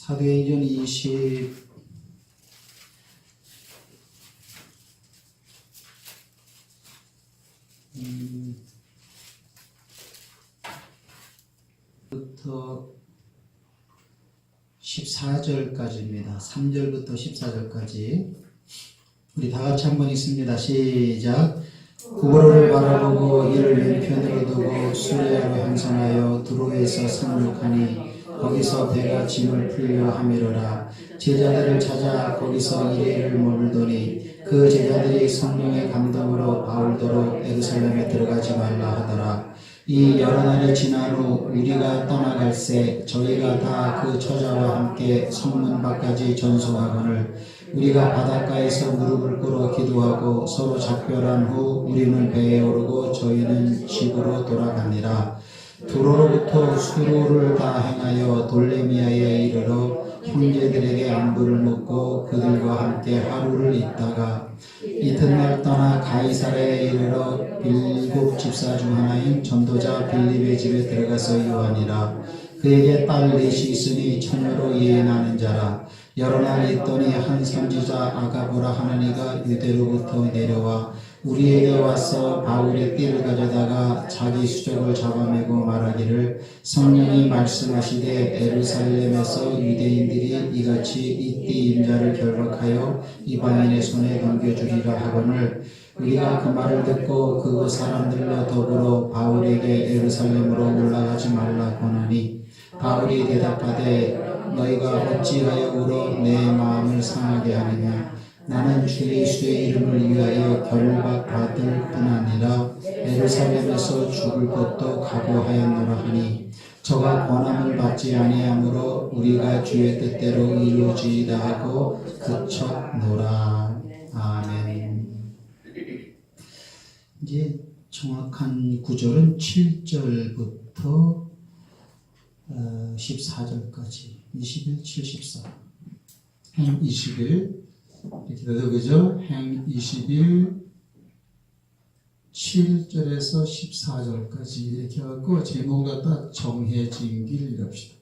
사도행전 20부터 14절까지입니다. 3절부터 14절까지 우리 다 같이 한번 읽습니다. 시작. 구보로를 바라보고 이를 왼편으로 두고 수레아로 향선하여 두로에서 상륙하니 거기서 배가 짐을 풀려 하미르라. 제자들을 찾아 거기서 이레를 머물더니 그 제자들이 성령의 감동으로 바울더러 예루살렘에 들어가지 말라 하더라. 이 여러 날이 지난 후 우리가 떠나갈새 저희가 다 그 처자와 함께 성문 밖까지 전송하거늘 우리가 바닷가에서 무릎을 꿇어 기도하고 서로 작별한 후 우리는 배에 오르고 저희는 집으로 돌아가니라. 두로로부터 수로를 다 행하여 돌레미아에 이르러 형제들에게 안부를 묻고 그들과 함께 하루를 있다가 이튿날 떠나 가이사랴에 이르러 빌립 집사 중 하나인 전도자 빌립의 집에 들어가서 요한이라. 그에게 딸 넷이 있으니 처녀로 예언하는 자라. 여러 날 있더니 한 선지자 아가보라 하는 이가 유대로부터 내려와 우리에게 와서 바울의 띠를 가져다가 자기 수족을 잡아매고 말하기를 성령이 말씀하시되 예루살렘에서 유대인들이 이같이 이 띠 임자를 결박하여 이방인의 손에 넘겨주리라 하거늘 우리가 그 말을 듣고 그곳 사람들과 더불어 바울에게 예루살렘으로 올라가지 말라 권하니 바울이 대답하되 너희가 어찌하여 울어 내 마음을 상하게 하느냐. 나는 주 예수의 이름을 위하여 결박받을 뿐 아니라 예루살렘에서 죽을 것도 각오하였노라 하니 저가 권함을 받지 아니하므로 우리가 주의 뜻대로 이루어지이다 하고 그쳤노라. 아멘. 이제 정확한 구절은 7절부터 14절까지 21, 74 행 21 이렇게 돼서 그죠? 행 21 7절에서 14절까지 이렇게 해갖고 제목을 갖다 정해진 길 이럽시다.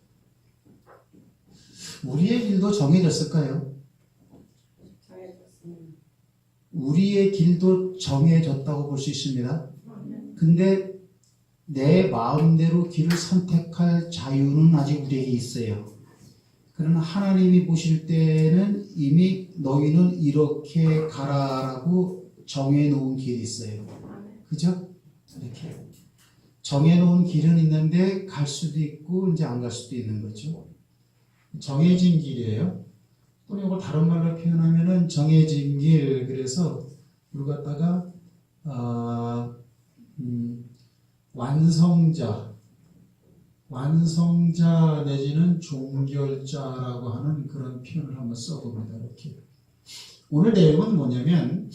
우리의 길도 정해졌을까요? 우리의 길도 정해졌다고 볼 수 있습니다. 근데 내 마음대로 길을 선택할 자유는 아직 우리에게 있어요. 그러나 하나님이 보실 때는 이미 너희는 이렇게 가라라고 정해놓은 길이 있어요. 그죠? 이렇게 정해놓은 길은 있는데 갈 수도 있고 이제 안 갈 수도 있는 거죠. 정해진 길이에요. 또 이걸 다른 말로 표현하면은 정해진 길. 그래서 이걸 갖다가 완성자 내지는 종결자라고 하는 그런 표현을 한번 써봅니다. 이렇게. 오늘 내용은 뭐냐면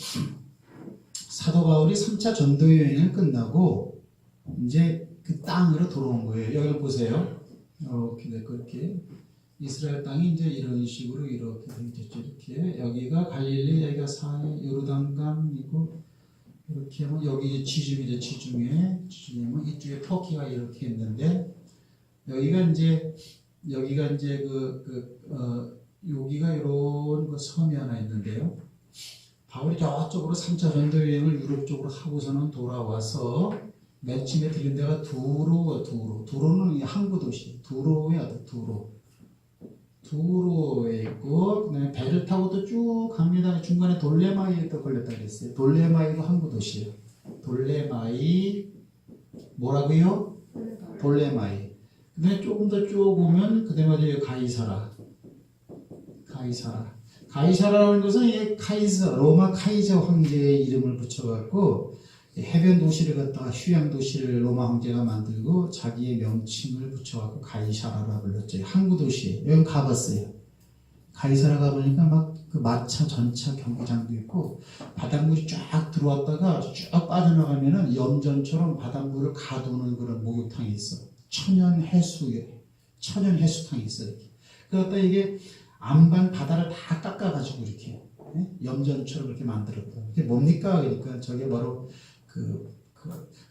사도 바울이 3차 전도 여행을 끝나고 이제 그 땅으로 돌아온 거예요. 여기 보세요. 이렇게 이스라엘 땅이 이제 이런 식으로 이렇게 생겼죠. 이렇게 여기가 갈릴리, 여기가 요르단강이고 이렇게 하면 여기 지중이죠. 지중해 이쪽에 터키가 이렇게 있는데 여기가 이제 여기가 이런 그 섬이 하나 있는데요. 바울이 저쪽으로 3차 전도 여행을 유럽 쪽으로 하고서는 돌아와서 맨 처음에 들린 데가 두로는 항구 도시. 두로에 있고 그다음에 배를 타고 또 쭉 갑니다. 중간에 돌레마이에 또 걸렸다 그랬어요. 돌레마이도 항구 도시예요. 돌레마이 뭐라고요? 돌레마이. 근데 조금 더 쭉 오면 그다음에 가이사라는 것은 이 로마 카이저 황제의 이름을 붙여갖고 해변 도시를 갖다가 휴양 도시를 로마 황제가 만들고 자기의 명칭을 붙여갖고 가이사라라 불렀죠. 항구 도시에 여기 가봤어요. 가이사라 가보니까 막 그 마차 전차 경기장도 있고 바닷물이 쫙 들어왔다가 쭉 빠져나가면은 염전처럼 바닷물을 가두는 그런 목욕탕이 있어. 천연 해수탕이 있어. 이렇게. 그러다 이게 안반 바다를 다 깎아가지고 이렇게 염전처럼 이렇게 만들었거든요. 이게 뭡니까? 그러니까 저게 바로 그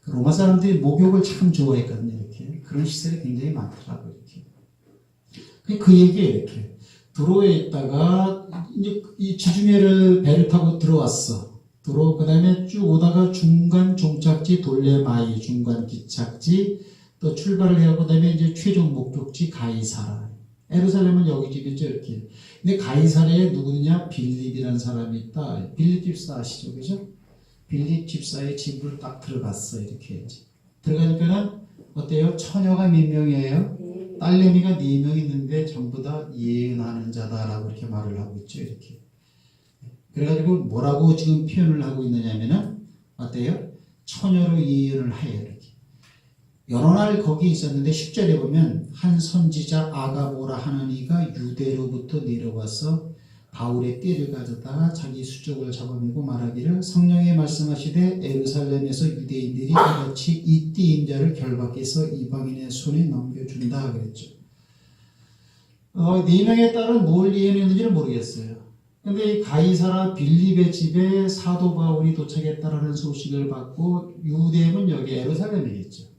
로마 사람들이 목욕을 참 좋아했거든요. 이렇게 그런 시설이 굉장히 많더라고요. 이렇게. 그 얘기에 이렇게 두로에 있다가 이제 이 지중해를 배를 타고 들어왔어. 그 다음에 쭉 오다가 중간 종착지 돌레마이 중간 기착지 또 출발을 해야 그 다음에 이제 최종 목적지 가이사라. 예루살렘은 여기지겠죠 이렇게. 근데 가이사라에 누구냐 빌립이라는 사람이 있다. 빌립 집사 아시죠, 그죠? 빌립 집사의 집을 딱 들어갔어 이렇게. 들어가니까는 어때요? 처녀가 몇 명이에요? 딸내미가 4명 있는데 전부 다 예언하는 자다라고 이렇게 말을 하고 있죠 이렇게. 그래가지고 뭐라고 지금 표현을 하고 있느냐면은 어때요? 처녀로 예언을 해요 이렇게. 여러 날 거기 있었는데 10절에 보면 한 선지자 아가보라 하는 이가 유대로부터 내려와서 바울의 떼를 가져다가 자기 수족을 잡아내고 말하기를 성령이 말씀하시되 예루살렘에서 유대인들이 이같이 이 띠 임자를 결박해서 이방인의 손에 넘겨준다 그랬죠. 4명의 딸은 뭘 예언했는지는 모르겠어요. 근데 이 가이사라 빌립의 집에 사도 바울이 도착했다라는 소식을 받고 유대는 여기 예루살렘이겠죠.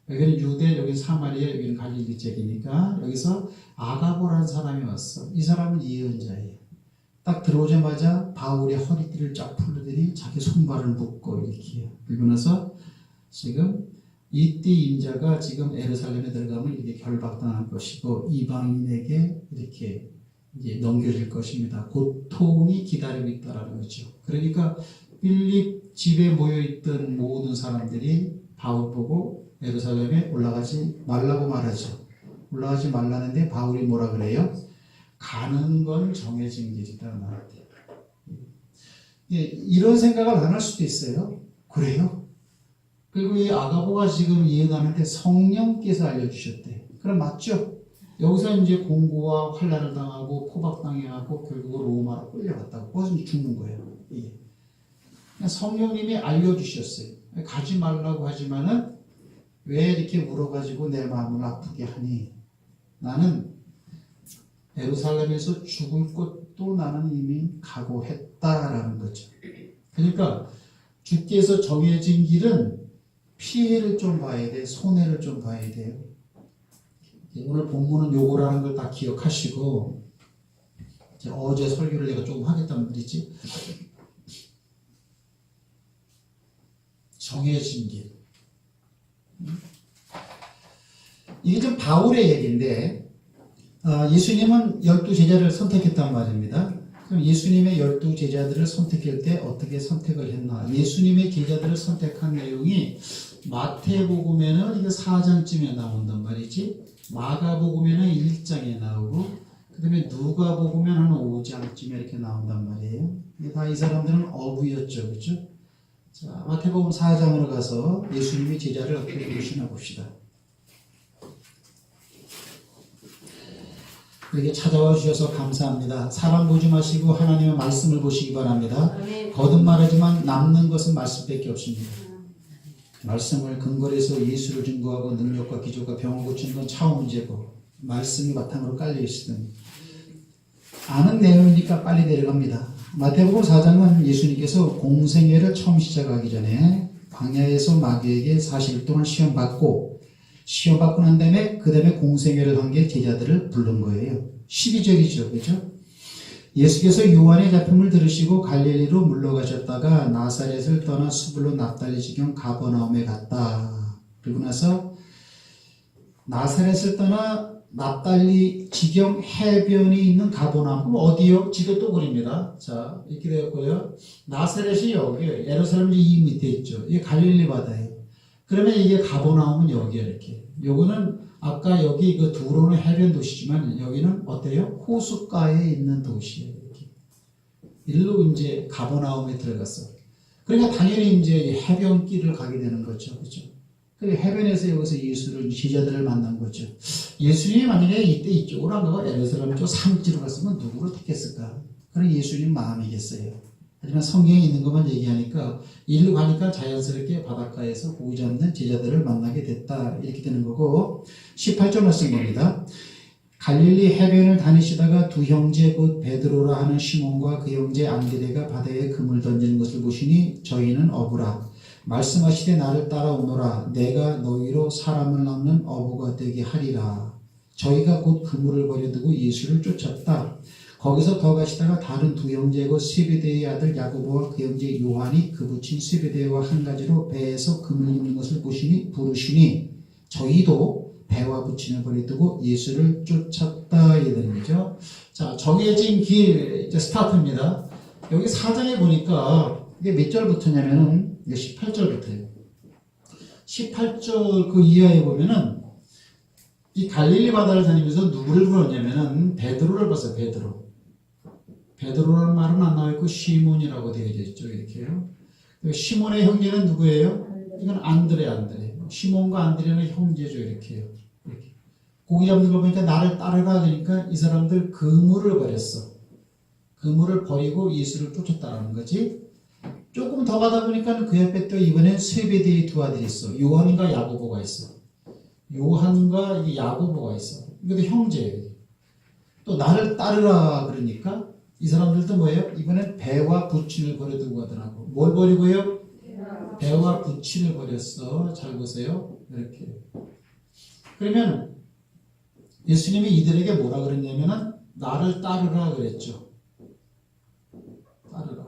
여기는 유대, 여기는 사마리아, 여기는 갈릴리 지역이니까 여기서 아가보라는 사람이 왔어. 이 사람은 예언자예요. 딱 들어오자마자 바울의 허리띠를 쫙 풀더니 자기 손발을 묶고 이렇게 해요. 그리고 나서 지금 이띠 임자가 지금 예루살렘에 들어가면 이렇게 결박당할 것이고 이방인에게 이렇게 이제 넘겨질 것입니다. 고통이 기다리고 있다라는 거죠. 그러니까 빌립 집에 모여있던 모든 사람들이 바울 보고 예루살렘에 올라가지 말라고 말하죠. 올라가지 말라는데 바울이 뭐라 그래요? 가는 건 정해진 길이다 나한테. 이런 생각을 안 할 수도 있어요. 그래요? 그리고 이 아가보가 지금 예언하는데 성령께서 알려주셨대. 그럼 맞죠? 여기서 이제 공고와 환난을 당하고 포박당하고 결국 로마로 끌려갔다고. 거기서 이제 죽는 거예요. 예. 성령님이 알려주셨어요. 가지 말라고 하지만은 왜 이렇게 물어가지고 내 마음을 아프게 하니? 나는 예루살렘에서 죽을 것도 나는 이미 각오했다라는 거죠. 그러니까 주께서 정해진 길은 피해를 좀 봐야 돼, 손해를 좀 봐야 돼요. 오늘 본문은 요거라는 걸 다 기억하시고 어제 설교를 내가 조금 하겠단 말이지. 정해진 길. 이게 좀 바울의 얘기인데 예수님은 12제자를 선택했단 말입니다. 그럼 예수님의 12제자들을 선택할 때 어떻게 선택을 했나? 예수님의 제자들을 선택한 내용이 마태복음에는 이거 4장쯤에 나온단 말이지. 마가복음에는 1장에 나오고 그 다음에 누가복음에는 한 5장쯤에 이렇게 나온단 말이에요. 다 이 사람들은 어부였죠. 그렇죠? 자, 마태복음 4장으로 가서 예수님이 제자를 어떻게 부르시나 봅시다. 이렇게 찾아와 주셔서 감사합니다. 사람 보지 마시고 하나님의 말씀을 보시기 바랍니다. 거듭말하지만 남는 것은 말씀밖에 없습니다. 말씀을 근거로 해서 예수를 증거하고 능력과 기적과 병을 고치는 건 차후 문제고 말씀이 바탕으로 깔려 있으니 아는 내용이니까 빨리 내려갑니다. 마태복음 4장은 예수님께서 공생애를 처음 시작하기 전에 광야에서 마귀에게 40일 동안 시험받고 난 다음에 그 다음에 공생애를 한 게 제자들을 부른 거예요. 12절이죠. 그렇죠? 예수께서 요한의 잡힘을 들으시고 갈릴리로 물러가셨다가 나사렛을 떠나 수불로 납달리 지경 가버나움에 갔다. 그리고 나서 나사렛을 떠나 납달리 지경 해변이 있는 가버나움. 그럼 어디요? 지도 또 그립니다. 자, 이렇게 되었고요. 나사렛이 여기요. 예루살렘이 이 밑에 있죠. 이게 갈릴리 바다예요. 그러면 이게 가버나움은 여기야 이렇게. 요거는 아까 여기 그 두로는 해변 도시지만 여기는 어때요? 호숫가에 있는 도시예요. 이렇게. 일로 이제 가버나움에 들어갔어. 그러니까 당연히 이제 해변길을 가게 되는 거죠. 그렇죠? 그 해변에서 여기서 예수를 제자들을 만난 거죠. 예수님이 만약에 이때 이쪽으로 안 가고 예루살렘 쪽 산지로 갔으면 누구를 택했을까? 그런 예수님 마음이겠어요. 하지만 성경에 있는 것만 얘기하니까 일로 가니까 자연스럽게 바닷가에서 고기 잡는 제자들을 만나게 됐다. 이렇게 되는 거고 18절 말씀 봅니다. 갈릴리 해변을 다니시다가 두 형제 곧 베드로라 하는 시몬과 그 형제 안드레가 바다에 그물 던지는 것을 보시니 저희는 어부라. 말씀하시되 나를 따라오너라. 내가 너희로 사람을 낚는 어부가 되게 하리라. 저희가 곧 그물을 버려두고 예수를 쫓았다. 거기서 더 가시다가 다른 두 형제고 세베대의 아들 야고보와 그 형제 요한이 그 부친 세베대와 한 가지로 배에서 금을 입는 것을 보시니 부르시니 저희도 배와 부친을 버려두고 예수를 쫓았다. 이 말이죠. 자, 정해진 길 이제 스타트입니다. 여기 4장에 보니까 이게 몇 절부터냐면은 이게 18절부터예요. 18절 그 이하에 보면은 이 갈릴리 바다를 다니면서 누구를 불렀냐면은 베드로를 봤어요. 베드로라는 말은 안 나와 있고 시몬이라고 되어져 있죠. 이렇게요. 시몬의 형제는 누구예요? 이건 안드레. 시몬과 안드레는 형제죠. 이렇게요. 이렇게. 고기 잡는 거 보니까 나를 따르라 그러니까 이 사람들 그물을 버렸어. 그물을 버리고 예수를 쫓았다라는 거지. 조금 더 가다 보니까 그 옆에 또 이번엔 세베대의 두 아들이 있어. 요한과 야고보가 있어. 요한과 야고보가 있어. 이것도 형제예요. 또 나를 따르라 그러니까 이 사람들도 뭐예요? 이번엔 배와 부친을 버려두고 가더라고. 뭘 버리고요? 배와 부친을 버렸어. 잘 보세요. 이렇게. 그러면 예수님이 이들에게 뭐라 그랬냐면은 나를 따르라 그랬죠. 따르라.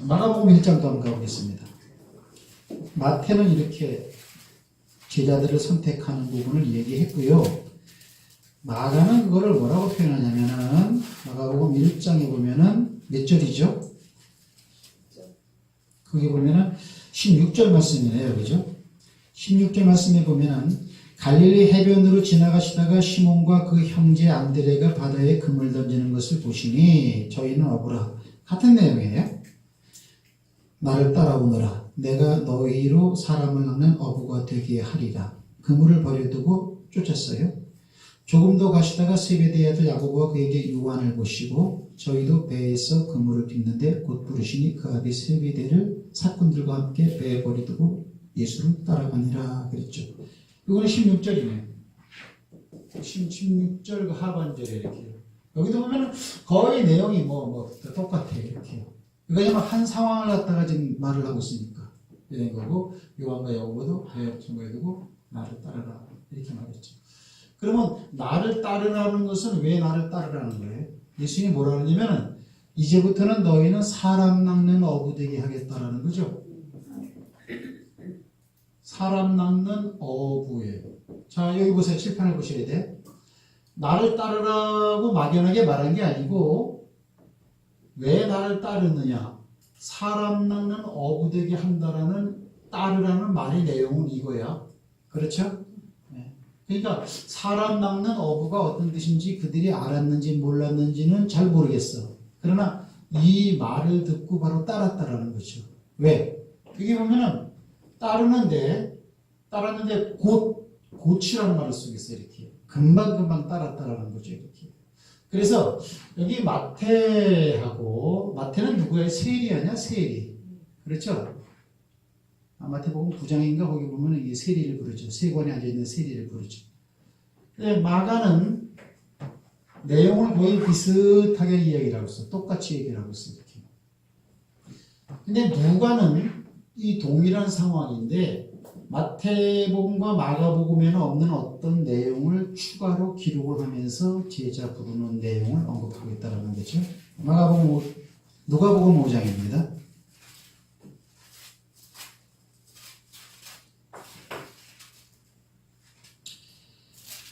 마가복음 1장도 한번 가보겠습니다. 마태는 이렇게 제자들을 선택하는 부분을 얘기했고요. 마가는 그거를 뭐라고 표현하냐면은 마가복음 1장에 보면은 몇 절이죠? 거기 보면은 16절 말씀이네요. 그죠? 16절 말씀에 보면은 갈릴리 해변으로 지나가시다가 시몬과 그 형제 안드레가 바다에 금을 던지는 것을 보시니 저희는 어부라. 같은 내용이에요. 나를 따라오너라. 내가 너희로 사람을 낚는 어부가 되게 하리라. 그물을 버려두고 쫓았어요. 조금 더 가시다가 세베대의 아들 야고보와 그에게 요한을 보시고 저희도 배에서 그물을 빚는데 곧 부르시니 그 아비 세베대를 사꾼들과 함께 배에 버려두고 예수를 따라가니라 그랬죠. 이거는 16절이네요. 16절 그 하반절에 이렇게. 여기도 보면 거의 내용이 똑같아요. 이렇게. 그러니까 한 상황을 갖다가 지금 말을 하고 있으니까. 이런 거고, 요한과 야고보도 배에 버려두고 나를 따르라. 이렇게 말했죠. 그러면 나를 따르라는 것은 왜 나를 따르라는 거예요? 예수님이 뭐라 그러냐면 이제부터는 너희는 사람 낚는 어부 되게 하겠다라는 거죠. 사람 낚는 어부예요. 자, 여기 보세요. 칠판을 보셔야 돼. 나를 따르라고 막연하게 말한 게 아니고 왜 나를 따르느냐? 사람 낚는 어부 되게 한다라는 따르라는 말의 내용은 이거야. 그렇죠? 그러니까 사람 낚는 어부가 어떤 뜻인지 그들이 알았는지 몰랐는지는 잘 모르겠어. 그러나 이 말을 듣고 바로 따랐다라는 거죠. 왜? 여기 보면은 따랐는데 곧이라는 말을 쓰고 있어요. 이렇게 금방 따랐다라는 거죠. 이렇게. 그래서 여기 마태는 누구예요? 세리 아니야? 세리. 그렇죠? 마태복음 9장인가 거기 보면 이게 세리를 부르죠. 세관에 앉아있는 세리를 부르죠. 근데 마가는 내용을 거의 비슷하게 이야기를 하고 있어. 똑같이 얘기를 하고 있어. 이렇게. 근데 누가는 이 동일한 상황인데 마태복음과 마가복음에는 없는 어떤 내용을 추가로 기록을 하면서 제자 부르는 내용을 언급하고 있다는 거죠. 누가복음 5장입니다.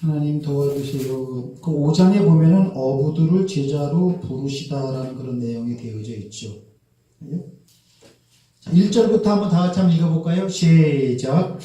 하나님 도와주세요. 그 5장에 보면은 어부들을 제자로 부르시다라는 그런 내용이 되어져 있죠. 1절부터 한번 다 같이 한번 읽어볼까요? 시작.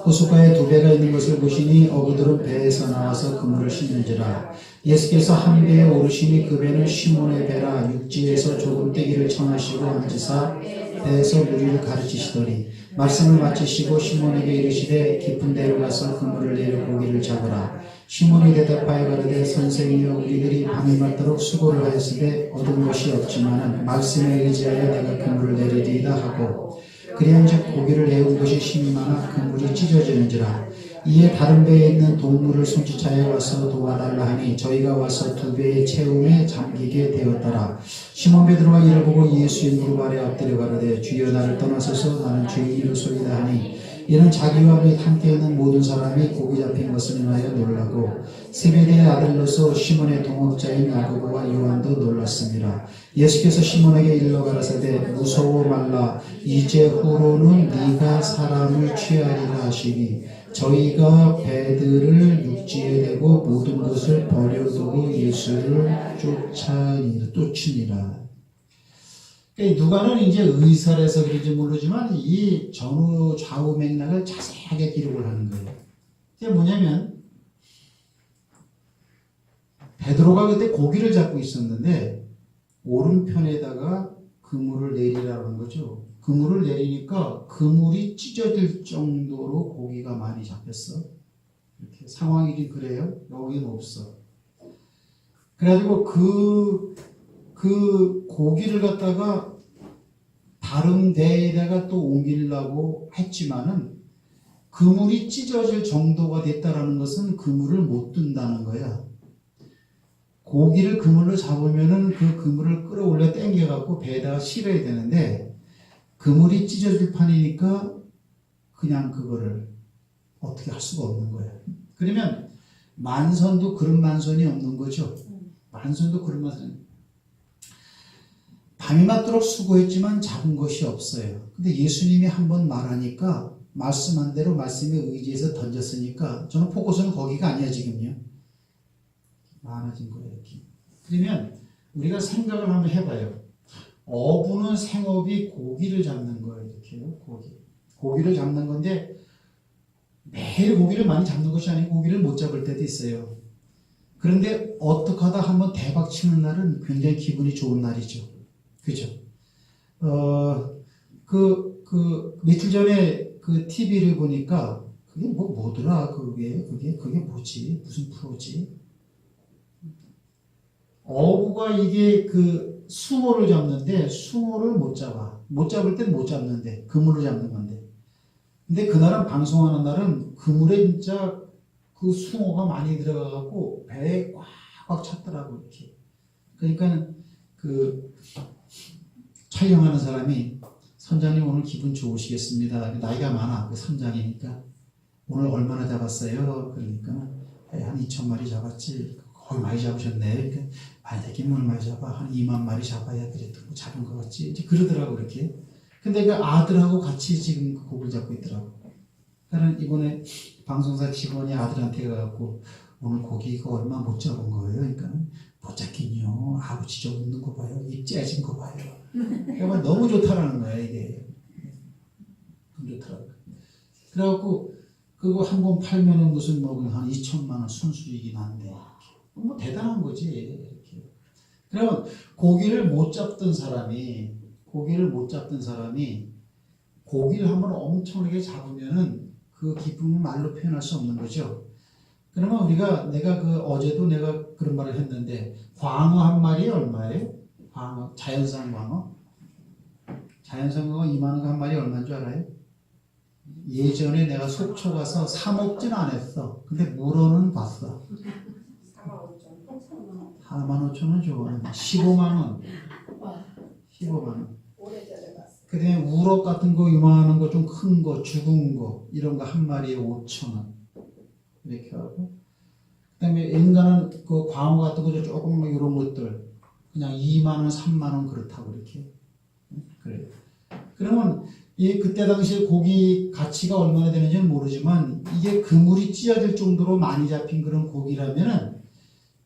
호숫가에 두 배가 있는 것을 보시니 어부들은 배에서 나와서 그물을 씻는지라. 예수께서 한 배에 오르시니 그 배는 시몬의 배라. 육지에서 조금 떼기를 청하시고 앉으사 배에서 무리를 가르치시더니 말씀을 마치시고 시몬에게 이르시되 깊은 데로 가서 그물을 내려 고기를 잡으라. 시몬이 대답하여 가로되 선생이여 우리들이 밤이 맞도록 수고를 하였으되 얻은 것이 없지만은 말씀에 의지하여 내가 그물을 내리리이다 하고 그리한즉 고기를 내온 것이 심히 많아 그물이 찢어지는지라. 이에 다른 배에 있는 동물을 손짓하여 와서 도와달라 하니 저희가 와서 두 배의 채움에 잠기게 되었더라. 시몬 베드로가 이를 보고 예수의 무릎 아래 엎드려 가로되 주여 나를 떠나소서 나는 죄인이로소이다 하니 이는 자기와 및 함께 있는 모든 사람이 고기 잡힌 것을 인하여 놀라고 세베대의 아들로서 시몬의 동업자인 야고보와 요한도 놀랐습니다. 예수께서 시몬에게 일러 가라사대 무서워 말라 이제 후로는 네가 사람을 취하리라 하시니 저희가 배들을 육지에 대고 모든 것을 버려두고 예수를 쫓으니라. 누가는 이제 의설해서 그런지 모르지만 이 전후 좌우 맥락을 자세하게 기록을 하는 거예요. 그게 뭐냐면 베드로가 그때 고기를 잡고 있었는데 오른편에다가 그물을 내리라는 거죠. 그물을 내리니까 그물이 찢어질 정도로 고기가 많이 잡혔어. 이렇게 상황이 그래요. 여기는 없어. 그래가지고 그 고기를 갖다가 다른 배에다가 또 옮기려고 했지만은 그물이 찢어질 정도가 됐다라는 것은 그물을 못 든다는 거야. 고기를 그물로 잡으면은 그 그물을 끌어올려 당겨갖고 배에다가 실어야 되는데 그물이 찢어질 판이니까 그냥 그거를 어떻게 할 수가 없는 거야. 그러면 만선도 그런 만선이 없는 거죠. 만선도 그런 만선이. 밤이 맞도록 수고했지만 잡은 것이 없어요. 근데 예수님이 한번 말하니까 말씀한 대로 말씀에 의지해서 던졌으니까 저는 포커스는 거기가 아니야 지금요. 많아진 거예요. 이렇게. 그러면 우리가 생각을 한번 해봐요. 어부는 생업이 고기를 잡는 거예요. 이렇게요. 고기를 잡는 건데 매일 고기를 많이 잡는 것이 아니고 고기를 못 잡을 때도 있어요. 그런데 어떻게 하다 한번 대박 치는 날은 굉장히 기분이 좋은 날이죠. 그죠? 며칠 전에 그 TV를 보니까 그게 뭐더라? 그게 뭐지? 무슨 프로지? 어부가 이게 그 숭어를 잡는데 숭어를 못 잡아. 못 잡을 땐 못 잡는데 그물을 잡는 건데. 근데 그날은 방송하는 날은 그물에 진짜 그 숭어가 많이 들어가갖고 배에 꽉꽉 찼더라고 이렇게. 그러니까 그 촬영하는 사람이 선장님 오늘 기분 좋으시겠습니다. 나이가 많아. 그 선장이니까 오늘 얼마나 잡았어요? 그러니까 한 2,000마리 잡았지. 거의 많이 잡으셨네. 그러니까 많이 되긴 뭘 많이 잡아. 한 2만 마리 잡아야 그래도 뭐 잡은 것 같지. 이제 그러더라고 그렇게. 근데 그 아들하고 같이 지금 그 곡을 잡고 있더라고. 그러니까 이번에 방송사 직원이 아들한테 가갖고 오늘 고기 이거 얼마 못 잡은 거예요? 그러니까 못 잡긴요. 아버지 저 웃는 거 봐요. 입 째진 거 봐요. 그러니까 너무 좋다라는 거야 이게. 너무 좋더라고. 그래갖고 그거 한 번 팔면은 무슨 뭐 한 2천만 원 순수익이 난대. 뭐 대단한 거지. 이렇게. 그러면 고기를 못 잡던 사람이 고기를 한번 엄청나게 잡으면은 그 기쁨을 말로 표현할 수 없는 거죠. 그러면 내가 어제도 내가 그런 말을 했는데 광어 한 마리에 얼마예요? 광어, 자연산 광어? 자연산 광어 2만 원 한 마리 얼마인 줄 알아요? 예전에 내가 속초 가서 사 먹진 않았어. 근데 물어는 봤어. 4만 5천 원 줘. 15만 원. 15만 원. 그 다음에 우럭 같은 거 이만한 거 좀 큰 거 죽은 거 이런 거 한 마리에 5천 원. 이렇게 하고 그 다음에 인간은 그 광어 같은 거 조금 이런 것들 그냥 2만 원, 3만 원 그렇다고 이렇게. 그래요. 그러면 그때 당시에 고기 가치가 얼마나 되는지는 모르지만 이게 그물이 찢어질 정도로 많이 잡힌 그런 고기라면은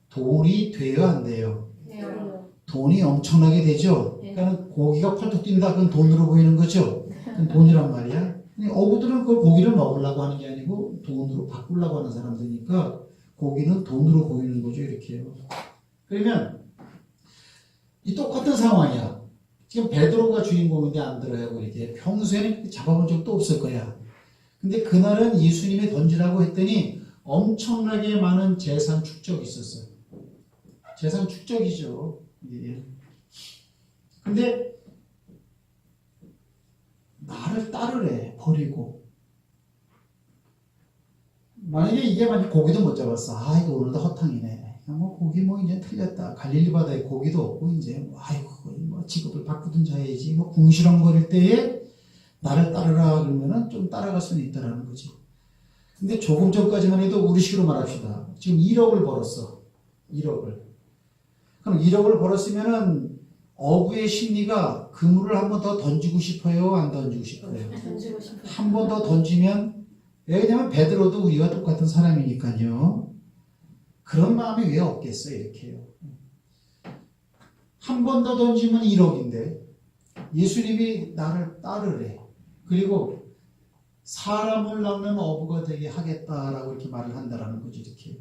돈이 돼요, 안 돼요? 돈이 엄청나게 되죠? 그러니까 고기가 펄떡 뛴다, 그건 돈으로 보이는 거죠? 그건 돈이란 말이야. 어부들은 그 고기를 먹으려고 하는 게 아니고 돈으로 바꾸려고 하는 사람들이니까 고기는 돈으로 보이는 거죠, 이렇게요. 그러면 이 똑같은 상황이야. 지금 베드로가 주인공인데 안 들어요, 이렇게. 평소에는 잡아본 적도 없을 거야. 근데 그날은 예수님이 던지라고 했더니 엄청나게 많은 재산 축적이 있었어요. 재산 축적이죠. 예. 근데 나를 따르래, 버리고. 만약에 이게 만약 고기도 못 잡았어. 아, 이거 오늘도 허탕이네. 뭐 고기 뭐 이제 틀렸다. 갈릴리 바다에 고기도 없고 이제 뭐 아이고 뭐 직업을 바꾸든지 해야지. 뭐 궁시렁거릴 때에 나를 따르라 그러면은 좀 따라갈 수는 있다라는 거지. 근데 조금 전까지만 해도 우리식으로 말합시다. 지금 1억을 벌었어. 1억을. 그럼 1억을 벌었으면은 어부의 심리가 그물을 한 번 더 던지고 싶어요? 안 던지고 싶어요? 던지고 싶어요. 한 번 더 던지면, 왜냐면 베드로도 우리와 똑같은 사람이니까요. 그런 마음이 왜 없겠어요? 이렇게요. 한 번 더 던지면 1억인데 예수님이 나를 따르래. 그리고 사람을 낚는 어부가 되게 하겠다라고 이렇게 말을 한다라는 거지, 이렇게.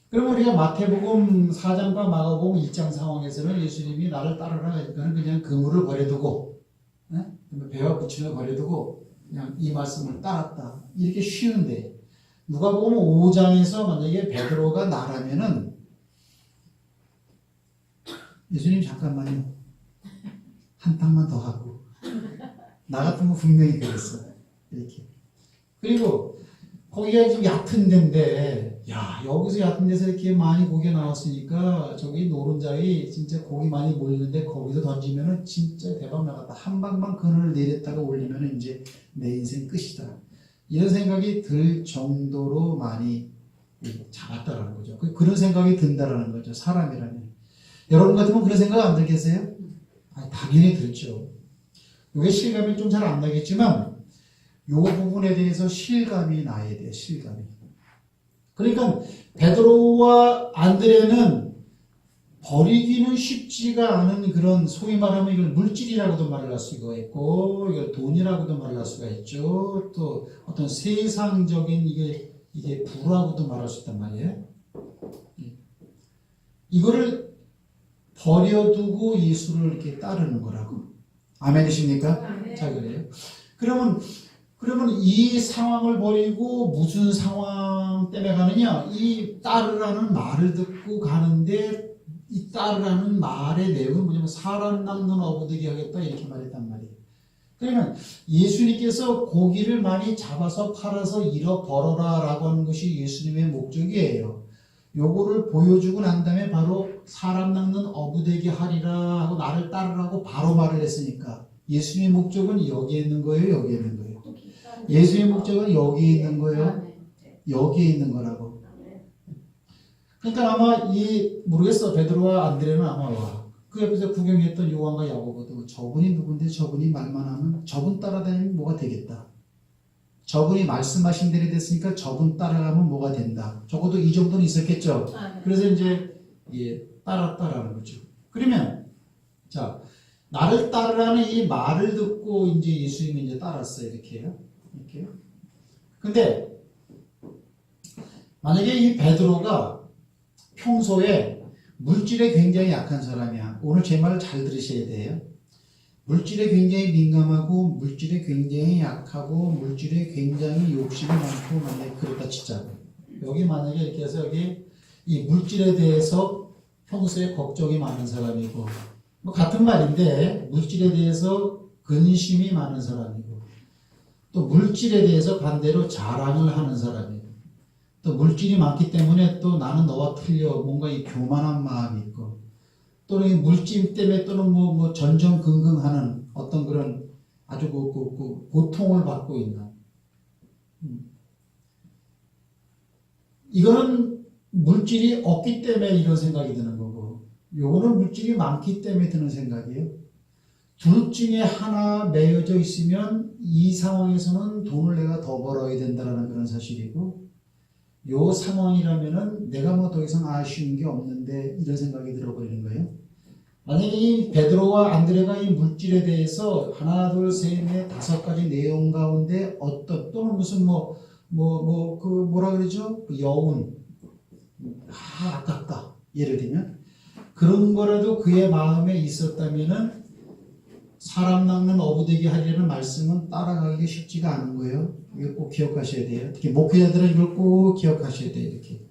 그럼 우리가 마태복음 4장과 마가복음 1장 상황에서는 예수님이 나를 따르라 하니까 그냥 그물을 버려두고, 배와 부침을 버려두고, 그냥 이 말씀을 따랐다. 이렇게 쉬운데, 누가복음 5장에서 만약에 베드로가 나라면은, 예수님 잠깐만요. 한 탕만 더 하고. 나 같으면 분명히 그랬어. 이렇게. 그리고 거기가 좀 얕은 데인데, 야, 여기서 얕은 데서 이렇게 많이 고기가 나왔으니까 저기 노른자에 진짜 고기 많이 몰리는데 거기서 던지면은 진짜 대박 나갔다. 한 방만 그늘을 내렸다가 올리면은 이제 내 인생 끝이다. 이런 생각이 들 정도로 많이 잡았다라는 거죠. 그런 생각이 든다라는 거죠. 사람이라면. 여러분 같으면 그런 생각 안 들겠어요? 아니, 당연히 들죠. 이게 실감이 좀 잘 안 나겠지만 요 부분에 대해서 실감이 나야 돼요. 실감이. 그러니까 베드로와 안드레는 버리기는 쉽지가 않은 그런, 소위 말하면 이걸 물질이라고도 말을 할 수가 있고 이걸 돈이라고도 말을 할 수가 있죠. 또 어떤 세상적인 이게 부라고도 말할 수 있단 말이에요. 이거를 버려두고 예수를 이렇게 따르는 거라고. 아멘이십니까? 네. 자, 그래요. 그러면 이 상황을 버리고 무슨 상황 때문에 가느냐? 이 따르라는 말을 듣고 가는데, 이 따르라는 말의 내용은 뭐냐면 사람 낚는 어부되게 하겠다 이렇게 말했단 말이에요. 그러면 예수님께서 고기를 많이 잡아서 팔아서 잃어 벌어라 라고 하는 것이 예수님의 목적이에요. 요거를 보여주고 난 다음에 바로 사람 낚는 어부되게 하리라 하고 나를 따르라고 바로 말을 했으니까 예수님의 목적은 여기에 있는 거예요? 여기에 있는 거예요? 예수의 목적은 여기에 있는 거예요? 여기에 있는 거라고. 그러니까 아마 모르겠어. 베드로와 안드레는 아마 와. 그 옆에서 구경했던 요한과 야고보도 저분이 누군데 저분이 말만 하면 저분 따라다니면 뭐가 되겠다. 저분이 말씀하신 대로 됐으니까 저분 따라가면 뭐가 된다. 적어도 이 정도는 있었겠죠. 그래서 이제 따랐다라는 거죠. 그러면 자, 나를 따르라는 이 말을 듣고 이제 예수님이 이제 따랐어요. 이렇게요. 이렇게요. 근데 만약에 이 베드로가 평소에 물질에 굉장히 약한 사람이야. 오늘 제 말을 잘 들으셔야 돼요. 물질에 굉장히 민감하고 물질에 굉장히 약하고 물질에 굉장히 욕심이 많고 만약에 그렇다 치자고. 여기 만약에 이렇게 해서 여기 이 물질에 대해서 평소에 걱정이 많은 사람이고 뭐 같은 말인데 물질에 대해서 근심이 많은 사람이고 또 물질에 대해서 반대로 자랑을 하는 사람이고 또 물질이 많기 때문에 또 나는 너와 틀려 뭔가 이 교만한 마음이 있고 또는 이 물질 때문에 또는 뭐 전전긍긍하는 어떤 그런 아주 그 고통을 받고 있는 이거는 물질이 없기 때문에 이런 생각이 드는 거고 요거는 물질이 많기 때문에 드는 생각이에요. 둘 중에 하나 매여져 있으면 이 상황에서는 돈을 내가 더 벌어야 된다는 그런 사실이고 요 상황이라면은 내가 뭐 더 이상 아쉬운 게 없는데 이런 생각이 들어버리는 거예요. 만약에 이 베드로와 안드레가 이 물질에 대해서 하나, 둘, 셋, 넷, 다섯 가지 내용 가운데 어떤 또는 무슨 뭐라 그러죠? 그 여운, 아깝다. 예를 들면 그런 거라도 그의 마음에 있었다면은 사람 낚는 어부되게 하려는 말씀은 따라가기가 쉽지가 않은 거예요. 이거 꼭 기억하셔야 돼요. 특히 목회자들은 이걸 꼭 기억하셔야 돼요. 이렇게.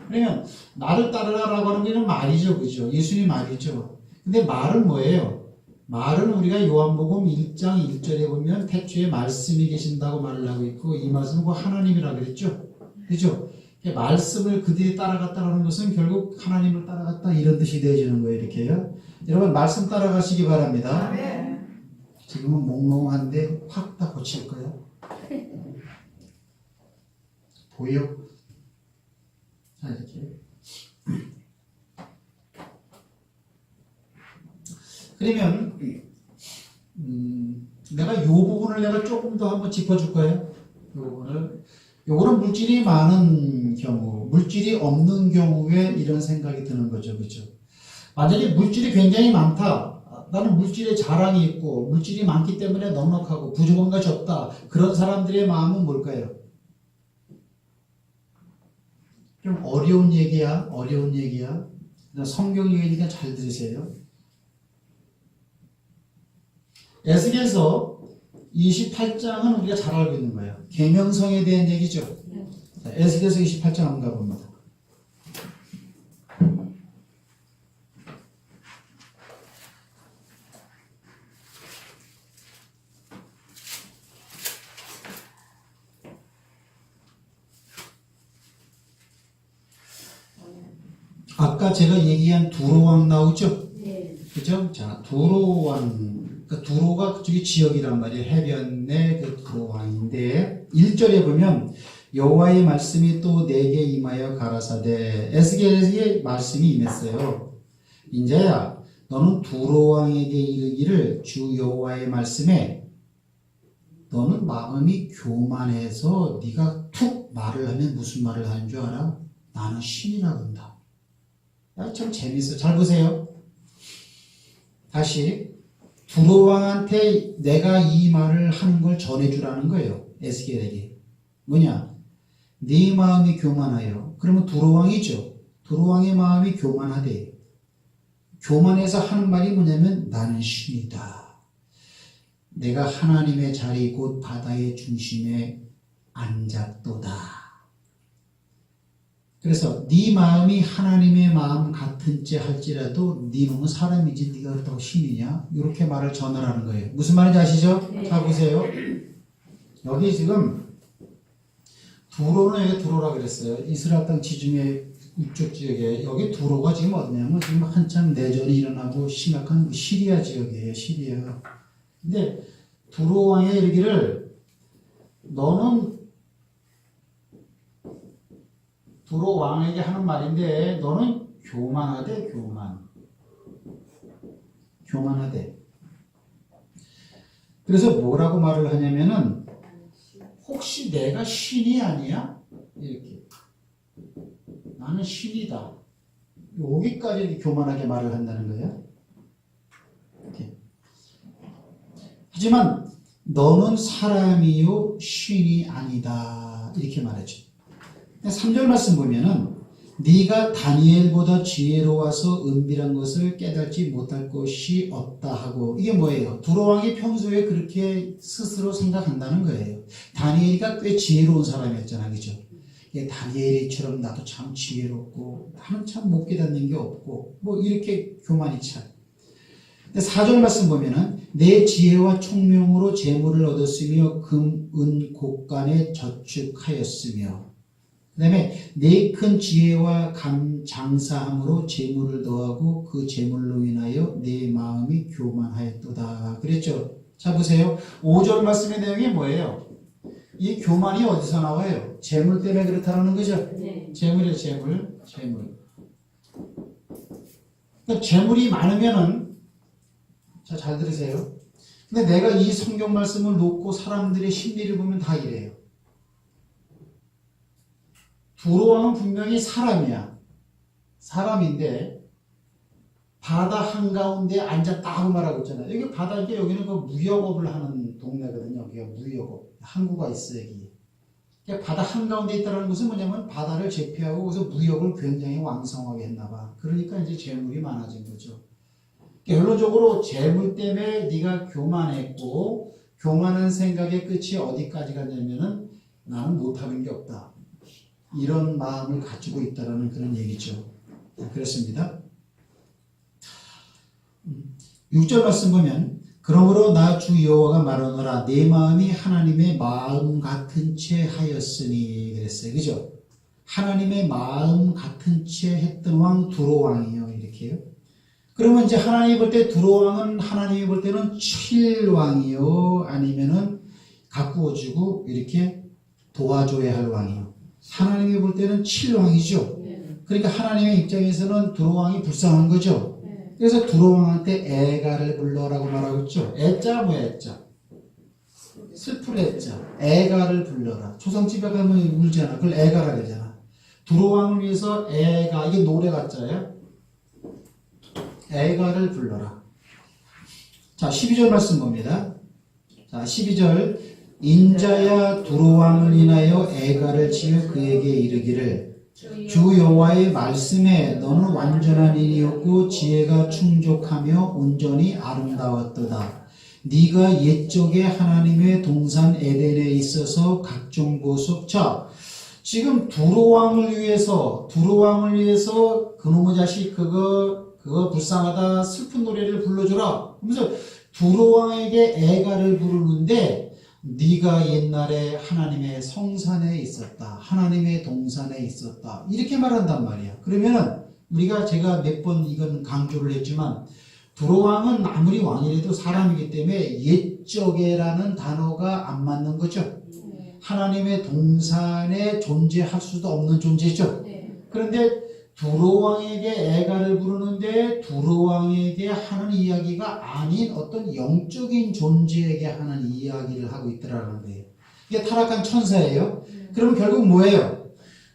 그러면 나를 따르라라고 하는 게 말이죠. 그죠? 예수님 말이죠. 근데 말은 뭐예요? 말은 우리가 요한복음 1장 1절에 보면 태초에 말씀이 계신다고 말을 하고 있고 이 말씀은 하나님이라고 그랬죠. 그죠? 말씀을 그들이 따라갔다라는 것은 결국 하나님을 따라갔다 이런 뜻이 되어지는 거예요. 이렇게요. 여러분 말씀 따라가시기 바랍니다. 지금은 몽롱한데 확 다 고칠 거예요. 보여? 자 이렇게. 그러면 내가 이 부분을 내가 조금 더 한번 짚어줄 거예요. 이 부분을. 요거는 물질이 많은 경우, 물질이 없는 경우에 이런 생각이 드는 거죠. 그죠? 만약에 물질이 굉장히 많다. 나는 물질에 자랑이 있고, 물질이 많기 때문에 넉넉하고, 부족한 것이 없다. 그런 사람들의 마음은 뭘까요? 좀 어려운 얘기야. 어려운 얘기야. 성경 얘기니까 잘 들으세요. 에스겔서 28장은 우리가 잘 알고 있는 거예요. 계명성에 대한 얘기죠. 자, 에스겔서 28장 한번 가봅니다. 아까 제가 얘기한 두로왕 나오죠? 네. 그죠? 자, 두로왕. 그 두로가 그쪽이 지역이란 말이에요. 해변의 그 두로왕인데 1절에 보면 여호와의 말씀이 또 내게 임하여 가라사대 에스겔의 말씀이 임했어요. 인자야 너는 두로왕에게 이르기를 주 여호와의 말씀에 너는 마음이 교만해서 네가 툭 말을 하면 무슨 말을 하는 줄 알아? 나는 신이라고 한다. 야, 참 재밌어. 잘 보세요. 다시 두로왕한테 내가 이 말을 하는 걸 전해주라는 거예요. 에스겔에게. 뭐냐? 네 마음이 교만하여. 그러면 두로왕이죠. 두로왕의 마음이 교만하대. 교만해서 하는 말이 뭐냐면 나는 신이다. 내가 하나님의 자리 곧 바다의 중심에 앉았도다. 그래서 네 마음이 하나님의 마음 같은 째 할지라도 네 놈은 사람이지 네가 그렇다고 신이냐? 이렇게 말을 전하라는 거예요. 무슨 말인지 아시죠? 네. 자 보세요. 여기 지금 두로는 여기 두로라 그랬어요. 이스라엘 땅 지중해 이쪽 지역에 여기 두로가 지금 어디냐면 지금 한참 내전이 일어나고 심각한 시리아 지역이에요. 시리아. 근데 두로 왕의 이르기를 너는 두로 왕에게 하는 말인데 너는 교만하대. 교만하대. 그래서 뭐라고 말을 하냐면은 혹시 내가 신이 아니야? 이렇게 나는 신이다. 여기까지 이렇게 교만하게 말을 한다는 거예요. 이렇게. 하지만 너는 사람이요 신이 아니다. 이렇게 말하죠. 3절 말씀 보면은 네가 다니엘보다 지혜로워서 은밀한 것을 깨닫지 못할 것이 없다 하고 이게 뭐예요? 두로왕이 평소에 그렇게 스스로 생각한다는 거예요. 다니엘이가 꽤 지혜로운 사람이었잖아. 그죠? 다니엘이처럼 나도 참 지혜롭고 나는 참 못 깨닫는 게 없고 뭐 이렇게 교만이 참. 4절 말씀 보면은 내 지혜와 총명으로 재물을 얻었으며 금, 은, 곡간에 저축하였으며 그 다음에 내 큰 지혜와 장사함으로 재물을 더하고 그 재물로 인하여 내 마음이 교만하였도다. 그랬죠? 자 보세요. 5절 말씀의 내용이 뭐예요? 이 교만이 어디서 나와요? 재물 때문에 그렇다는 거죠? 네. 재물이에요. 재물. 그러니까 재물이 많으면은 자, 잘 들으세요. 근데 내가 이 성경 말씀을 놓고 사람들의 심리를 보면 다 이래요. 두로왕은 분명히 사람이야. 사람인데 바다 한가운데 앉았다고 말하고 있잖아요. 여기 바다인데 여기는 그 무역업을 하는 동네거든요. 여기가 무역업. 항구가 있어 여기. 그러니까 바다 한가운데 있다는 것은 뭐냐면 바다를 제패하고 거기서 무역을 굉장히 왕성하게 했나 봐. 그러니까 이제 재물이 많아진 거죠. 결론적으로 재물 때문에 네가 교만했고 교만한 생각의 끝이 어디까지 갔냐면은 나는 못하는 게 없다. 이런 마음을 가지고 있다라는 그런 얘기죠. 그렇습니다. 6절 말씀 보면 그러므로 나 주 여호와가 말하노라 내 마음이 하나님의 마음 같은 채 하였으니 그랬어요. 그죠? 하나님의 마음 같은 채 했던 왕 두로왕이요. 이렇게요. 그러면 이제 하나님이 볼 때 두로왕은 하나님이 볼 때는 7왕이요. 아니면은 가꾸어주고 이렇게 도와줘야 할 왕이요. 하나님이 볼 때는 7왕이죠. 그러니까 하나님의 입장에서는 두로왕이 불쌍한 거죠. 그래서 두로왕한테 애가를 불러라고 말하고 있죠. 애자 뭐야 애자? 슬플 애자. 애가를 불러라. 초상집에 가면 울잖아. 그걸 애가라 그러잖아. 두로왕을 위해서 애가, 이게 노래 같잖아요. 애가를 불러라. 자, 12절 말씀 봅니다. 자, 12절. 인자야 두로왕을 인하여 애가를 지어 그에게 이르기를 주 여호와의 말씀에 너는 완전한 인이었고 지혜가 충족하며 온전히 아름다웠도다. 네가 옛적에 하나님의 동산 에덴에 있어서 각종 보석. 자, 지금 두로왕을 위해서 그놈의 자식 그거 불쌍하다 슬픈 노래를 불러줘라. 그러면서 두로왕에게 애가를 부르는데 네가 옛날에 하나님의 성산에 있었다. 하나님의 동산에 있었다. 이렇게 말한단 말이야. 그러면은 제가 몇 번 이건 강조를 했지만 두로왕은 아무리 왕이라도 사람이기 때문에 옛적에라는 단어가 안 맞는 거죠. 하나님의 동산에 존재할 수도 없는 존재죠. 그런데 두로왕에게 애가를 부르는데 두로왕에게 하는 이야기가 아닌 어떤 영적인 존재에게 하는 이야기를 하고 있더라는 거예요. 이게 타락한 천사예요. 그럼 결국 뭐예요?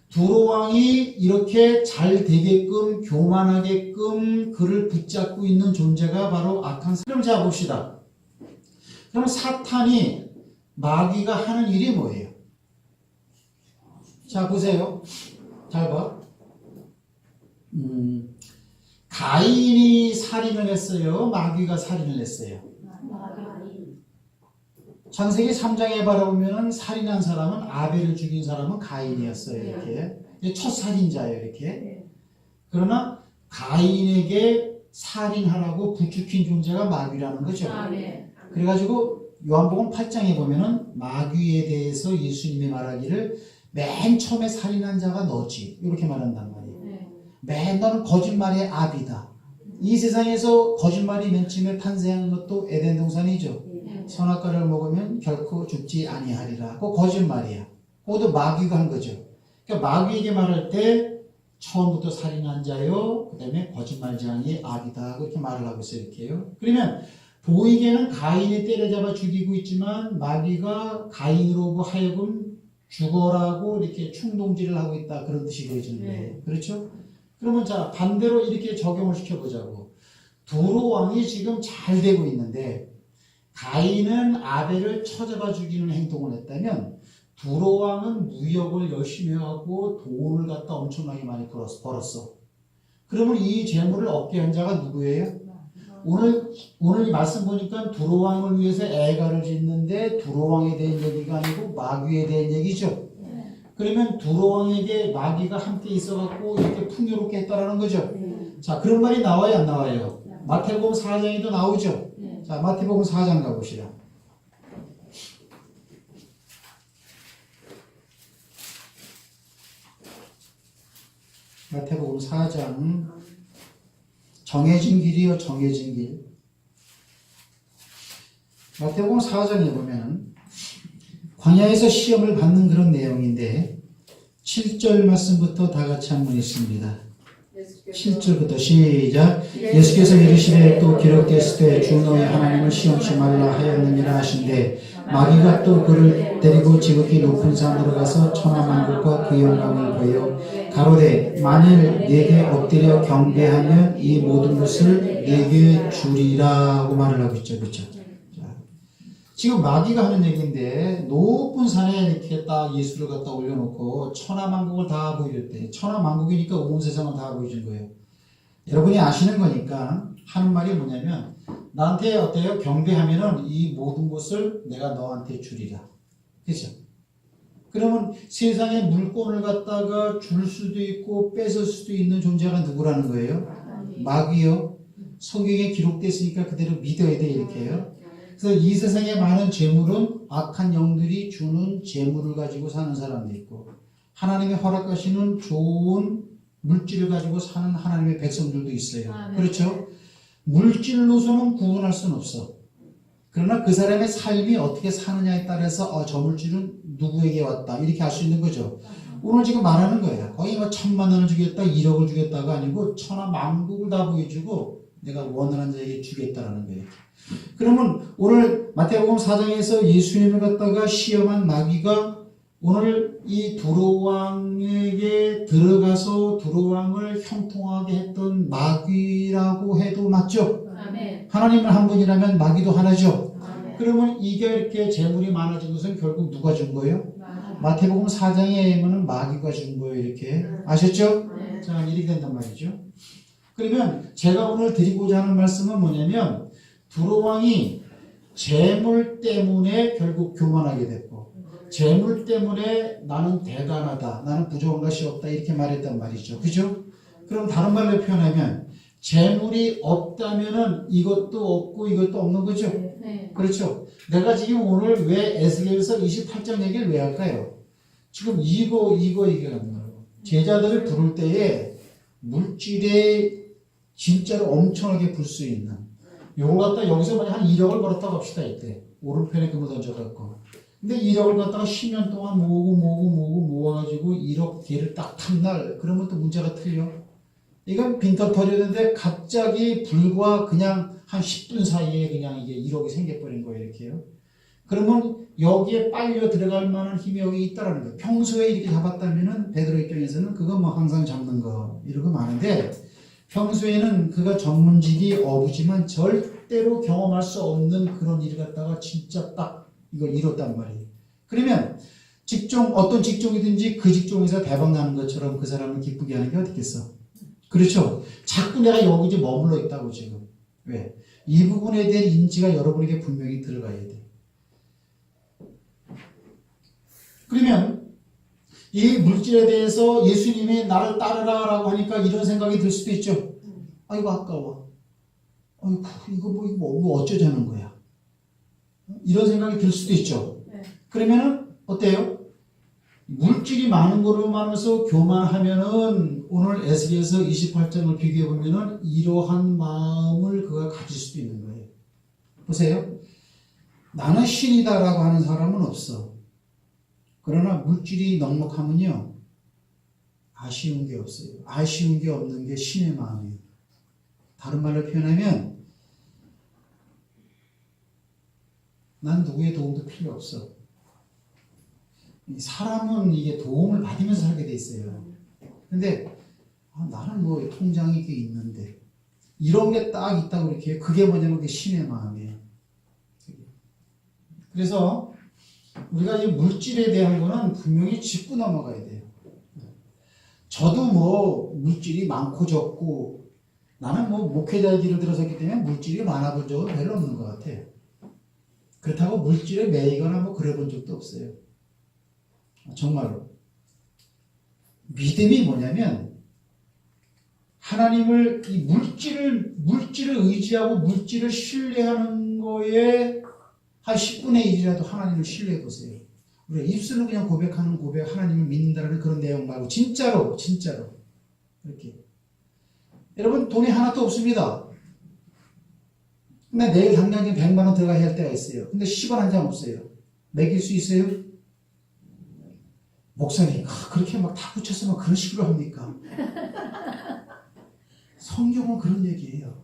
두로왕이 이렇게 잘 되게끔 교만하게끔 그를 붙잡고 있는 존재가 바로 악한 그럼 자 봅시다. 그럼 사탄이 마귀가 하는 일이 뭐예요? 자 보세요. 잘 봐. 가인이 살인을 했어요? 마귀가 살인을 했어요? 창세기 3장에 바라보면 살인한 사람은 아벨을 죽인 사람은 가인이었어요. 이렇게 첫 살인자예요. 이렇게. 그러나 가인에게 살인하라고 부추긴 존재가 마귀라는 거죠. 그래가지고 요한복음 8장에 보면은 마귀에 대해서 예수님이 말하기를 맨 처음에 살인한 자가 너지 이렇게 말한단 말이에요. 맨 너는 거짓말의 압이다. 이 세상에서 거짓말이 맨 처음에 탄생한 것도 에덴 동산이죠. 선악과를 먹으면 결코 죽지 아니하리라. 그거 거짓말이야. 그것도 마귀가 한 거죠. 그러니까 마귀에게 말할 때 처음부터 살인한 자요. 그 다음에 거짓말장이 압이다. 그렇게 말을 하고 있어요. 이렇게요. 그러면 보이게는 가인이 때려잡아 죽이고 있지만 마귀가 가인으로 하여금 죽어라고 이렇게 충동질을 하고 있다. 그런 뜻이 보여지는 거예요. 그렇죠? 그러면 자 반대로 이렇게 적용을 시켜보자고. 두로왕이 지금 잘 되고 있는데 가인은 아벨을 쳐잡아 죽이는 행동을 했다면 두로왕은 무역을 열심히 하고 돈을 갖다 엄청나게 많이 벌었어. 그러면 이 재물을 얻게 한 자가 누구예요? 오늘 이 말씀 보니까 두로왕을 위해서 애가를 짓는데 두로왕에 대한 얘기가 아니고 마귀에 대한 얘기죠. 그러면 두로왕에게 마귀가 함께 있어갖고 이렇게 풍요롭게 했다라는 거죠. 자, 그런 말이 나와요, 안 나와요? 마태복음 4장에도 나오죠. 자, 마태복음 4장 가봅시다. 마태복음 4장 정해진 길이요, 정해진 길. 마태복음 4장에 보면 광야에서 시험을 받는 그런 내용인데 7절 말씀부터 다 같이 한번 읽습니다. 7절부터 시작. 예수께서 이르시되 또 기록됐을 때 주 너의 하나님을 시험치 말라 하였느니라 하신대 마귀가 또 그를 데리고 지극히 높은 산으로 가서 천하만국과 그 영광을 보여 가로되 만일 내게 엎드려 경배하면 이 모든 것을 내게 주리라 고 말을 하고 있죠. 그렇죠? 지금 마귀가 하는 얘기인데 높은 산에 이렇게 딱 예수를 갖다 올려놓고 천하만국을 다 보여줬대. 천하만국이니까 온 세상을 다 보여준 거예요. 여러분이 아시는 거니까 하는 말이 뭐냐면 나한테 어때요? 경배하면은 이 모든 것을 내가 너한테 주리라. 그렇죠? 그러면 세상에 물건을 갖다가 줄 수도 있고 뺏을 수도 있는 존재가 누구라는 거예요? 마귀요. 성경에 기록됐으니까 그대로 믿어야 돼 이렇게요. 그래서 이 세상에 많은 재물은 악한 영들이 주는 재물을 가지고 사는 사람도 있고 하나님이 허락하시는 좋은 물질을 가지고 사는 하나님의 백성들도 있어요. 네. 그렇죠? 물질로서는 구분할 수는 없어. 그러나 그 사람의 삶이 어떻게 사느냐에 따라서 저 물질은 누구에게 왔다 이렇게 알 수 있는 거죠. 오늘 지금 말하는 거예요. 거의 뭐 1,000만 원을 주겠다, 1억을 주겠다가 아니고 천하 만국을 다 보여주고 내가 원하는 자에게 주겠다라는 거예요. 그러면 오늘 마태복음 4장에서 예수님을 갖다가 시험한 마귀가 오늘 이 두로왕에게 들어가서 두로왕을 형통하게 했던 마귀라고 해도 맞죠? 아멘. 하나님은 한 분이라면 마귀도 하나죠? 아멘. 그러면 이게 이렇게 재물이 많아진 것은 결국 누가 준 거예요? 아멘. 마태복음 4장에 보면 마귀가 준 거예요. 이렇게 아셨죠? 네. 자, 이렇게 된단 말이죠. 그러면 제가 오늘 드리고자 하는 말씀은 뭐냐면 두로왕이 재물 때문에 결국 교만하게 됐고 재물 때문에 나는 대단하다, 나는 부족한 것이 없다 이렇게 말했단 말이죠. 그죠? 그럼 다른 말로 표현하면 재물이 없다면은 이것도 없고 이것도 없는 거죠. 네. 그렇죠. 내가 지금 오늘 왜 에스겔서 28장 얘기를 왜 할까요? 지금 이거 얘기하는 거예요. 제자들을 부를 때에 물질에 진짜로 엄청나게 불 수 있는 요걸 갖다 여기서 만약 한 1억을 벌었다고 합시다. 이때 오른편에 금을 던져갖고 근데 1억을 갖다가 10년 동안 모아가지고 1억 개를 딱 탄 날 그러면 또 문제가 틀려. 이건 빈털 털이었는데 갑자기 불과 그냥 한 10분 사이에 그냥 이게 1억이 생겨버린 거예요. 이렇게요. 그러면 여기에 빨려 들어갈 만한 힘이 여기 있다라는 거예요. 평소에 이렇게 잡았다면은 베드로 입장에서는 그거 뭐 항상 잡는 거 이런 거 많은데 평소에는 그가 전문직이 어부지만 절대로 경험할 수 없는 그런 일을 갖다가 진짜 딱 이걸 이뤘단 말이에요. 그러면 직종 어떤 직종이든지 그 직종에서 대박 나는 것처럼 그 사람을 기쁘게 하는 게 어딨겠어? 그렇죠? 자꾸 내가 여기 머물러 있다고 지금. 왜? 이 부분에 대한 인지가 여러분에게 분명히 들어가야 돼. 그러면 이 물질에 대해서 예수님이 나를 따르라 라고 하니까 이런 생각이 들 수도 있죠. 아이고 아까워. 아이고 이거 어쩌자는 거야. 이런 생각이 들 수도 있죠. 네. 그러면은 어때요? 물질이 많은 거로만해서 교만하면은 오늘 에스겔서 28장을 비교해 보면은 이러한 마음을 그가 가질 수도 있는 거예요. 보세요. 나는 신이다라고 하는 사람은 없어. 그러나 물질이 넉넉하면요 아쉬운 게 없어요. 아쉬운 게 없는 게 신의 마음이에요. 다른 말로 표현하면 난 누구의 도움도 필요 없어. 사람은 이게 도움을 받으면서 살게 돼 있어요. 근데 나는 뭐 통장이 이게 있는데 이런 게 딱 있다고 이렇게 그게 뭐냐면 그게 신의 마음이에요. 그래서 우리가 이 물질에 대한 거는 분명히 짚고 넘어가야 돼요. 저도 뭐 물질이 많고 적고 나는 뭐 목회자의 길을 들어섰기 때문에 물질이 많아본 적은 별로 없는 것 같아요. 그렇다고 물질에 매이거나 뭐 그래 본 적도 없어요. 정말로. 믿음이 뭐냐면 하나님을 이 물질을 의지하고 물질을 신뢰하는 거에 한 10분의 1이라도 하나님을 신뢰해 보세요. 우리가 입술로 그냥 고백하는 고백, 하나님을 믿는다는 그런 내용 말고 진짜로 이렇게. 여러분 돈이 하나도 없습니다. 근데 내일 당장에 100만 원 들어가야 할 때가 있어요. 근데 10원 한 장 없어요. 매길 수 있어요? 목사님, 그렇게 막 다 붙였으면 그런 식으로 합니까? 성경은 그런 얘기예요.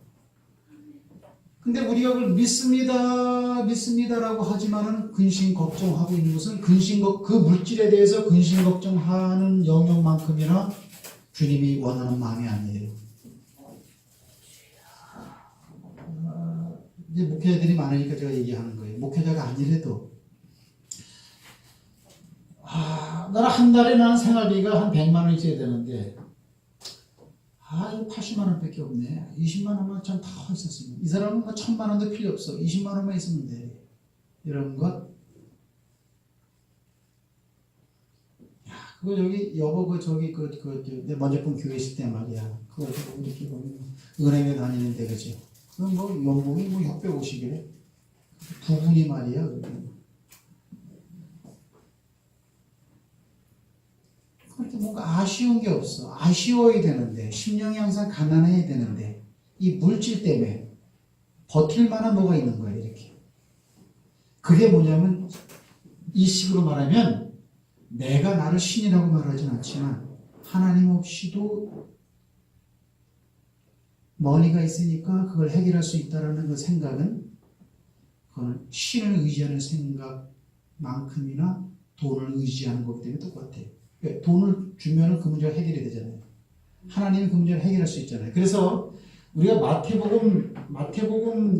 근데 우리가 그걸 믿습니다라고 하지만은 근심 걱정하고 있는 것은 그 물질에 대해서 근심 걱정하는 영역만큼이나 주님이 원하는 마음이 아니에요. 이제 목회자들이 많으니까 제가 얘기하는 거예요. 목회자가 아니래도 나는 한 달에 나는 생활비가 한 100만 원 있어야 되는데 이거 80만 원밖에 없네. 20만 원만 참 다 있었으면. 이 사람은 뭐 1000만 원도 필요 없어. 20만 원만 있으면 돼. 이런 것. 그거 여보 내 먼저 본 교회 있을 때 말이야. 그거 이렇게 보면 은행에 다니는데 그죠. 그럼 뭐 연봉이 뭐 650이래. 부분이 말이야. 그렇게 뭔가 아쉬운 게 없어. 아쉬워야 되는데, 심령이 항상 가난해야 되는데, 이 물질 때문에 버틸 만한 뭐가 있는 거예요, 이렇게. 그게 뭐냐면, 이 식으로 말하면, 내가 나를 신이라고 말하진 않지만, 하나님 없이도 머니가 있으니까 그걸 해결할 수 있다는 그 생각은, 그건 신을 의지하는 생각만큼이나 돈을 의지하는 거기 때문에 똑같아요. 돈을 주면 그 문제가 해결이 되잖아요. 하나님이 그 문제를 해결할 수 있잖아요. 그래서 우리가 마태복음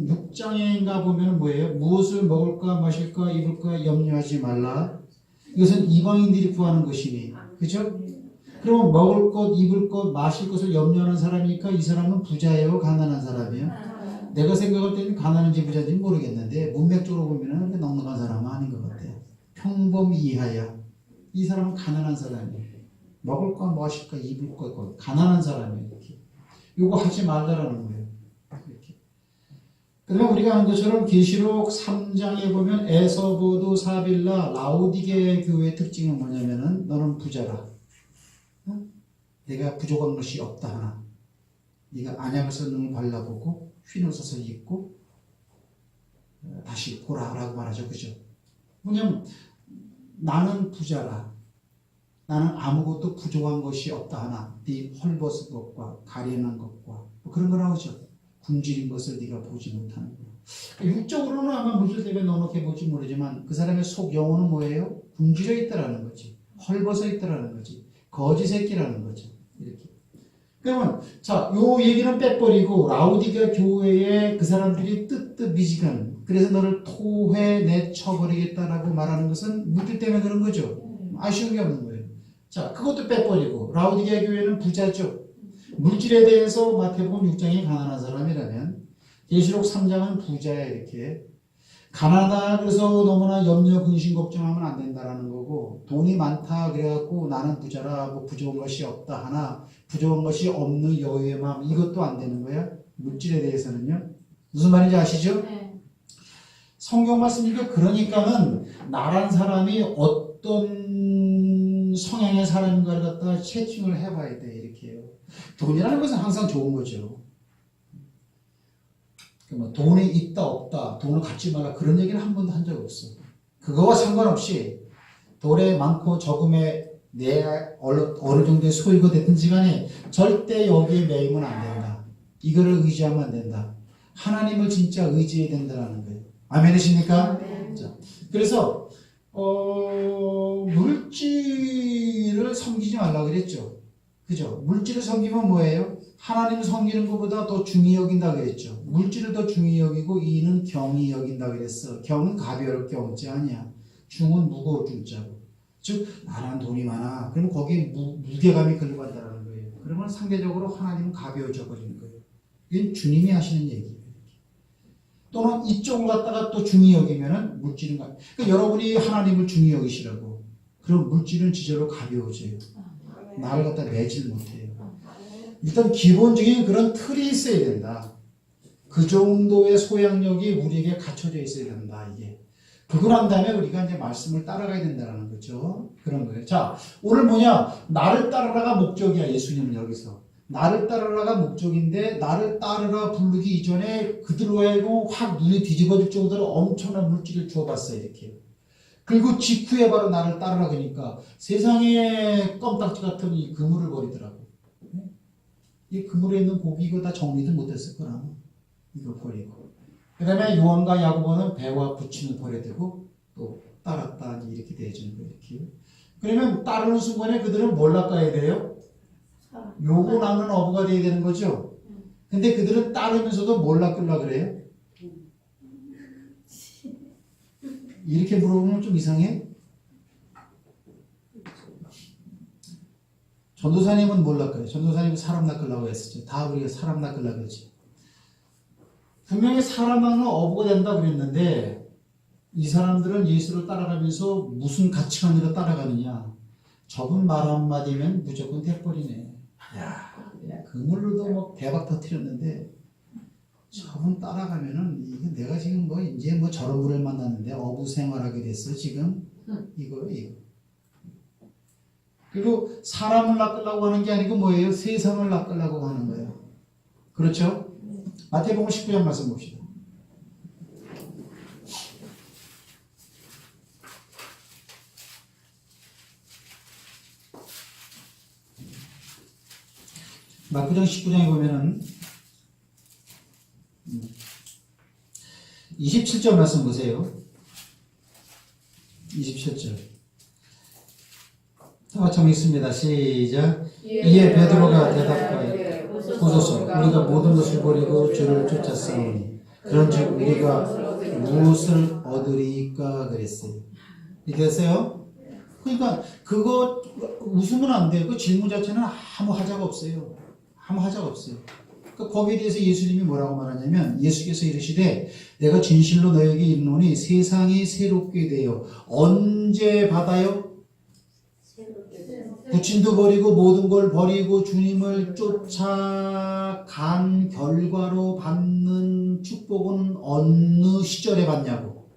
6장인가 보면 뭐예요? 무엇을 먹을까 마실까 입을까 염려하지 말라. 이것은 이방인들이 구하는 것이니. 그죠? 그럼 먹을 것, 입을 것, 마실 것을 염려하는 사람이니까 이 사람은 부자예요? 가난한 사람이에요? 내가 생각할 때는 가난한지 부자인지 모르겠는데 문맥적으로 보면 넉넉한 사람은 아닌 것 같아요. 평범 이하야. 이 사람은 가난한 사람이에요. 먹을 거, 마실 거, 입을 거, 가난한 사람이에요. 이렇게. 요거 하지 말라라는 거예요. 이렇게. 그러면 우리가 한 것처럼 계시록 3장에 보면 에서보도 사빌라 라오디게 교회의 특징은 뭐냐면은 너는 부자라. 내가 부족한 것이 없다 하나. 네가 안약을 써서 눈을 발라보고 휘는 써서 입고 다시 보라라고 말하죠. 그죠? 뭐냐면 나는 부자라. 나는 아무것도 부족한 것이 없다 하나. 네 헐벗은 것과 가련한 것과 뭐 그런 거 나오죠. 굶주린 것을 네가 보지 못하는 거. 육적으로는 아마 무술 때문에 넉넉해 볼지 모르지만 그 사람의 속 영혼은 뭐예요? 굶주려 있다라는 거지. 헐벗어 있다라는 거지. 거지 새끼라는 거죠. 이렇게. 그러면 자, 요 얘기는 빼버리고 라우디게 교회에 그 사람들이 뜨뜻미지근 그래서 너를 토해 내쳐버리겠다라고 말하는 것은 물질 때문에 그런 거죠. 아쉬운 게 없는 거예요. 자, 그것도 빼버리고 라우디게 교회는 부자죠. 물질에 대해서 마태복음 6장이 가난한 사람이라면 계시록 3장은 부자야 이렇게. 가난하다 그래서 너무나 염려 근심 걱정하면 안 된다라는 거고 돈이 많다 그래갖고 나는 부자라 뭐 부족한 것이 없다 하나 부족한 것이 없는 여유의 마음 이것도 안 되는 거야. 물질에 대해서는요. 무슨 말인지 아시죠? 네. 성경 말씀이니까 그러니까는 나란 사람이 어떤 성향의 사람인가를 갖다 채팅을 해봐야 돼 이렇게요. 돈이라는 것은 항상 좋은 거죠. 뭐 돈이 있다 없다 돈을 갖지 말라 그런 얘기는 한 번도 한 적 없어. 그거와 상관없이 돈에 많고 적음에 내 어느 정도의 소유가 됐든지 간에 절대 여기에 매이면 안 된다. 이거를 의지하면 안 된다. 하나님을 진짜 의지해야 된다는 거예요. 아멘이십니까? 네. 자, 그래서 물질을 섬기지 말라 그랬죠. 그죠? 물질을 섬기면 뭐예요? 하나님을 섬기는 것보다 더 중히 여긴다 그랬죠. 물질을 더 중히 여기고 이는 경히 여긴다 그랬어. 경은 가벼울 경지 아니야. 중은 무거울 중자고. 즉 나란 돈이 많아. 그러면 거기에 무게감이 걸려간다는 거예요. 그러면 상대적으로 하나님은 가벼워져 버리는 거예요. 이건 주님이 하시는 얘기예요. 또는 이쪽을 갖다가 또 중히 여기면은 물질은 그러니까 여러분이 하나님을 중히 여기시라고. 그럼 물질은 지저로 가벼워져요. 나를 갖다 매질 못해요. 일단 기본적인 그런 틀이 있어야 된다. 그 정도의 소양력이 우리에게 갖춰져 있어야 된다. 이게. 그걸 한 다음에 우리가 이제 말씀을 따라가야 된다는 거죠. 그런 거예요. 자, 오늘 뭐냐? 나를 따르라가 목적이야. 예수님은 여기서. 나를 따르라가 목적인데 나를 따르라 부르기 이전에 그들로 하여금 확 눈이 뒤집어질 정도로 엄청난 물질을 주어봤어요. 이렇게. 그리고 직후에 바로 나를 따르라 그러니까 세상에 껌딱지 같은 이 그물을 버리더라고. 이 그물에 있는 고기 이거 다 정리도 못했을 거라. 이거 버리고. 그 다음에 요한과 야고보는 배와 부침을 버려두고 또 따랐다 이렇게 되어지는 거예요. 이렇게. 그러면 따르는 순간에 그들은 뭘 낚아야 돼요? 요거 낚는 어부가 돼야 되는 거죠. 근데 그들은 따르면서도 뭘 낚으려고 그래요? 이렇게 물어보면 좀 이상해? 전도사님은 뭘 낚아요? 전도사님은 사람 낚으려고 했었죠. 다 우리가 사람 낚으려고 했지. 분명히 사람 낚는 어부가 된다 그랬는데 이 사람들은 예수를 따라가면서 무슨 가치관으로 따라가느냐. 저분 말 한마디면 무조건 돼버리네. 야, 그물로도 뭐 대박 터뜨렸는데 저분 따라가면은 이게 내가 지금 뭐 이제 뭐 저런 분을 만났는데 어부 생활하게 됐어 지금 이거. 그리고 사람을 낚으려고 하는 게 아니고 뭐예요? 세상을 낚으려고 하는 거예요. 그렇죠? 마태복음 19장 말씀 봅시다. 마태복음 19장에 보면은 27절 말씀 보세요. 27절. 다 같이 한번 읽습니다. 시작. 이에 베드로가 대답하여 보소서 우리가 모든 것을 버리고 주를 쫓았사오니 그런즉 우리가 무엇을 얻으리까 그랬어요. 이렇게 됐어요? 그러니까 그거 웃으면 안 돼요. 그 질문 자체는 아무 하자가 없어요. 아무 하자가 없어요. 그러니까 거기에 대해서 예수님이 뭐라고 말하냐면 예수께서 이르시되 내가 진실로 너에게 이르노니 세상이 새롭게 되어 언제 받아요? 부친도 버리고 모든 걸 버리고 주님을 쫓아간 결과로 받는 축복은 어느 시절에 받냐고?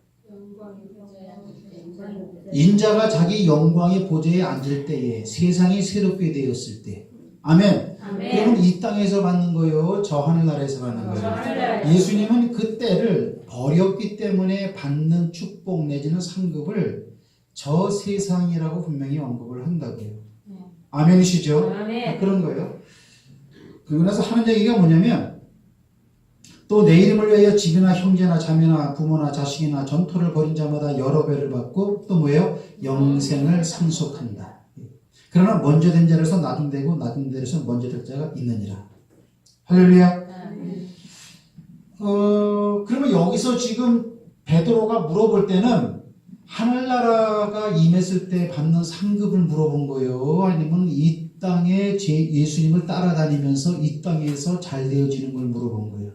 인자가 자기 영광의 보좌에 앉을 때에 세상이 새롭게 되었을 때. 아멘. 그러면 이 땅에서 받는 거요? 저 하늘나라에서 받는 거예요? 예수님은 그 때를 버렸기 때문에 받는 축복 내지는 상급을 저 세상이라고 분명히 언급을 한다고요. 아멘이시죠? 아멘. 그런 거예요. 그리고 나서 하는 얘기가 뭐냐면 또 내 이름을 위하여 집이나 형제나 자매나 부모나 자식이나 전토를 벌인 자마다 여러 배를 받고 또 뭐예요? 영생을 상속한다. 그러나 먼저 된 자로서 나중되고 나중 자로서 먼저 될 자가 있느니라. 할렐루야. 그러면 여기서 지금 베드로가 물어볼 때는 하늘나라가 임했을 때 받는 상급을 물어본 거예요? 아니면 이 땅에 예수님을 따라다니면서 이 땅에서 잘 되어지는 걸 물어본 거예요?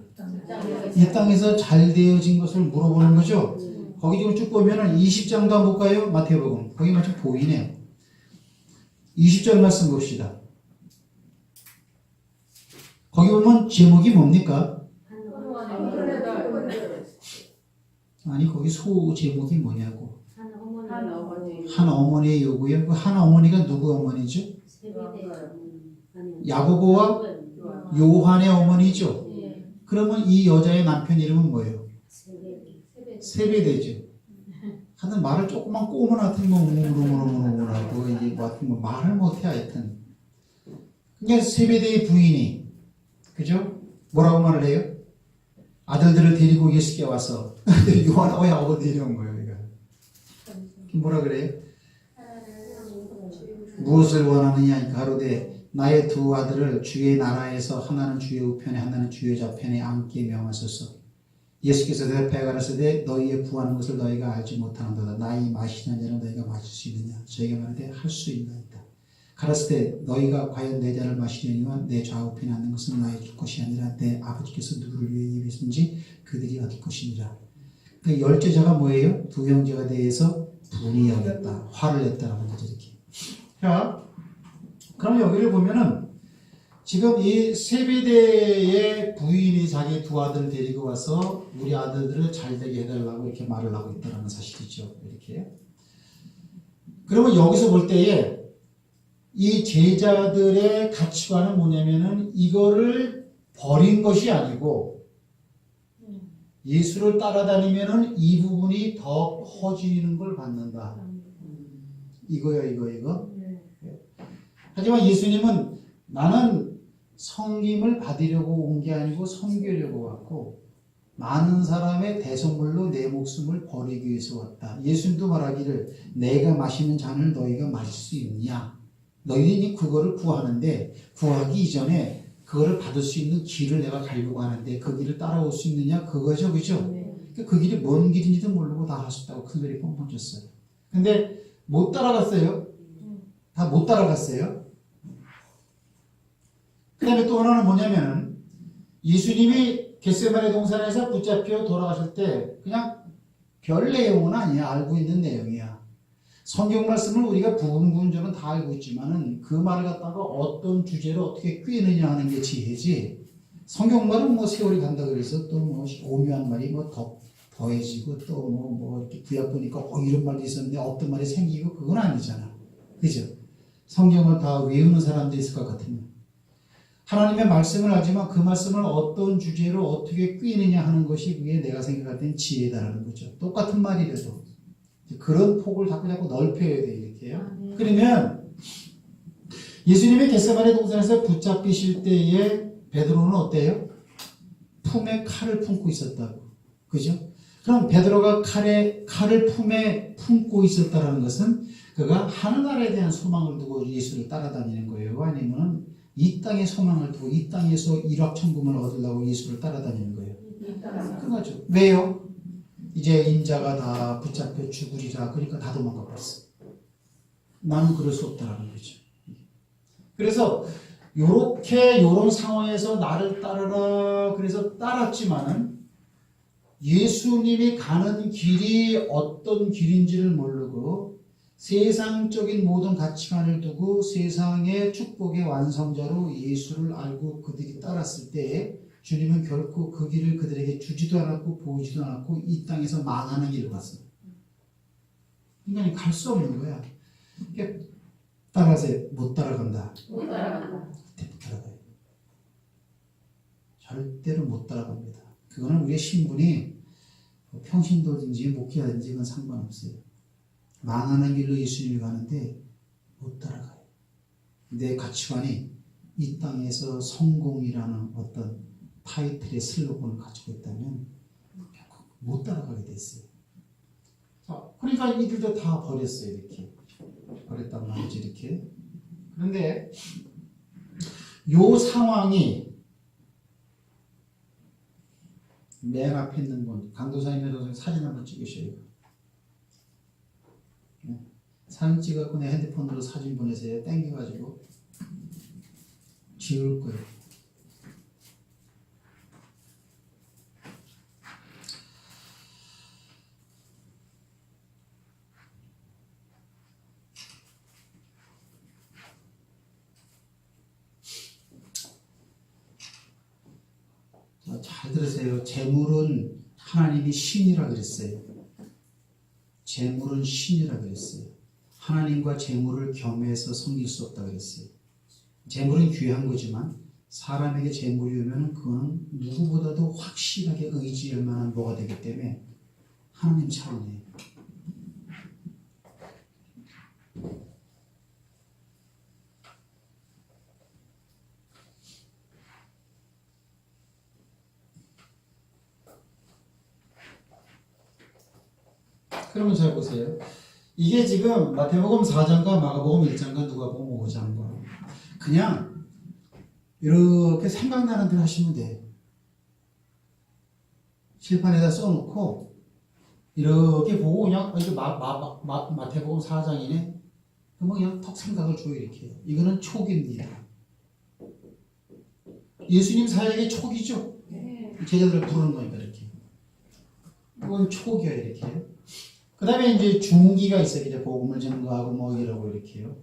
이 땅에서 잘 되어진 것을 물어보는 거죠? 거기 지금 쭉 보면은 20장도 한번 볼까요? 마태복음. 거기 마치 보이네요. 20절 말씀 봅시다. 거기 보면 제목이 뭡니까? 아니 거기 소 제목이 뭐냐고. 한 어머니의 요구요. 그 한 어머니가 누구 어머니죠? 야고보와 요한의 어머니죠. 그러면 이 여자의 남편 이름은 뭐예요? 세베대죠. 하여튼 말을 조금만 꼬면 하여튼 뭐 우르르르르르하고 이게 뭐 하여튼 뭐 말을 못해 하여튼. 그러니까 세베대의 부인이 그죠? 뭐라고 말을 해요? 아들들을 데리고 예수께 와서 요한 야고보 데려온 거예요. 뭐라 그래요? 무엇을 원하느냐 가로되 나의 두 아들을 주의 나라에서 하나는 주의 우편에 하나는 주의 좌편에 앉게 명하소서. 예수께서 대답하여 가라사대 너희의 구하는 것을 너희가 알지 못하는도다. 나이 마시는 자는 너희가 마실 수 있느냐? 저희가 말하되 할 수 있나이다. 가라사대 너희가 과연 내 잔을 마시려니와 내 좌우편에 앉는 것은 나의 줄 것이 아니라 내 아버지께서 누구를 위해 예비하신지 그들이 얻을 것이니라. 그 열제자가 뭐예요? 두 형제가 대해서 분이하겠다. 화를 냈다라는 거죠. 이렇게. 자, 그럼 여기를 보면은 지금 이 세베대의 부인이 자기 두 아들을 데리고 와서 우리 아들들을 잘되게 해달라고 이렇게 말을 하고 있다는 사실이죠. 이렇게. 그러면 여기서 볼 때에 이 제자들의 가치관은 뭐냐면은 이거를 버린 것이 아니고 예수를 따라다니면은 이 부분이 더 커지는 걸 받는다. 이거야, 이거. 하지만 예수님은 나는 섬김을 받으려고 온 게 아니고 섬기려고 왔고 많은 사람의 대속물로 내 목숨을 버리기 위해서 왔다. 예수님도 말하기를 내가 마시는 잔을 너희가 마실 수 있느냐? 너희들이 그거를 구하는데 구하기 이전에 그거를 받을 수 있는 길을 내가 가려고 하는데 그 길을 따라올 수 있느냐? 그거죠. 그죠? 그 길이 뭔 길인지도 모르고 다 하셨다고 큰 소리 뻥뻥 쳤어요. 근데 못 따라갔어요. 다 못 따라갔어요. 그 다음에 또 하나는 뭐냐면은 예수님이 겟세마네 동산에서 붙잡혀 돌아가실 때 그냥 별 내용은 아니야. 알고 있는 내용이야. 성경 말씀을 우리가 부분적으로 다 알고 있지만은 그 말을 갖다가 어떤 주제로 어떻게 꿰느냐 하는 게 지혜지. 성경 말은 뭐 세월이 간다 그래서 또 뭐 오묘한 말이 뭐 더해지고 또 뭐 이렇게 구약 보니까 이런 말이 있었는데 어떤 말이 생기고 그건 아니잖아. 그죠? 성경을 다 외우는 사람도 있을 것 같으면 하나님의 말씀을 하지만 그 말씀을 어떤 주제로 어떻게 꿰느냐 하는 것이 그게 내가 생각할 땐 지혜다라는 거죠. 똑같은 말이라도 그런 폭을 자꾸 넓혀야 돼 이렇게요. 그러면 예수님의 겟세마네 동산에서 붙잡히실 때에 베드로는 어때요? 품에 칼을 품고 있었다고. 그죠? 그럼 베드로가 칼을 품에 품고 있었다는 것은 그가 하늘나라에 대한 소망을 두고 예수를 따라다니는 거예요. 아니면 이 땅의 소망을 두고 이 땅에서 일확천금을 얻으려고 예수를 따라다니는 거예요. 그거죠. 왜요? 이제 인자가 다 붙잡혀 죽으리라. 그러니까 다 도망가 버렸어. 나는 그럴 수 없다라는 거죠. 그래서 요런 상황에서 나를 따르라 그래서 따랐지만은 예수님이 가는 길이 어떤 길인지를 모르고 세상적인 모든 가치관을 두고 세상의 축복의 완성자로 예수를 알고 그들이 따랐을 때 주님은 결코 그 길을 그들에게 주지도 않았고 보이지도 않았고 이 땅에서 망하는 길을 갔어요. 인간이 갈 수 없는 거야. 따라서 못 따라간다. 못 따라간다. 못 따라가요. 절대로 못 따라갑니다. 그거는 우리의 신분이 평신도든지 목회하든지 그건 상관없어요. 망하는 길로 예수님이 가는데 못 따라가요. 내 가치관이 이 땅에서 성공이라는 어떤 타이틀의 슬로건을 가지고 있다면 결국 못 따라가게 됐어요. 자, 그러니까 이들도 다 버렸어요. 이렇게 버렸단 말이지 이렇게. 그런데 요 상황이 맨 앞에 있는 분 강도사님의 사진 한번 찍으셔요. 사진 찍었고 내 핸드폰으로 사진 보내세요. 땡겨가지고 지울 거예요. 잘 들으세요. 재물은 하나님이 신이라 그랬어요. 재물은 신이라 그랬어요. 하나님과 재물을 겸해서 섬길 수 없다 그랬어요. 재물은 귀한 거지만 사람에게 재물이 오면 그거는 누구보다도 확실하게 의지할 만한 뭐가 되기 때문에 하나님 차원이에요. 그러면 잘 보세요. 이게 지금 마태복음 4장과 마가복음 1장과 누가복음 5장과 그냥 이렇게 생각나는 대로 하시면 돼요. 칠판에다 써놓고 이렇게 보고 그냥 이렇게 마태복음 4장이네. 그러면 그냥 턱 생각을 줘요 이렇게. 이거는 촉입니다. 예수님 사역의 촉이죠. 제자들을 부르는 거니까 이렇게. 이건 촉이야 이렇게. 그 다음에 이제 중기가 있어요. 이제 복음을 증거하고 뭐 이러고 이렇게요.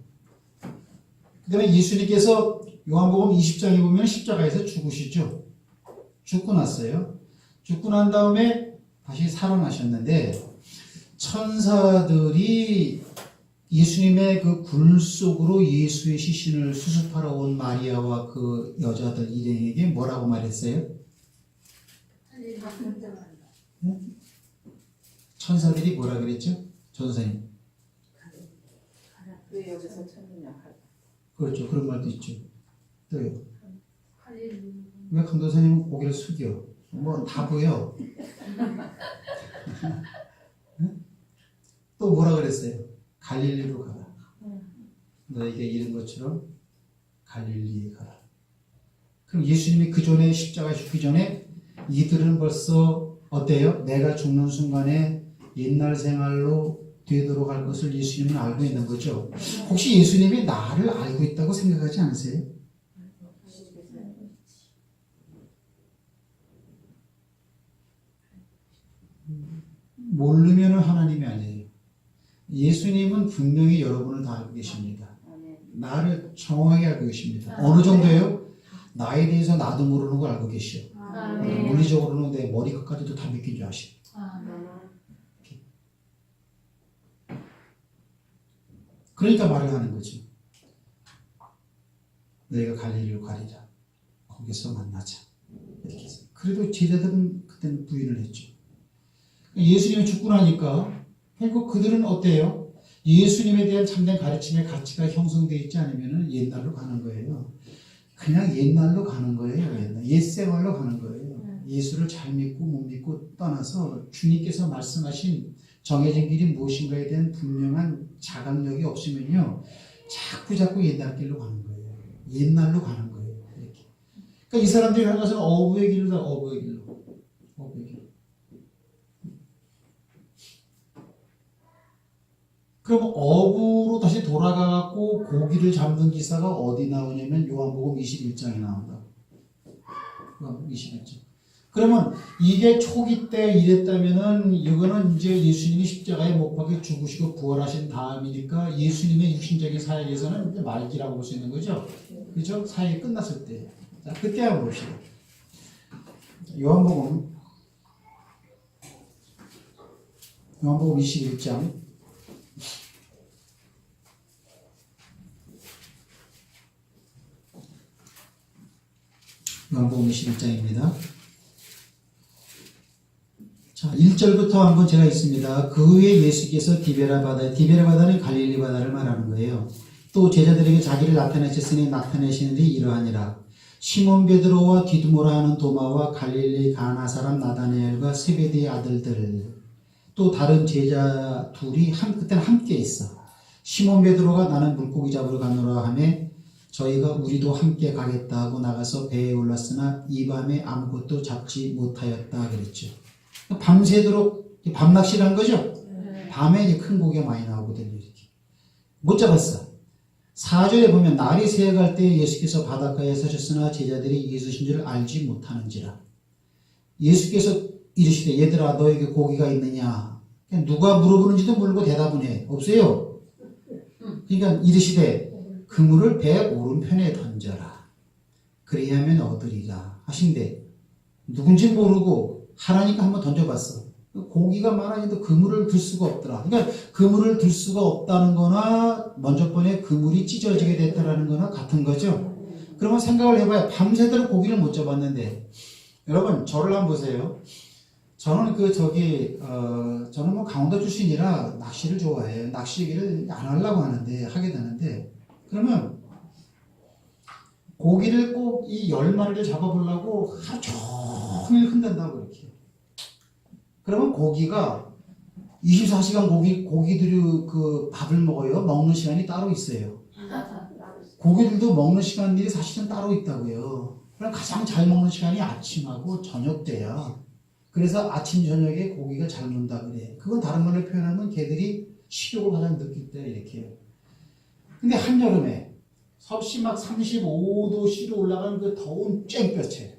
그 다음에 예수님께서 요한복음 20장에 보면 십자가에서 죽으시죠. 죽고 났어요. 죽고 난 다음에 다시 살아나셨는데 천사들이 예수님의 그 굴 속으로 예수의 시신을 수습하러 온 마리아와 그 여자들 일행에게 뭐라고 말했어요? 천사들이 뭐라 그랬죠? 전사님. 왜 여기서 찾느냐? 그렇죠. 그런 말도 있죠. 또요. 왜 강도사님은 고개를 숙여? 뭐 다 보여. 또 뭐라 그랬어요? 갈릴리로 가라. 너에게 이른 것처럼 갈릴리에 가라. 그럼 예수님이 그 전에 십자가 죽기 전에 이들은 벌써 어때요? 내가 죽는 순간에 옛날 생활로 되돌아갈 것을 예수님은 알고 있는 거죠. 혹시 예수님이 나를 알고 있다고 생각하지 않으세요? 모르면 하나님이 아니에요. 예수님은 분명히 여러분을 다 알고 계십니다. 나를 정확하게 알고 계십니다. 어느 정도예요? 나에 대해서 나도 모르는 걸 알고 계셔. 물리적으로는 내 머리 끝까지도 다 믿긴 줄 아시고. 그러니까 말을 하는 거지. 너희가 갈릴리로 가리라. 거기서 만나자. 이렇게 해서. 그래도 제자들은 그때는 부인을 했죠. 예수님이 죽고 나니까 결국 그들은 어때요? 예수님에 대한 참된 가르침의 가치가 형성되어 있지 않으면 옛날로 가는 거예요. 그냥 옛날로 가는 거예요. 옛생활로 가는 거예요. 예수를 잘 믿고 못 믿고 떠나서 주님께서 말씀하신 정해진 길이 무엇인가에 대한 분명한 자각력이 없으면요. 자꾸 옛날 길로 가는 거예요. 옛날로 가는 거예요. 이렇게. 그러니까 이 사람들이 가는 것은 어부의 길로다. 어부의 길로. 어부의 길로. 그럼 어부로 다시 돌아가고 고기를 잡는 기사가 어디 나오냐면 요한복음 21장에 나온다. 요한복음 21장. 그러면 이게 초기 때 이랬다면은 이거는 이제 예수님이 십자가에 못 박혀 죽으시고 부활하신 다음이니까 예수님의 육신적인 사역에서는 이제 말기라고 볼 수 있는 거죠. 그렇죠? 사역이 끝났을 때. 자, 그때 한번 봅시다. 요한복음 21장. 요한복음 21장입니다. 자, 1절부터 한번 제가 있습니다. 그 후에 예수께서 디베라 바다는 갈릴리 바다를 말하는 거예요. 또 제자들에게 자기를 나타내셨으니 나타내시는 데 이러하니라. 시몬 베드로와 디두모라 하는 도마와 갈릴리 가나 사람 나다나엘과 세베대의 아들들 또 다른 제자 둘이 그때는 함께 있어. 시몬 베드로가 나는 물고기 잡으러 가노라 하매 저희가 우리도 함께 가겠다 하고 나가서 배에 올랐으나 이 밤에 아무것도 잡지 못하였다 그랬죠. 밤새도록 밤낚시를 한 거죠. 밤에 이제 큰 고기가 많이 나오거든요. 이렇게. 못 잡았어. 4절에 보면 날이 새어갈 때 예수께서 바닷가에 서셨으나 제자들이 예수신 줄 알지 못하는지라. 예수께서 이르시되 얘들아 너에게 고기가 있느냐. 누가 물어보는지도 모르고 대답은 해. 없어요. 그러니까 이르시되 그물을 배 오른편에 던져라. 그리하면 얻으리라 하신대. 누군지 모르고 하라니까 한번 던져봤어. 고기가 많아도 그물을 들 수가 없더라. 그러니까 그물을 들 수가 없다는 거나 먼저 번에 그물이 찢어지게 됐다라는 거나 같은 거죠. 그러면 생각을 해봐요. 밤새도록 고기를 못 잡았는데 여러분 저를 한번 보세요. 저는 저는 뭐 강원도 출신이라 낚시를 좋아해요. 낚시를 안 하려고 하는데 하게 되는데 그러면 고기를 꼭 이 10마리를 잡아보려고 하루 종일 흔든다고 이렇게. 그러면 고기가 24시간 고기들이 그 밥을 먹어요. 먹는 시간이 따로 있어요. 고기들도 먹는 시간들이 사실은 따로 있다고요. 그럼 가장 잘 먹는 시간이 아침하고 저녁 때야. 그래서 아침 저녁에 고기가 잘 먹는다 그래. 그건 다른 말로 표현하면 걔들이 식욕을 가장 느낄 때 이렇게 해요. 근데 한여름에 섭씨 막 35도씨로 올라가는 그 더운 쨍볕에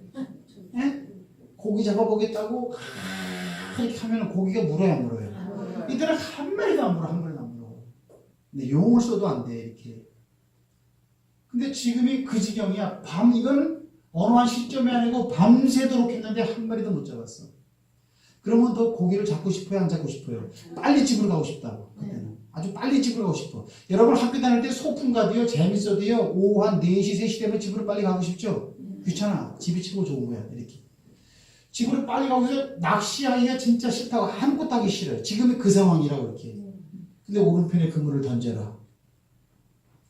고기 잡아보겠다고 이렇게 하면 고기가 물어야 안 물어요? 이들은 한 마리도 안 물어. 근데 용을 써도 안 돼 이렇게. 근데 지금이 그 지경이야. 이건 어느 한 시점이 아니고 밤새도록 했는데 한 마리도 못 잡았어. 그러면 더 고기를 잡고 싶어요? 안 잡고 싶어요? 빨리 집으로 가고 싶다고. 그때는. 아주 빨리 집으로 가고 싶어. 여러분 학교 다닐 때 소풍 가도요. 재밌어도요. 오후 한 4시, 3시 되면 집으로 빨리 가고 싶죠? 귀찮아. 집이 최고 좋은 거야. 이렇게. 집으로 빨리 가고서 낚시하기가 진짜 싫다고 아무것도 하기 싫어요. 지금이 그 상황이라고 이렇게. 근데 오른편에 그물을 던져라.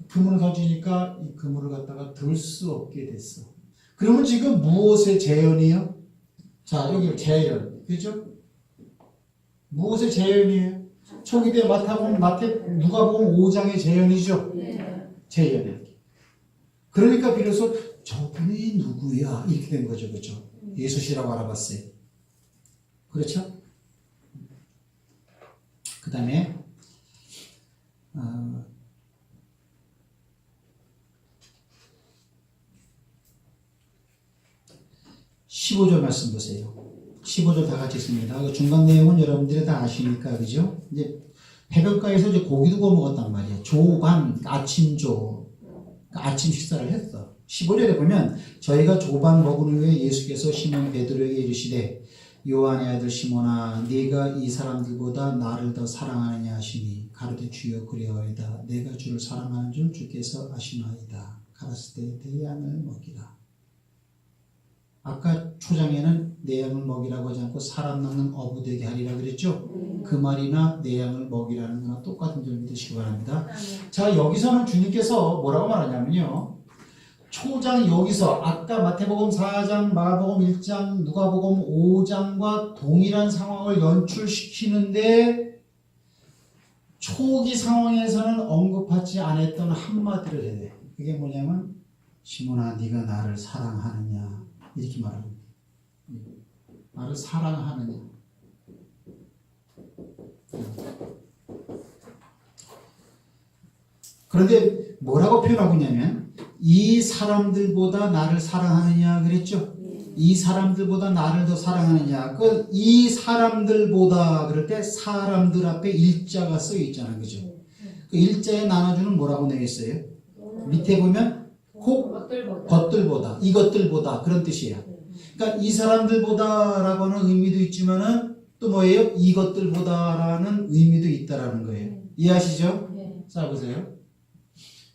그물을 던지니까 이 그물을 갖다가 들 수 없게 됐어. 그러면 지금 무엇의 재현이에요? 자, 여기 재현. 그죠? 무엇의 재현이에요? 초기 때 누가복음 5장의 재현이죠? 재현. 그러니까 비로소 저분이 누구야? 이렇게 된 거죠. 그죠? 예수시라고 알아봤어요. 그렇죠? 그 다음에 15절 말씀 보세요. 15절 다 같이 있습니다. 그 중간 내용은 여러분들이 다 아시니까, 그죠? 이제 해변가에서 이제 고기도 구워 먹었단 말이에요. 조반, 아침조. 아침 식사를 했어. 15절에 보면 저희가 조반 먹은 후에 예수께서 시몬 베드로에게 이르시되 요한의 아들 시몬아 네가 이 사람들보다 나를 더 사랑하느냐 하시니 가로되 주여 그리하오이다. 내가 주를 사랑하는 줄 주께서 아시나이다. 가라사대 내 양을 먹이라. 아까 초장에는 내 양을 먹이라고 하지 않고 사람 낳는 어부 되게 하리라 그랬죠? 그 말이나 내 양을 먹이라는 거나 똑같은 줄 믿으시기 바랍니다. 자, 여기서는 주님께서 뭐라고 말하냐면요. 초장 여기서 아까 마태복음 4장, 마가복음 1장, 누가복음 5장과 동일한 상황을 연출시키는데 초기 상황에서는 언급하지 않았던 한마디를 해야 돼. 그게 뭐냐면 시몬아 네가 나를 사랑하느냐 이렇게 말합니다. 나를 사랑하느냐. 그런데 뭐라고 표현하고 있냐면 이 사람들보다 나를 사랑하느냐 그랬죠? 이 사람들보다 나를 더 사랑하느냐. 그 이 사람들보다 그럴 때 사람들 앞에 일자가 쓰여 있잖아요. 그죠? 그 일자에 나눠주는 뭐라고 되어 있어요? 밑에 보면 것들보다 이것들보다 그런 뜻이에요. 그러니까 이 사람들보다라고 하는 의미도 있지만은 또 뭐예요? 이것들보다라는 의미도 있다라는 거예요. 이해하시죠? 자 보세요.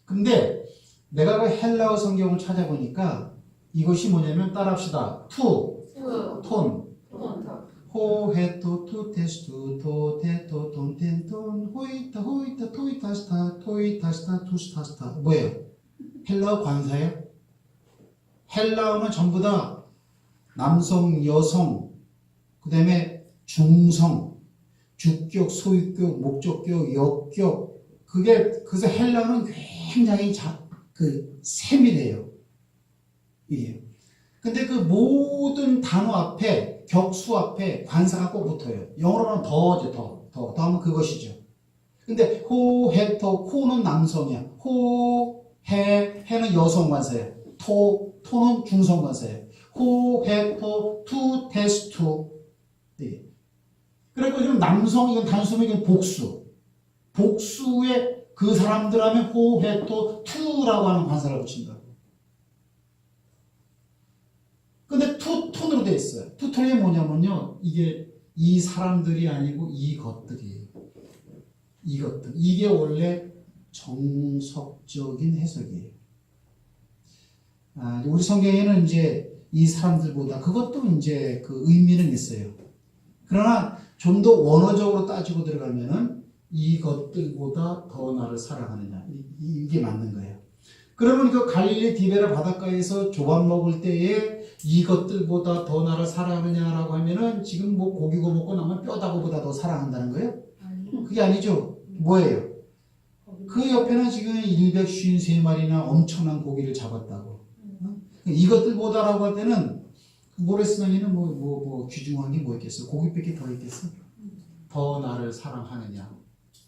근데 내가 그 헬라어 성경을 찾아보니까 이것이 뭐냐면 따라합시다. 톤. 호헤토 투테스투 토테토 돈텐톤 호이타 토이타스타 토이타스타 투스타스타 뭐예요? 헬라어 관사예요? 헬라어는 전부 다 남성, 여성, 그 다음에 중성, 주격, 소유격, 목적격, 역격 그래서 헬라어는 굉장히 세밀해요. 이게. 근데 그 모든 단어 앞에 격수 앞에 관사가 꼭 붙어요. 영어로는 더 하면 그것이죠. 근데 호, 해, 토, 코는 남성이야. 호, 해는 여성 관사예요. 토는 중성 관사예요. 호, 해, 토, 투, 테스, 투. 네. 그리고 지금 남성 이건 단수면 이건 복수에 그 사람들 하면 호, 해, 토, 투라고 하는 관사를 붙인다고. 근데 톤으로 되어 있어요. 톤이 뭐냐면요. 이 사람들이 아니고 이것들이에요. 이것들. 이게 원래 정석적인 해석이에요. 우리 성경에는 이제 이 사람들보다 그것도 이제 그 의미는 있어요. 그러나 좀 더 원어적으로 따지고 들어가면은 이것들보다 더 나를 사랑하느냐. 이게 맞는 거예요. 그러면 그 갈릴리 디베라 바닷가에서 조밥 먹을 때에 이것들보다 더 나를 사랑하느냐라고 하면은 지금 뭐 고기 구워 먹고 나면 뼈다구보다 더 사랑한다는 거예요? 그게 아니죠. 뭐예요? 그 옆에는 지금 153마리나 엄청난 고기를 잡았다고. 이것들보다라고 할 때는 모래스나니는 귀중한 게 뭐 있겠어? 고기밖에 더 있겠어? 더 나를 사랑하느냐?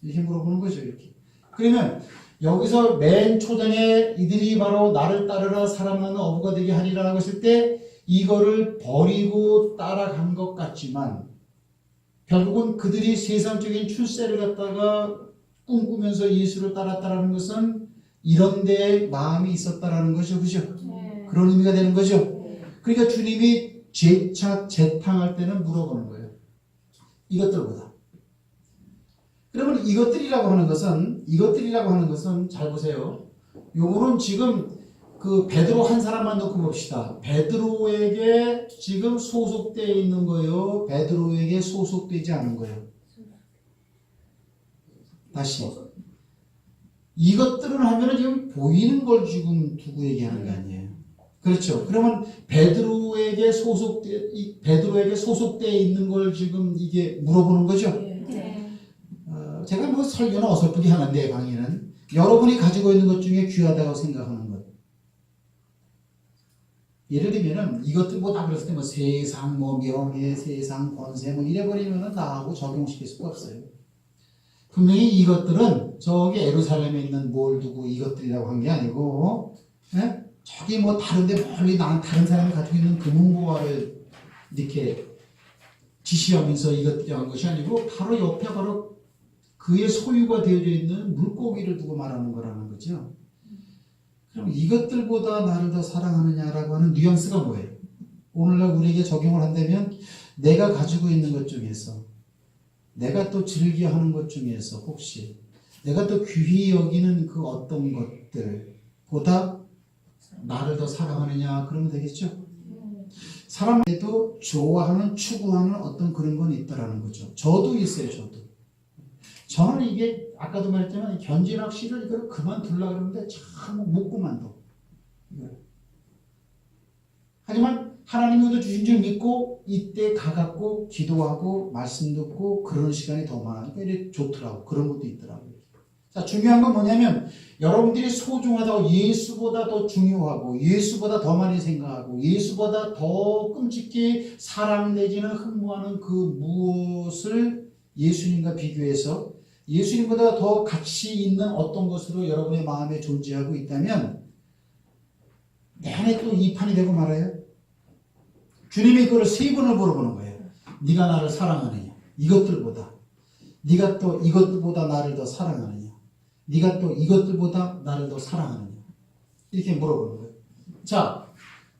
이렇게 물어보는 거죠. 이렇게. 그러면 여기서 맨 초장에 이들이 바로 나를 따르라 사랑하는 어부가 되게 하리라고 했을 때 이거를 버리고 따라간 것 같지만 결국은 그들이 세상적인 출세를 갖다가 꿈꾸면서 예수를 따랐다라는 것은 이런 데에 마음이 있었다라는 거죠. 그죠? 그런 의미가 되는 거죠. 그러니까 주님이 재탕할 때는 물어보는 거예요. 이것들보다. 그러면 이것들이라고 하는 것은 잘 보세요. 요거는 지금 그 베드로 한 사람만 놓고 봅시다. 베드로에게 지금 소속되어 있는 거예요. 베드로에게 소속되지 않은 거예요. 다시. 이것들은 하면은 지금 보이는 걸 지금 두고 얘기하는 거 아니에요. 그렇죠. 그러면 베드로에게 소속되어 있는 걸 지금 이게 물어보는 거죠. 제가 뭐 설교는 어설프게 하는데 강의는 여러분이 가지고 있는 것 중에 귀하다고 생각하는 것. 예를 들면은 이것들 다 그랬을 때 세상 명예, 세상 권세 이래버리면은 나하고 적용시킬 수가 없어요. 분명히 이것들은 저기 예루살렘에 있는 뭘 두고 이것들이라고 한 게 아니고, 저기 다른데 멀리 다른 사람이 가지고 있는 금은보화를 이렇게 지시하면서 이것들이 한 것이 아니고 바로 옆에 바로 그의 소유가 되어져 있는 물고기를 두고 말하는 거라는 거죠. 그럼 이것들보다 나를 더 사랑하느냐라고 하는 뉘앙스가 뭐예요? 오늘날 우리에게 적용을 한다면 내가 가지고 있는 것 중에서 내가 또 즐겨하는 것 중에서 혹시 내가 또 귀히 여기는 그 어떤 것들보다 나를 더 사랑하느냐 그러면 되겠죠. 사람에도 좋아하는 추구하는 어떤 그런 건 있다라는 거죠. 저도 있어요. 저는 이게 아까도 말했지만 견진학 씨를 이걸 그만두려고 그러는데 참 못 그만둬. 하지만 하나님이 우리도 주신 줄 믿고 이때 가갖고 기도하고 말씀 듣고 그런 시간이 더 많으니까 이게 좋더라고. 그런 것도 있더라고요. 자, 중요한 건 뭐냐면 여러분들이 소중하다고 예수보다 더 중요하고 예수보다 더 많이 생각하고 예수보다 더 끔찍히 사랑 내지는 흠모하는 그 무엇을 예수님과 비교해서 예수님보다 더 가치 있는 어떤 것으로 여러분의 마음에 존재하고 있다면 내 안에 또 이판이 되고 말아요. 주님이 그걸 세 번을 물어보는 거예요. 네가 나를 사랑하느냐? 이것들보다. 네가 또 이것들보다 나를 더 사랑하느냐? 네가 또 이것들보다 나를 더 사랑하느냐? 이렇게 물어보는 거예요. 자,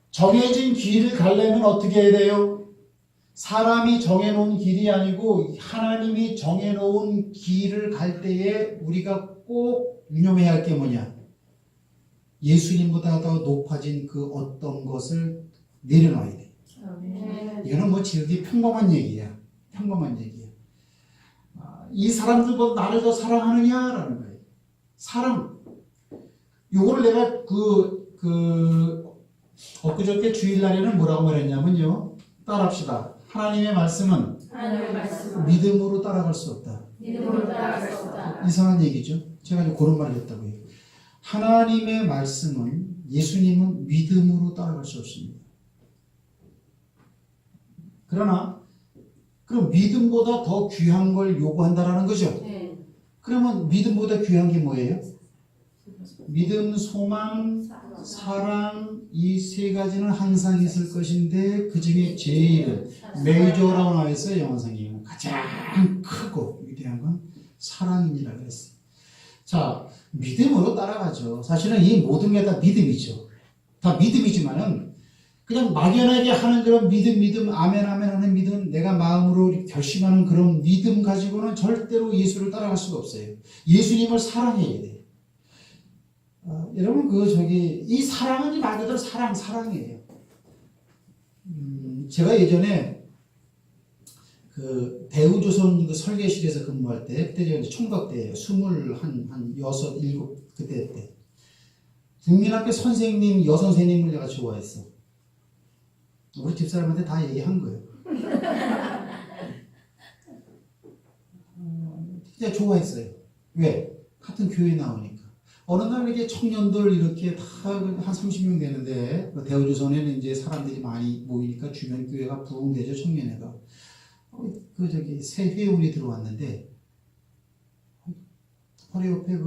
정해진 길을 가려면 어떻게 해야 돼요? 사람이 정해놓은 길이 아니고 하나님이 정해놓은 길을 갈 때에 우리가 꼭 유념해야 할 게 뭐냐? 예수님보다 더 높아진 그 어떤 것을 내려놔야 돼. 이거는 뭐 지극히 평범한 얘기야. 평범한 얘기야. 이 사람들보다 나를 더 사랑하느냐라는 거예요. 사랑. 요거를 내가 엊그저께 주일날에는 뭐라고 말했냐면요. 따라합시다. 하나님의 말씀은 믿음으로 따라갈 수 없다. 이상한 얘기죠. 제가 이제 그런 말을 했다고요. 하나님의 말씀은 예수님은 믿음으로 따라갈 수 없습니다. 그러나 그럼 믿음보다 더 귀한 걸 요구한다라는 거죠. 네. 그러면 믿음보다 귀한 게 뭐예요? 믿음, 소망, 사랑 이 세 가지는 항상 있을 것인데 그 중에 제일 메이저라고 나와 있어요. 영어상에 가장 크고 위대한 건 사랑이라고 했어요. 자, 믿음으로 따라가죠. 사실은 이 모든 게 다 믿음이죠. 다 믿음이지만은 그냥 막연하게 하는 그런 믿음, 아멘 하는 믿음, 내가 마음으로 결심하는 그런 믿음 가지고는 절대로 예수를 따라갈 수가 없어요. 예수님을 사랑해야 돼요. 여러분, 이 사랑은 말 그대로 사랑이에요. 제가 예전에 대우조선 설계실에서 근무할 때, 그때 제가 총각 때예요. 26, 7, 그때 때. 국민학교 선생님, 여선생님을 내가 좋아했어. 우리 집사람한테 다 얘기한 거예요. 진짜 좋아했어요. 왜? 같은 교회에 나오니까. 어느 날 이렇게 청년들 이렇게 다 한 30명 되는데, 대우조선에는 이제 사람들이 많이 모이니까 주변 교회가 부흥되죠, 청년회가. 새 회원이 들어왔는데, 허리 옆에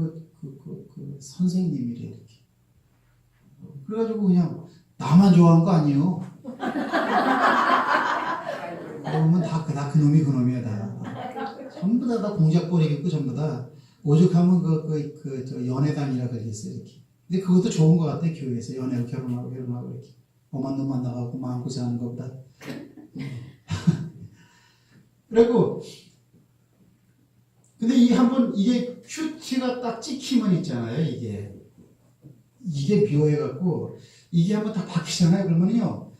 선생님이래, 이렇게. 그래가지고 그냥, 나만 좋아한 거 아니에요. 그러면 다 그놈이야, 다. 전부 다 공작거리겠고, 전부 다. 오죽하면 연애단이라 그러겠어요, 이렇게. 근데 그것도 좋은 것 같아, 교회에서. 연애하고 결혼하고 이렇게. 엄한 놈 만나가고 마음고생하는 것보다. 그리고, 근데 이게 큐티가 딱 찍히면 있잖아요, 이게. 이게 묘해갖고, 이게 한번 다 바뀌잖아요, 그러면요.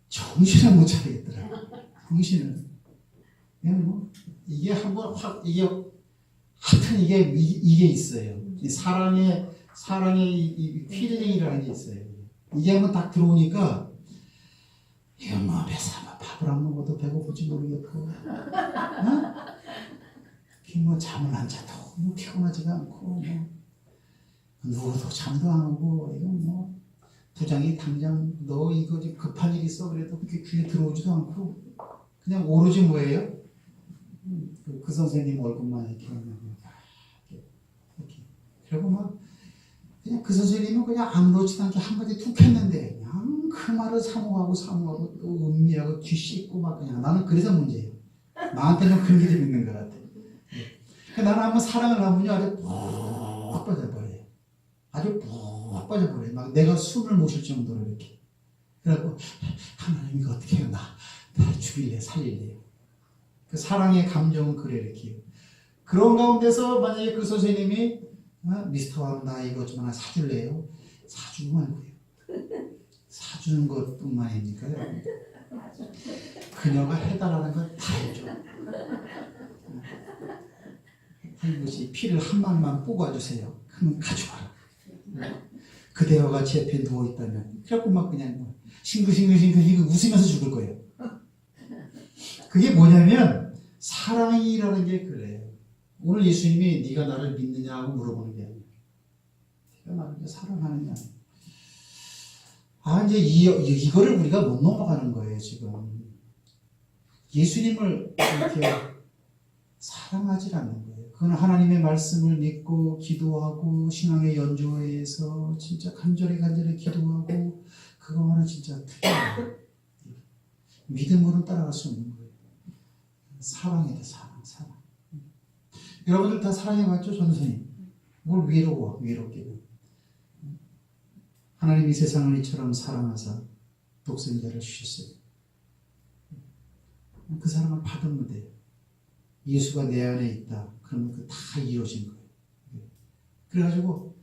정신을 못 차리겠더라고요. 정신을. 그냥 뭐, 이게 한번 하여튼 이게 있어요. 이 사랑의 이 필링이라는 게 있어요. 이게 한번 딱 들어오니까, 이거 뭐, 매사 밥을 안 먹어도 배고플지 모르겠고, 뭐, 잠을 안 자도 뭐 피곤하지가 않고, 뭐, 누워도 잠도 안 오고, 이건 뭐, 부장이 당장 너 이거 급한 일 있어 그래도 그렇게 귀에 들어오지도 않고 그냥 오로지 뭐예요? 그 선생님 얼굴만 이렇게 그리고 막 그냥 그 선생님은 그냥 아무렇지도 않게 한마디 툭 했는데 그냥 그 말을 사모하고 또 음미하고 뒤씹고 막 그냥 나는 그래서 문제예요. 나한테는 그런 게 좀 있는 것 같아. 나는 한번 사랑을 하면요 아주 푹 빠져버려요. 아주 푹 빠져버려요. 막 내가 숨을 못 쉴 정도로 이렇게. 그래갖고 하나님 이거 어떻게 해요? 나 죽일래 살릴래요. 그 사랑의 감정은 그래 이렇게. 그런 가운데서 만약에 그 선생님이 미스터 왕 나 이거 좀 하나 사줄래요? 사주고 말고요. 사주는 것뿐만 아니니까요. 그녀가 해달라는 건 다 해줘. 이것이 피를 한 방울만 뽑아주세요. 그러면 가져와라. 그대와 같이 옆에 누워있다면 그래갖고 막 그냥 싱글싱글 웃으면서 죽을 거예요. 그게 뭐냐면 사랑이라는 게 그래요. 오늘 예수님이 네가 나를 믿느냐고 물어보는 게 아니에요. 네가 나를 사랑하느냐. 이제 이거를 우리가 못 넘어가는 거예요, 지금. 예수님을 이렇게 사랑하지 않는 거예요. 그건 하나님의 말씀을 믿고 기도하고 신앙의 연조에서 진짜 간절히 기도하고 그거는 진짜 틀려요. 믿음으로는 따라갈 수 없는 거예요. 사랑이다, 사랑. 여러분들 다 사랑해봤죠, 전선이? 뭘 외롭게. 하나님이 세상을 이처럼 사랑하사 독생자를 주셨어요. 그 사랑을 받으면 돼요. 예수가 내 안에 있다. 그러면 그 다 이루어진 거예요. 그래가지고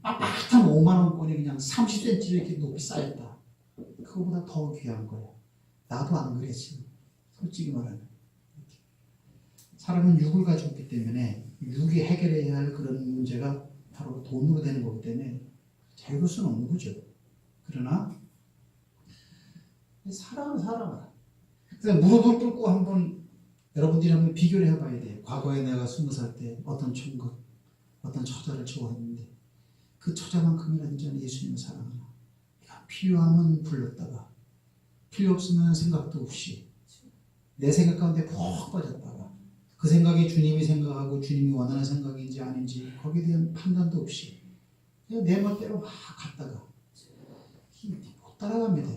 빳빳한 5만원권이 그냥 30cm 이렇게 높이 쌓였다. 그거보다 더 귀한 거예요. 나도 안 그래 지금. 솔직히 말하면. 사람은 육을 가지고 있기 때문에 육이 해결해야 할 그런 문제가 바로 돈으로 되는 거기 때문에 재울 수는 없는 거죠. 그러나 사랑은 사랑하라. 그래서 무릎을 꿇고 한번 여러분들이 한번 비교를 해봐야 돼요. 과거에 내가 20살 때 어떤 총각, 어떤 처자를 좋아했는데 그 처자만큼이나 진짜 예수님을 사랑하나. 내가 필요하면 불렀다가 필요 없으면 생각도 없이 내 생각 가운데 푹 빠졌다가 그 생각이 주님이 생각하고 주님이 원하는 생각인지 아닌지 거기에 대한 판단도 없이 그냥 내 멋대로 막 갔다가 못 따라갑니다.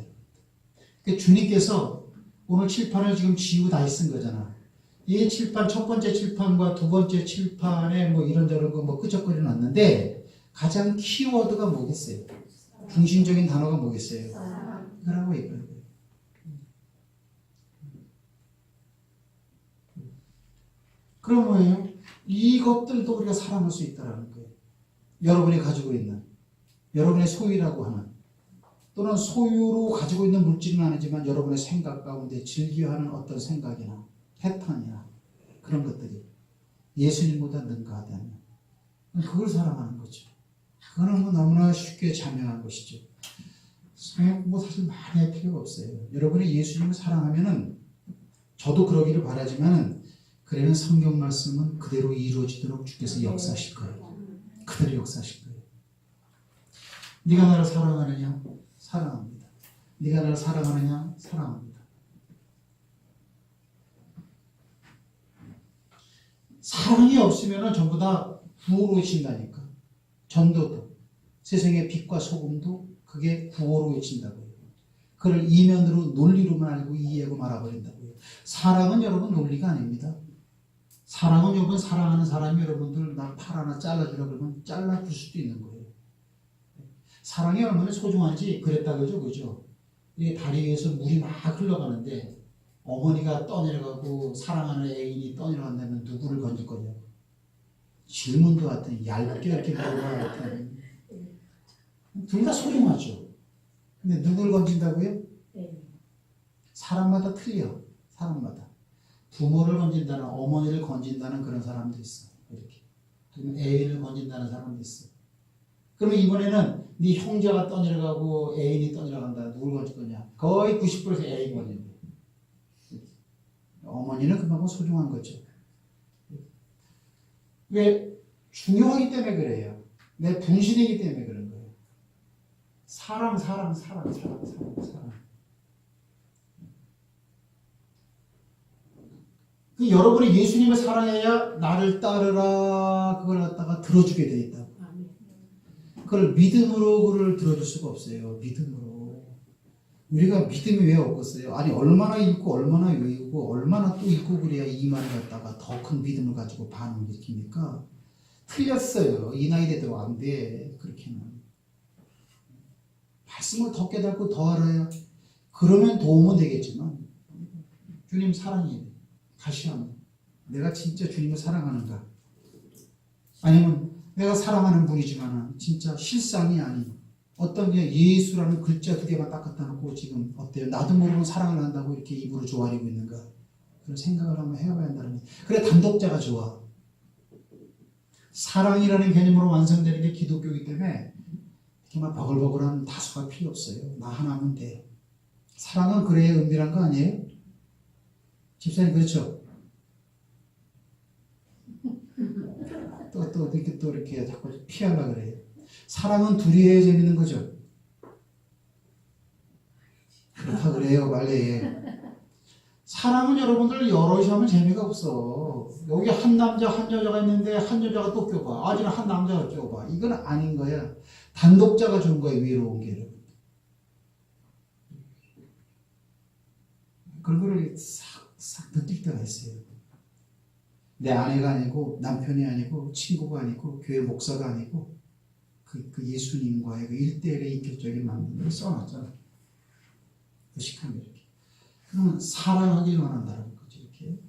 그러니까 주님께서 오늘 칠판을 지금 지우 다 쓴 거잖아. 이 칠판, 첫 번째 칠판과 두 번째 칠판에 뭐 이런저런 거 뭐 끄적거려 놨는데 가장 키워드가 뭐겠어요? 중심적인 단어가 뭐겠어요? 이거라고 얘기해요. 그럼 뭐예요? 이것들도 우리가 사랑할 수 있다는 거예요. 여러분이 가지고 있는, 여러분의 소유라고 하는, 또는 소유로 가지고 있는 물질은 아니지만 여러분의 생각 가운데 즐겨하는 어떤 생각이나 패턴이나 그런 것들이 예수님보다 능가하다면 그걸 사랑하는 거죠. 그거는 뭐 너무나 쉽게 자명한 것이죠. 뭐 사실 많이 할 필요가 없어요. 여러분이 예수님을 사랑하면은 저도 그러기를 바라지만은 그러면 성경 말씀은 그대로 이루어지도록 주께서 역사하실 거예요. 그대로 역사하실 거예요. 네가 나를 사랑하느냐? 사랑합니다. 네가 나를 사랑하느냐? 사랑합니다. 사랑이 없으면 전부 다 구호로해진다니까. 전도도, 세상의 빛과 소금도 그게 구호로해진다고요. 그걸 이면으로 논리로만 알고 이해하고 말아버린다고요. 사랑은 여러분 논리가 아닙니다. 사랑은 여러분 사랑하는 사람이 여러분들 나 팔 하나 잘라주라 그러면 잘라줄 수도 있는 거예요. 사랑이 얼마나 소중한지 그랬다 그죠? 이 다리 위에서 물이 막 흘러가는데 어머니가 떠내려가고 사랑하는 애인이 떠내려간다면 누구를 건질 거냐고. 질문도 같은 얇게 이렇게 물어봐야 둘 다 소중하죠. 근데 누구를 건진다고요? 사람마다 틀려. 사람마다. 부모를 건진다는, 어머니를 건진다는 그런 사람도 있어. 이렇게. 애인을 건진다는 사람도 있어. 그러면 이번에는 네 형제가 떠내려가고 애인이 떠내려간다. 누굴 건질 거냐? 거의 90%가 애인 건진다. 어머니는 그만큼 소중한 거죠. 왜? 중요하기 때문에 그래요. 내 분신이기 때문에 그런 거예요. 사랑. 그 여러분이 예수님을 사랑해야 나를 따르라 그걸 갖다가 들어주게 돼 있다고. 그걸 믿음으로 그걸 들어줄 수가 없어요. 믿음으로. 우리가 믿음이 왜 없겠어요? 아니 얼마나 읽고 얼마나 외우고 얼마나 또 읽고 그래야 이 말을 갖다가 더 큰 믿음을 가지고 반응을 일으킵니까? 틀렸어요. 이 나이 되도록 안 돼. 그렇게는. 말씀을 더 깨닫고 더 알아야 그러면 도움은 되겠지만 주님 사랑이에요. 다시 한번 내가 진짜 주님을 사랑하는가? 아니면 내가 사랑하는 분이지만 진짜 실상이 아닌 어떤 그냥 예수라는 글자 두 개만 딱 갖다 놓고 지금 어때요? 나도 모르는 사랑을 한다고 이렇게 입으로 조아리고 있는가? 그런 생각을 한번 해봐야 한다는 거예요. 그래 단독자가 좋아. 사랑이라는 개념으로 완성되는 게 기독교이기 때문에 이렇게 막 버글버글한 다수가 필요 없어요. 나 하나면 돼. 사랑은 그래야 은밀한 거 아니에요? 집사님 그렇죠? 또 이렇게 자꾸 피하려고 그래요. 사랑은 둘이 해야 재밌는 거죠. 그렇다 그래요, 빨리. 사랑은 여러분들 여럿이 하면 재미가 없어. 여기 한 남자, 한 여자가 있는데 한 여자가 또 껴봐. 아직은 한 남자가 껴봐. 이건 아닌 거야. 단독자가 좋은 거야, 위로운 게. 그런 거를 싹 느낄 때가 있어요. 내 아내가 아니고 남편이 아니고 친구가 아니고 교회 목사가 아니고 그 예수님과의 그 1대1의 인격적인 만남을 써놨잖아. 의식하면 이렇게. 그러면 사랑하길 원한다는 거죠. 이렇게.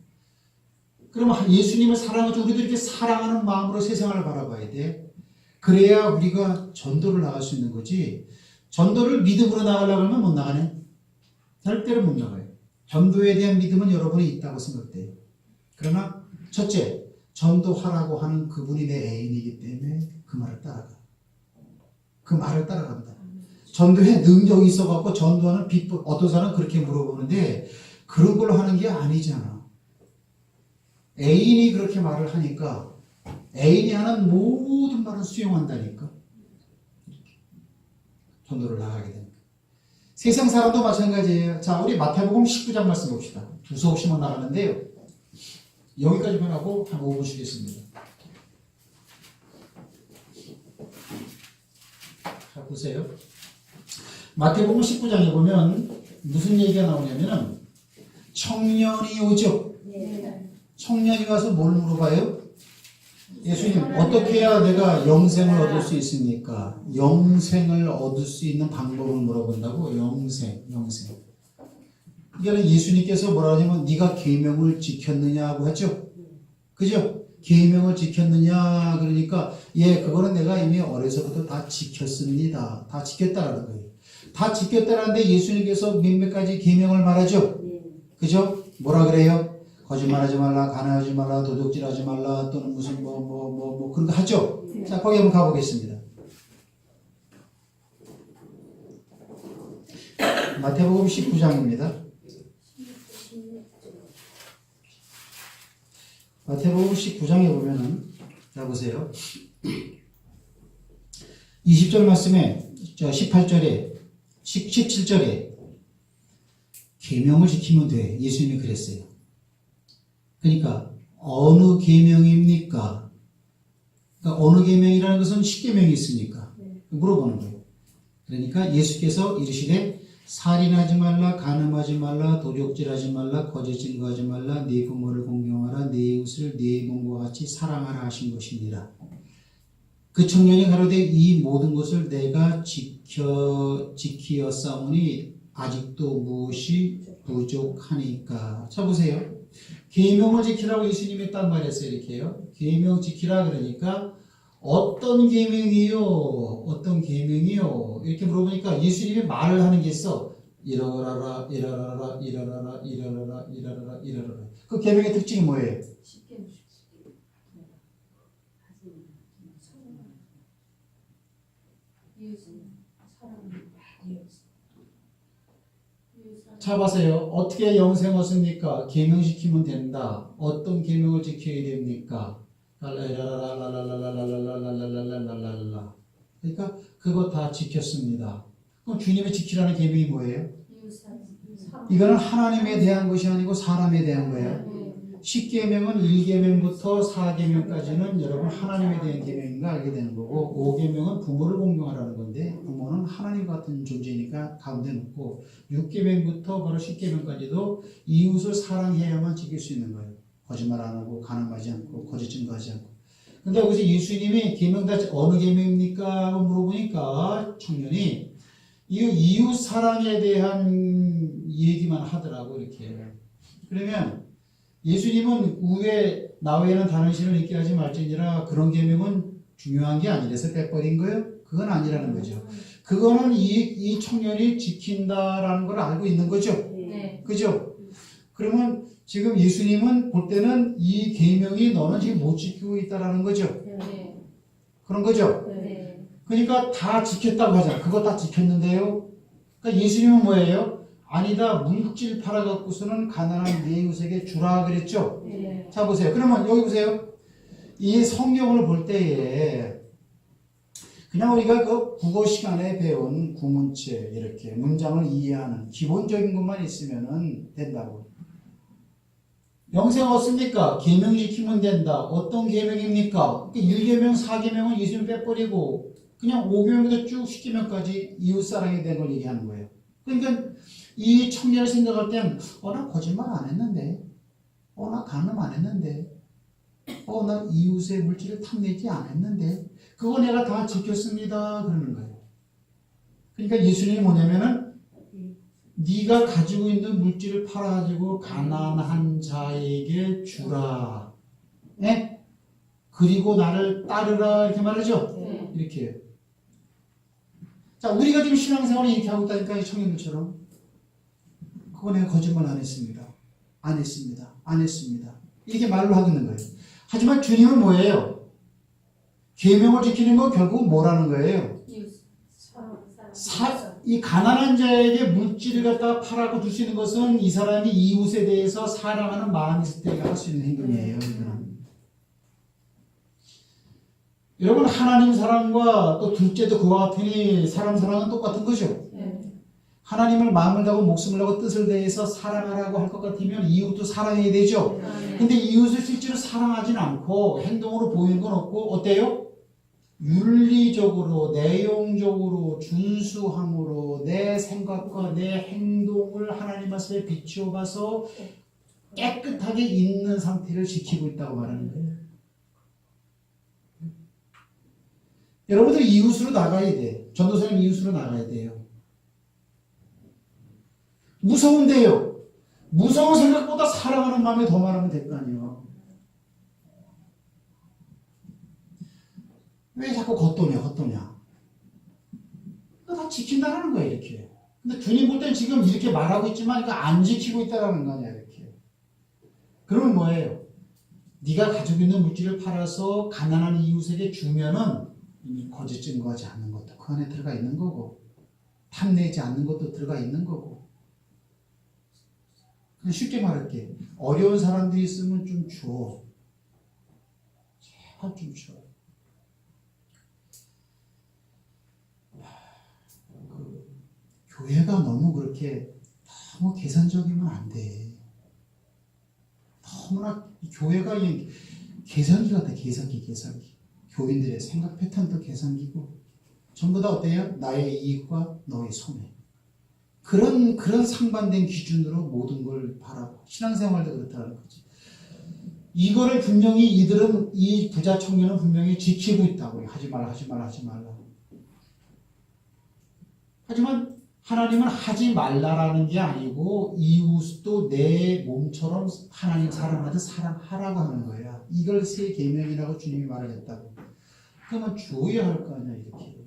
그러면 예수님을 사랑하죠. 우리도 이렇게 사랑하는 마음으로 세상을 바라봐야 돼. 그래야 우리가 전도를 나갈 수 있는 거지. 전도를 믿음으로 나가려고 하면 못 나가네. 절대로 못 나가요. 전도에 대한 믿음은 여러분이 있다고 생각돼요. 그러나 첫째, 전도하라고 하는 그분이 내 애인이기 때문에 그 말을 따라가. 그 말을 따라간다. 전도에 능력이 있어갖고 전도하는 비법, 어떤 사람은 그렇게 물어보는데 그런 걸로 하는 게 아니잖아. 애인이 그렇게 말을 하니까 애인이 하는 모든 말은 수용한다니까. 전도를 나가게 되니까. 세상 사람도 마찬가지예요. 자, 우리 마태복음 19장 말씀 봅시다. 두서없이만 나가는데요. 여기까지만 하고 한 5분 쉬겠습니다. 자, 보세요. 마태복음 19장에 보면 무슨 얘기가 나오냐면은 청년이 오죠. 청년이 와서 뭘 물어봐요? 예수님, 어떻게 해야 내가 영생을 얻을 수 있습니까? 영생을 얻을 수 있는 방법을 물어본다고. 영생. 이거는 예수님께서 뭐라 하냐면 네가 계명을 지켰느냐고 했죠. 그죠? 계명을 지켰느냐 그러니까 그거는 내가 이미 어려서부터 다 지켰습니다. 다 지켰다라는 거예요. 다 지켰다라는데 예수님께서 몇몇 가지 계명을 말하죠. 그죠? 뭐라 그래요? 거짓말하지 말라, 가난하지 말라, 도둑질하지 말라, 또는 무슨 그런 거 하죠. 자, 거기 한번 가보겠습니다. 마태복음 19장입니다. 마태복음 19장에 보면은, 자, 보세요. 20절 말씀에, 18절에, 17절에, 계명을 지키면 돼. 예수님이 그랬어요. 그러니까, 어느 계명입니까? 그러니까 어느 계명이라는 것은 10계명이 있으니까. 물어보는 거예요. 그러니까 예수께서 이르시되, 살인하지 말라, 간음하지 말라, 도적질하지 말라, 거짓 증거하지 말라, 네 부모를 공경하라, 네 이웃을 네 몸과 같이 사랑하라 하신 것이니라. 그 청년이 가로되 이 모든 것을 내가 지키었사오니 아직도 무엇이 부족하니까. 자, 보세요. 계명을 지키라고 예수님이 딱 말했어요. 이렇게요. 계명 지키라 그러니까 어떤 계명이요? 어떤 계명이요? 이렇게 물어보니까 예수님이 말을 하는 게 있어. 이러라라, 이러라라, 이러라라, 이러라라, 이러라라, 이러라라. 그 계명의 특징이 뭐예요? 자, 봐세요. 어떻게 영생 얻습니까? 계명 지키면 된다. 어떤 계명을 지켜야 됩니까? 그러니까 그거 다 지켰습니다. 그럼 주님이 지키라는 계명이 뭐예요? 이거는 하나님에 대한 것이 아니고 사람에 대한 거예요. 10계명은 1계명부터 4계명까지는 여러분 하나님에 대한 계명인가 알게 되는 거고 5계명은 부모를 공경하라는 건데 부모는 하나님 같은 존재니까 가운데 놓고 6계명부터 바로 10계명까지도 이웃을 사랑해야만 지킬 수 있는 거예요. 거짓말 안 하고 가늠하지 않고 거짓 증거하지 않고. 근데 여기서 예수님이 계명 다 어느 계명입니까? 하고 물어보니까 청년이 이웃 사랑에 대한 얘기만 하더라고 이렇게. 그러면 예수님은 나 외에는 다른 신을 있게 하지 말지니라 그런 계명은 중요한 게 아니라서 빼버린 거예요? 그건 아니라는 거죠. 그거는 이 청년이 지킨다라는 걸 알고 있는 거죠. 네. 그죠? 그러면 지금 예수님은 볼 때는 이 계명이 너는 지금 못 지키고 있다라는 거죠. 네. 그런 거죠. 네. 그러니까 다 지켰다고 하잖아. 그거 다 지켰는데요. 그러니까 예수님은 뭐예요? 아니다. 물질 팔아갖고서는 가난한 네 이웃에게 주라 그랬죠. 네. 자 보세요. 그러면 여기 보세요. 이 성경을 볼 때에 그냥 우리가 그 국어 시간에 배운 구문체 이렇게 문장을 이해하는 기본적인 것만 있으면 된다고. 영생 어떻습니까? 계명 지키면 된다. 어떤 계명입니까? 1계명, 4계명은 예수님 빼버리고 그냥 5계명부터 쭉 10계명까지 이웃사랑에 대한 걸 얘기하는 거예요. 그러니까 이 청년을 생각할 땐 나 거짓말 안 했는데 나 간음 안 했는데 나 이웃의 물질을 탐내지 않았는데 그거 내가 다 지켰습니다. 그러는 거예요. 그러니까 예수님이 뭐냐면은 네가 가지고 있는 물질을 팔아가지고 가난한 자에게 주라. 네? 그리고 나를 따르라 이렇게 말하죠. 네. 이렇게. 자, 우리가 지금 신앙생활을 이렇게 하고 있다니까 이 청년들처럼. 그거 내가 거짓말 안 했습니다. 안 했습니다. 안 했습니다. 이렇게 말로 하고 있는 거예요. 하지만 주님은 뭐예요? 계명을 지키는 건 결국 뭐라는 거예요? 이 가난한 자에게 물질을 갖다가 팔아고 줄 수 있는 것은 이 사람이 이웃에 대해서 사랑하는 마음이 있을 때 할 수 있는 행동이에요. 이거는. 여러분 하나님 사랑과 또 둘째도 그와 같으니 사람 사랑은 똑같은 거죠. 네. 하나님을 마음을 다하고 목숨을 다하고 뜻을 다해서 사랑하라고 할 것 같으면 이웃도 사랑해야 되죠. 근데 이웃을 실제로 사랑하진 않고 행동으로 보이는 건 없고 어때요? 윤리적으로 내용적으로 준수함으로 내 생각과 내 행동을 하나님 말씀에 비추어 봐서 깨끗하게 있는 상태를 지키고 있다고 말하는 거예요. 여러분들 이웃으로 나가야 돼. 전도사님 이웃으로 나가야 돼요. 무서운데요. 무서운 생각보다 사랑하는 마음이 더 많으면 될 거 아니에요. 왜 자꾸 겉도냐. 그거 다 지킨다는 거야 이렇게. 근데 주님 볼 땐 지금 이렇게 말하고 있지만 이거 안 지키고 있다는 거 아니야 이렇게. 그러면 뭐예요? 네가 가지고 있는 물질을 팔아서 가난한 이웃에게 주면은 이미 거짓 증거하지 않는 것도 그 안에 들어가 있는 거고 탐내지 않는 것도 들어가 있는 거고. 그냥 쉽게 말할게. 어려운 사람들이 있으면 좀 줘. 제발 좀 줘. 교회가 너무 그렇게 너무 계산적이면 안 돼. 너무나 교회가 계산기 같아. 계산기. 교인들의 생각 패턴도 계산기고 전부 다 어때요? 나의 이익과 너의 손해. 그런 상반된 기준으로 모든 걸 바라고 신앙생활도 그렇다는 거지. 이거를 분명히 이들은 이 부자 청년은 분명히 지키고 있다고. 하지 말라. 하지만 하나님은 하지 말라라는 게 아니고 이웃도 내 몸처럼 하나님 사랑하듯 사랑하라고 하는 거야. 이걸 세 계명이라고 주님이 말하셨다고. 그러면 주어야 할 거 아니야 이렇게.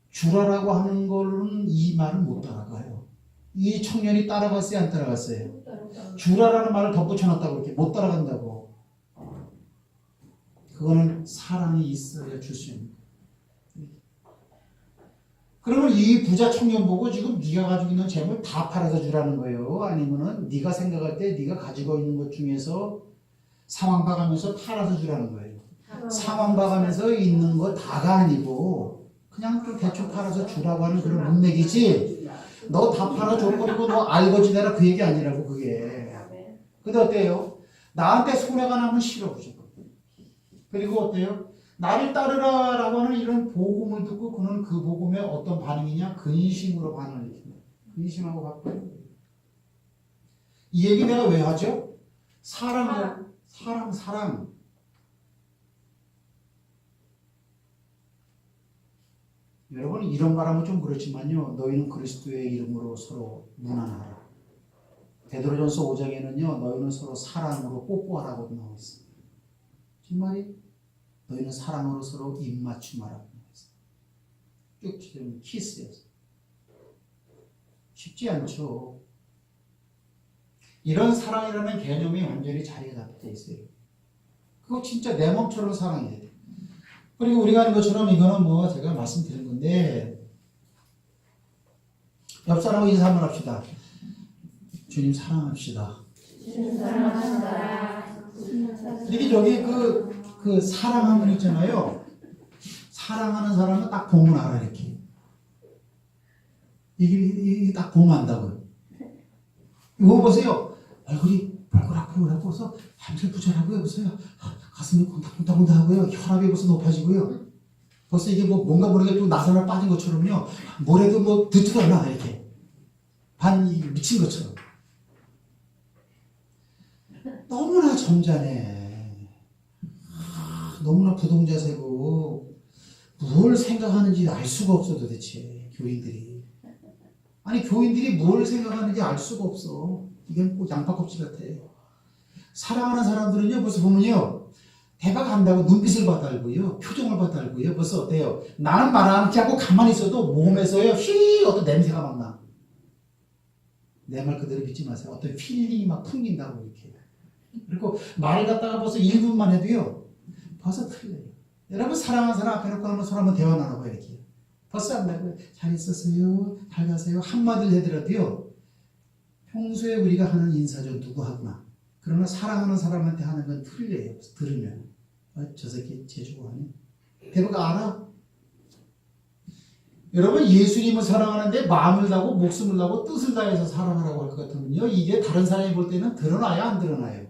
주라라고 하는 거는 이 말은 못 따라가요. 이 청년이 따라갔어요 안 따라갔어요? 주라라는 말을 덧붙여놨다고 이렇게 못 따라간다고. 그거는 사랑이 있어야 줄 수 있는 거예요. 그러면 이 부자 청년 보고 지금 네가 가지고 있는 재물 다 팔아서 주라는 거예요? 아니면은 네가 생각할 때 네가 가지고 있는 것 중에서 상황 봐가면서 팔아서 주라는 거예요? 상황 봐가면서 있는 거 다가 아니고 그냥 좀 대충 팔아서 주라고 하는 그런 문맥이지 너 다 팔아줘버리고 너 알거지 내라 그 얘기 아니라고 그게. 근데 어때요? 나한테 손해가 나면 싫어 무조건. 그리고 어때요? 나를 따르라 라고 하는 이런 복음을 듣고 그는 그 복음에 어떤 반응이냐? 근심으로 반응을 일으킵니다. 근심하고 바꿔요. 이 얘기 내가 왜 하죠? 사랑. 여러분 이런 말하면 좀 그렇지만요. 너희는 그리스도의 이름으로 서로 문안하라. 베드로전서 5장에는요. 너희는 서로 사랑으로 뽀뽀하라고 나와 있습니다. 정말이 너희는 사랑으로 서로 입맞춤하라고 나와 있습니다. 쭉 치면 키스였어. 쉽지 않죠. 이런 사랑이라는 개념이 완전히 자리에 잡혀 있어요. 그거 진짜 내 몸처럼 사랑해야 돼. 그리고 우리가 하는 것처럼 이거는 뭐 제가 말씀드린 건데 옆 사람하고 인사 한번 합시다. 주님 사랑합시다. 이렇게 저기 그 사랑하는 있잖아요. 사랑하는 사람은 딱 보면 알아 이렇게. 이게 딱 보면 안다고요. 이거 보세요. 얼굴이 벌겋고 밤새 부절하고요. 보세요. 가슴이 콩닥콩닥 하고요. 혈압이 벌써 높아지고요. 벌써 이게 뭐 뭔가 모르게 또 나사나 빠진 것처럼요. 뭐래도 뭐 듣지도 않아 이렇게. 미친 것처럼. 너무나 점잖해. 너무나 부동자세고 뭘 생각하는지 알 수가 없어 도대체 교인들이. 아니 교인들이 뭘 생각하는지 알 수가 없어. 이건 꼭 양파껍질 같아. 사랑하는 사람들은요 벌써 보면요 대박 한다고 눈빛을 봐 달고요 표정을 봐 달고요 벌써 어때요? 나는 말 않지 않고 가만히 있어도 몸에서요 어떤 냄새가 막 나. 내 말 그대로 믿지 마세요. 어떤 필링이 막 풍긴다고 이렇게. 그리고 말을 갖다가 벌써 1분만 해도요 벌써 틀려요. 여러분 사랑하는 사람 앞에 놓고 한번 손 한번 대화 나눠봐요 이렇게. 벌써 안다고요. 잘 있었어요? 잘 가세요? 한마디를 해더라도요 평소에 우리가 하는 인사죠 누구하구나. 그러나 사랑하는 사람한테 하는 건 틀려요. 들으면 저 새끼 재주고 하네. 대부분 알아? 여러분 예수님을 사랑하는데 마음을 다하고 목숨을 다하고 뜻을 다해서 사랑하라고 할 것 같으면요 이게 다른 사람이 볼 때는 드러나요 안 드러나요?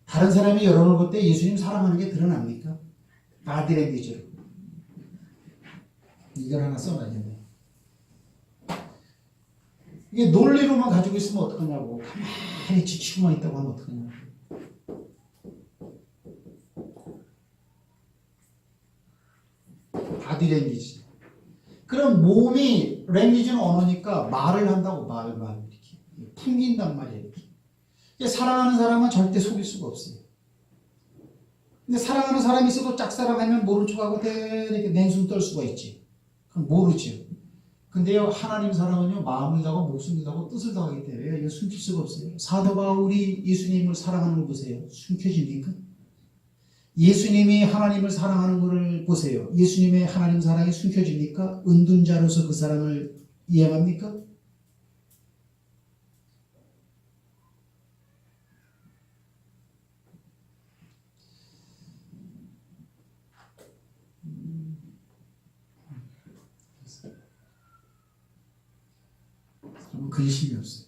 다른 사람이 여러분을 볼 때 예수님 사랑하는 게 드러납니까? 바디랭귀지로. 이걸 하나 써놔야겠네. 이게 논리로만 가지고 있으면 어떡하냐고. 가만히 지치고만 있다고 하면 어떡하냐고. 바디랭귀지. 그럼 몸이 랭귀지는 언어니까 말을 한다고 말 이렇게 풍긴단 말이에요. 이렇게. 사랑하는 사람은 절대 속일 수가 없어요. 근데 사랑하는 사람이 있어도 짝사랑하면 모른 척하고 이렇게 냉수를 떨 수가 있지. 그럼 모르죠. 근데요 하나님 사랑은요 마음을 다하고 목숨을 다하고 뜻을 다하기 때문에 이거 숨길 수가 없어요. 사도 바울이 예수님을 사랑하는 걸 보세요. 숨겨집니까? 예수님이 하나님을 사랑하는 것을 보세요. 예수님의 하나님 사랑이 숨겨집니까? 은둔자로서 그 사랑을 이해합니까? 근심이 없어요.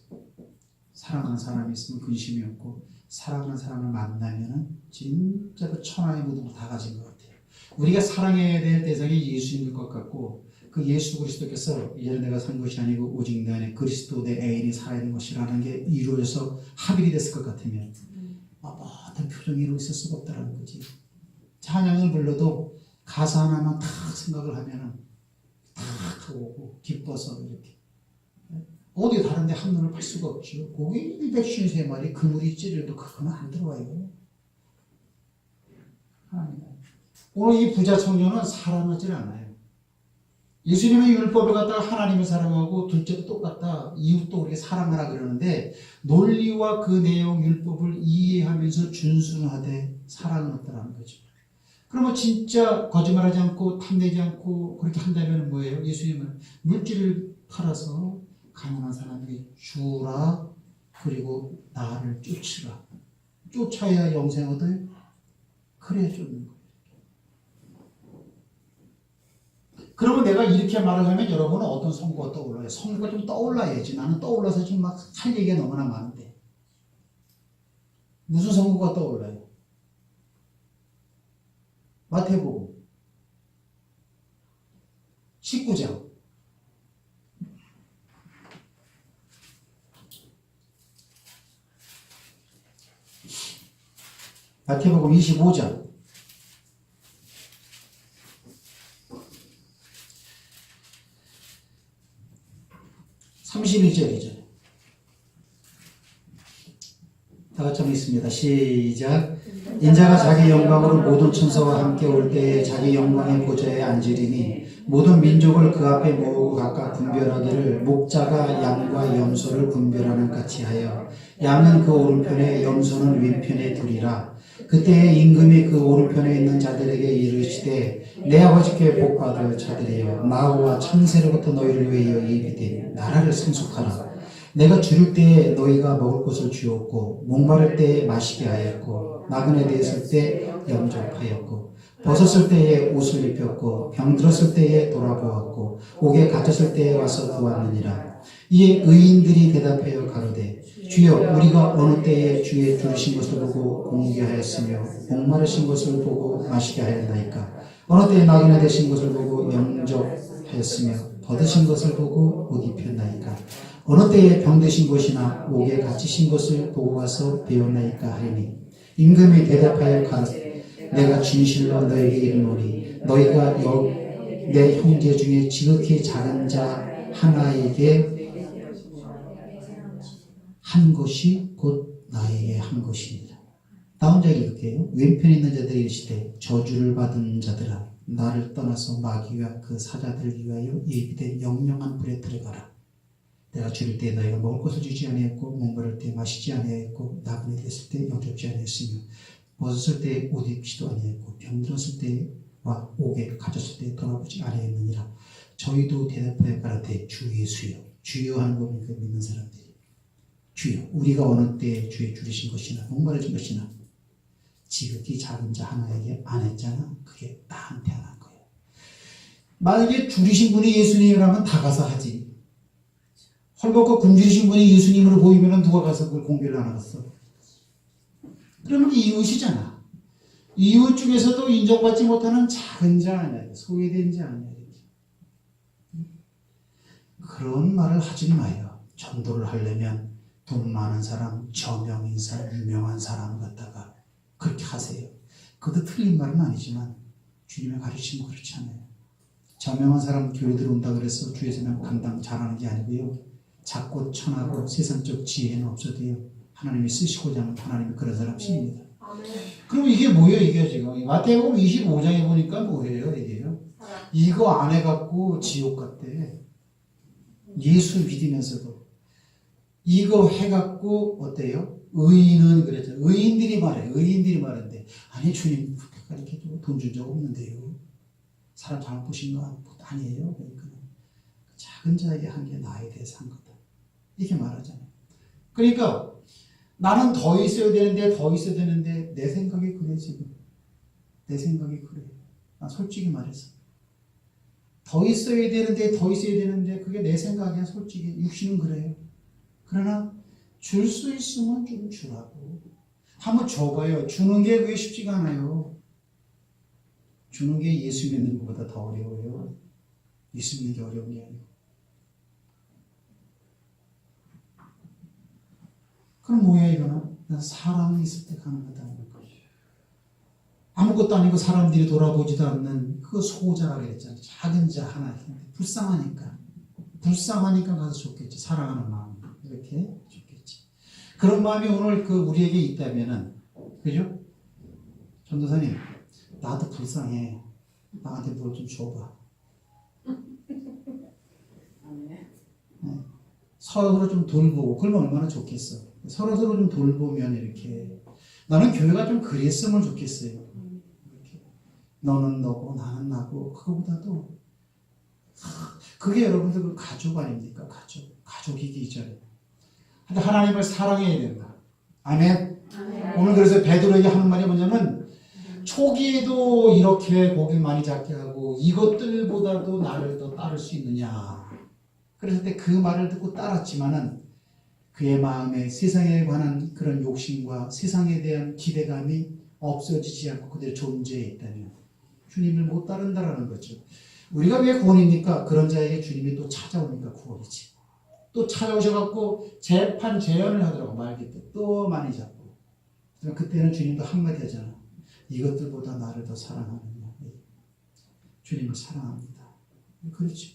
사랑하는 사람이 있으면 근심이 없고 사랑하는 사람을 만나면은 진짜 그 천하의 모든 걸 다 가진 것 같아요. 우리가 사랑해야 될 대상이 예수님일 것 같고 그 예수 그리스도께서 이제는 내가 산 것이 아니고 오직 내 안에 그리스도 내 애인이 살아있는 것이라는 게 이루어져서 합일이 됐을 것 같으면 어떤 표정이 이루어 있을 수가 없다는 거지. 찬양을 불러도 가사 하나만 탁 생각을 하면은 탁 오고 기뻐서 이렇게 어디 다른 데 한눈을 팔 수가 없죠. 고기 153마리 그물이 찌려도 그거는 안 들어와요. 오늘 이 부자 청년은 사랑하지 않아요. 예수님의 율법을 갖다가 하나님을 사랑하고 둘째도 똑같다. 이웃도 우리가 사랑하라 그러는데 논리와 그 내용 율법을 이해하면서 준순하되 사랑은 없다라는 거죠. 그러면 진짜 거짓말하지 않고 탐내지 않고 그렇게 한다면 뭐예요? 예수님은 물질을 팔아서 가난한 사람에게 주라 그리고 나를 쫓으라. 쫓아야 영생 얻어요? 그래야 쫓는 거예요. 그러면 내가 이렇게 말을 하면 여러분은 어떤 선거가 떠올라요? 선거가 좀 떠올라야지. 나는 떠올라서 지금 막 할 얘기가 너무나 많은데 무슨 선거가 떠올라요? 마태복음 19장 마태복음 25장 31절이죠. 다 같이 한번 있습니다. 시작. 인자가 자기 영광으로 모든 천사와 함께 올 때에 자기 영광의 보좌에 앉으리니 모든 민족을 그 앞에 모으고 각각 분별하기를 목자가 양과 염소를 분별하는 같이 하여 양은 그 오른편에 염소는 왼편에 두리라. 그때에 임금이 그 오른편에 있는 자들에게 이르시되 내 아버지께 복받을 자들이여 나와 창세로부터 너희를 위하여 예비된 나라를 상속하라. 내가 줄일 때에 너희가 먹을 것을 주었고 목마를 때에 마시게 하였고 나그네 되었을 때 영접하였고 벗었을 때에 옷을 입혔고 병들었을 때에 돌아보았고 옥에 갇혔을 때에 와서 보았느니라. 이에 의인들이 대답하여 가로되 주여 우리가 어느 때에 주의 줄이신 것을 보고 공개하였으며 목마르신 것을 보고 마시게 하였나이까. 어느 때에 나그네 되신 것을 보고 영접하였으며 벗으신 것을 보고 옷 입혔나이까. 어느 때에 병드신 것이나 옥에 갇히신 것을 보고 와서 배웠나이까 하리니 임금이 대답하여 가로되 내가 진실로 너에게 이르노니 너희가 내 형제 중에 지극히 작은 자 하나에게 한 것이 곧 나에게 한 것이니라. 다음 절 읽을게요. 왼편에 있는 자들이 이르시되 저주를 받은 자들아 나를 떠나서 마귀와 그 사자들을 위하여 예비된 영영한 불에 들어가라. 내가 줄일 때 너희가 먹을 것을 주지 아니했고 목마를 때 마시지 아니했고 나그네 됐을 때 영접지 아니했으며 벗었을 때 옷 입지도 아니했고 병들었을 때와 옥에 갇혔을 때 돌아보지 아니했느니라. 저희도 대답하여 가라되 주 예수여 주여 하는 거 믿는 사람들이 주여 우리가 어느 때에 주의 줄이신 것이나 목마르신 것이나 지극히 작은 자 하나에게 안 했잖아. 그게 나한테 안 한 거예요. 만약에 줄이신 분이 예수님이라면 다 가서 하지. 헐벗고 굶주리신 분이 예수님으로 보이면 누가 가서 그걸 공개를 안 하겠어. 그러면 이웃이잖아. 이웃 중에서도 인정받지 못하는 작은 자 아니야. 소외된 자 아니야. 그런 말을 하지 마요. 전도를 하려면 돈 많은 사람, 저명 인사, 유명한 사람 갖다가 그렇게 하세요. 그것도 틀린 말은 아니지만 주님의 가르침은 그렇지 않아요. 저명한 사람 교회 들어온다 그래서 주에서는 감당 잘하는 게 아니고요. 작고 천하고 세상적 지혜는 없어도요. 하나님이 쓰시고자 하면 하나님이 그런 사람 쓰입니다. 그럼 이게 뭐예요? 이게 지금 마태복음 25장에 보니까 뭐예요? 이게요? 이거 안 해갖고 지옥 갔대. 예수 믿으면서도 이거 해갖고 어때요? 의인은 그랬죠. 의인들이 말했는데 아니 주님 이렇게 돈 준 적 없는데요. 사람 잘못 보신 거 아니에요? 그러니까 작은 자에게 한 게 나에 대해서 한 거다. 이렇게 말하잖아요. 그러니까 나는 더 있어야 되는데 내 생각이 그래 지금. 내 생각이 그래. 나 솔직히 말해서 더 있어야 되는데 그게 내 생각이야. 솔직히 육신은 그래요. 그러나 줄 수 있으면 좀 주라고. 한번 줘봐요. 주는 게 그게 쉽지가 않아요. 주는 게 예수 믿는 것보다 더 어려워요. 예수 믿는 게 어려운 게 아니고. 그럼 뭐야 이거는? 사랑이 있을 때 가는 거다. 아무것도 아니고 사람들이 돌아보지도 않는 그 소자라 그랬잖아요. 작은 자 하나. 불쌍하니까 가서 좋겠지. 사랑하는 마음. 이렇게 좋겠지. 그런 마음이 오늘 우리에게 있다면은, 그죠? 전도사님, 나도 불쌍해. 나한테 뭘 좀 줘봐. 네. 서로 좀 돌보고, 그러면 얼마나 좋겠어. 서로 좀 돌보면 이렇게. 나는 교회가 좀 그랬으면 좋겠어요. 이렇게. 너는 너고 나는 나고 그거보다도 그게 여러분들 그 가족 아닙니까? 가족이기 이전에. 하나님을 사랑해야 된다. 아멘. 오늘 그래서 베드로에게 하는 말이 뭐냐면 초기에도 이렇게 고기 많이 잡게 하고 이것들보다도 나를 더 따를 수 있느냐. 그랬을 때 그 말을 듣고 따랐지만은 그의 마음에 세상에 관한 그런 욕심과 세상에 대한 기대감이 없어지지 않고 그대로 존재해 있다면 주님을 못 따른다라는 거죠. 우리가 왜 구원입니까? 그런 자에게 주님이 또 찾아오니까 구원이지. 또 찾아오셔갖고 재연을 하더라고. 말기때 또 많이 잡고. 그때는 주님도 한마디 하잖아. 이것들보다 나를 더 사랑하느냐. 주님을 사랑합니다. 그렇죠.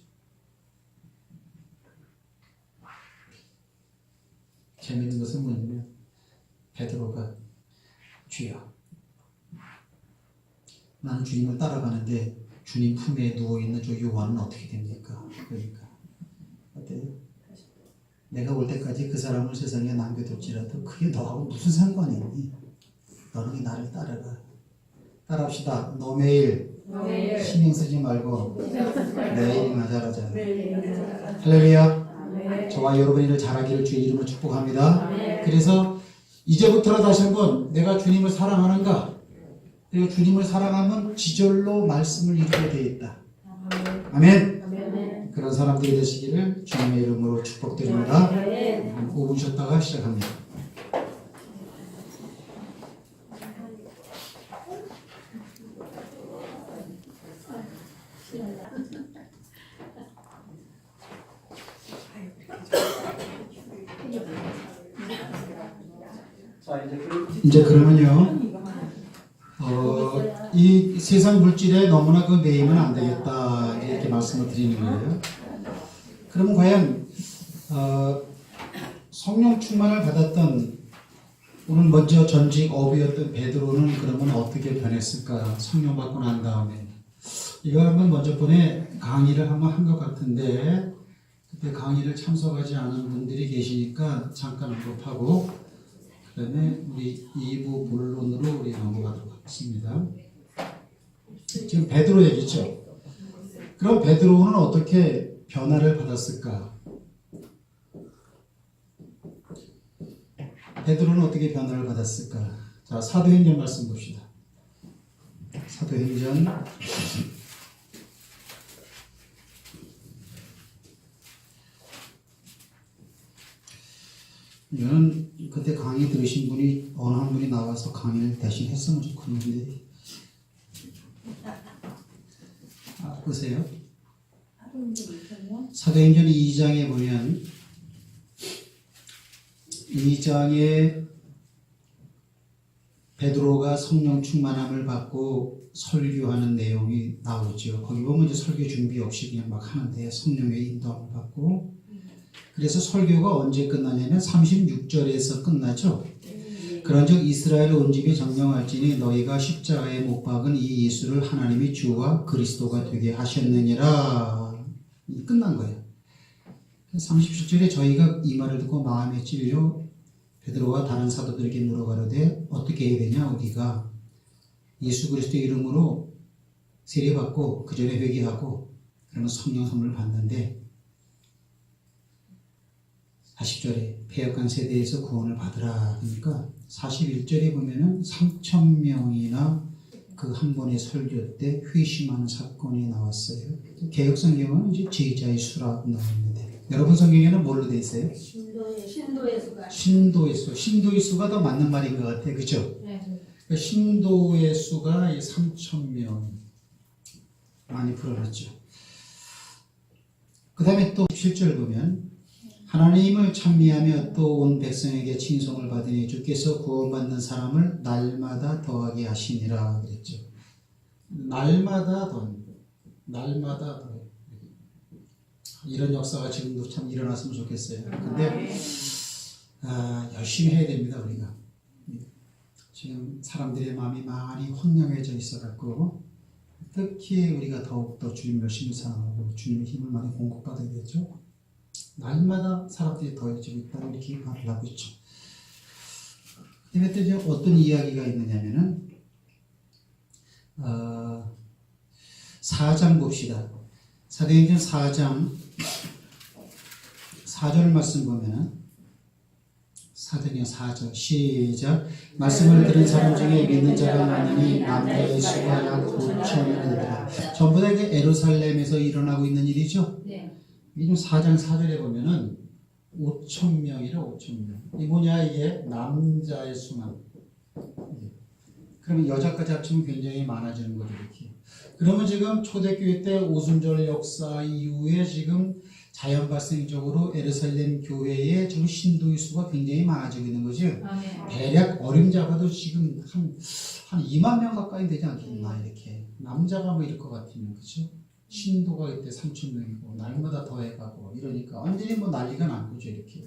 재밌는 것은 뭐냐면 베드로가 주여 나는 주님을 따라가는데 주님 품에 누워있는 저 요한은 어떻게 됩니까? 그러니까 어때요? 내가 올 때까지 그 사람을 세상에 남겨둘지라도 그게 너하고 무슨 상관이 있니? 너는 나를 따라가. 따라합시다. 너 매일 신경 쓰지 말고 매일이나 잘하자. 할렐루야. 저와 여러분이 잘하기를 주의 이름으로 축복합니다. 그래서 이제부터라도 다시 한번 내가 주님을 사랑하는가? 그리고 주님을 사랑하면 지절로 말씀을 읽게 되어 있다. 아멘. 그런 사람들이 되시기를 주님의 이름으로 축복드립니다. 5분 쉬었다가 시작합니다. 자, 이제 그러면요, 이 세상 물질에 너무나 그 매이면 안 되겠다 이렇게 말씀을 드리는 거예요. 그러면 과연 성령 충만을 받았던 오늘 먼저 전직 어부였던 베드로는 그러면 어떻게 변했을까? 성령 받고 난 다음에 이거 한번 먼저 번에 강의를 한번 한 것 같은데 그때 강의를 참석하지 않은 분들이 계시니까 잠깐 언급하고 그다음에 우리 2부 본론으로 우리 넘어가도록 하겠습니다. 지금 베드로 얘기죠. 그럼 베드로는 어떻게 변화를 받았을까? 베드로는 어떻게 변화를 받았을까? 자, 사도행전 말씀 봅시다. 사도행전 이거는 그때 강의 들으신 분이 어느 한 분이 나와서 강의를 대신 했으면 좋겠는데 보세요. 사도행전 2장에 보면 2장에 베드로가 성령 충만함을 받고 설교하는 내용이 나오죠. 거기 보면 이제 설교 준비 없이 그냥 막 하는데 성령의 인도함을 받고 그래서 설교가 언제 끝나냐면 36절에서 끝나죠. 그런즉 이스라엘 온 집이 정령할지니 너희가 십자가에 못 박은 이 예수를 하나님이 주와 그리스도가 되게 하셨느니라. 끝난 거예요. 37절에 저희가 이 말을 듣고 마음에 찔려 베드로와 다른 사도들에게 물어가로되 어떻게 해야 되냐 우리가 예수 그리스도의 이름으로 세례받고 그 전에 회개하고 그러면 성령 선물을 받는데 40절에 패역한 세대에서 구원을 받으라. 그러니까 41절에 보면은 3,000명이나 그 한 번의 설교 때 회심하는 사건이 나왔어요. 개역 성경은 이제 제자의 수라고 나왔는데 여러분 성경에는 뭘로 돼 있어요? 신도의 수가. 신도의 수가 더 맞는 말인 것 같아요. 그죠? 네. 그러니까 신도의 수가 3,000명 많이 불어났죠. 그 다음에 또 7절 보면 하나님을 찬미하며 또 온 백성에게 칭송을 받으니 주께서 구원받는 사람을 날마다 더하게 하시니라 그랬죠. 날마다 더 이런 역사가 지금도 참 일어났으면 좋겠어요. 근데 열심히 해야 됩니다. 우리가 지금 사람들의 마음이 많이 혼영해져 있어갖고 특히 우리가 더욱더 주님 열심히 사랑하고 주님의 힘을 많이 공급받아야 되죠. 날마다 사람들이 더해지고 있다고 이렇게 말을 하고 있죠. 그다음에 또 이제 어떤 이야기가 있느냐면은 4장 봅시다. 사도행전 4장 4절 말씀 보면은 사도행전 4절 시작 말씀을 들은 사람 중에 믿는 자가 많으니 남자의 수가 약 5천이라. 전부 다 이게 예루살렘에서 일어나고 있는 일이죠. 네. 이 4장 4절에 보면은 5,000명이라 5,000명. 이 뭐냐 이게 남자의 수만. 그러면 여자까지 합치면 굉장히 많아지는 거죠 이렇게. 그러면 지금 초대교회 때 오순절 역사 이후에 지금 자연 발생적으로 예루살렘 교회에 지금 신도의 수가 굉장히 많아지고 있는 거죠. 아멘. 대략 어림잡아도 지금 한 2만 명 가까이 되지 않겠나 이렇게. 남자가 뭐 이럴 것 같으면 그렇죠. 신도가 이때 3,000명이고 날마다 더해가고 이러니까 완전히 뭐 난리가 난 거죠 이렇게.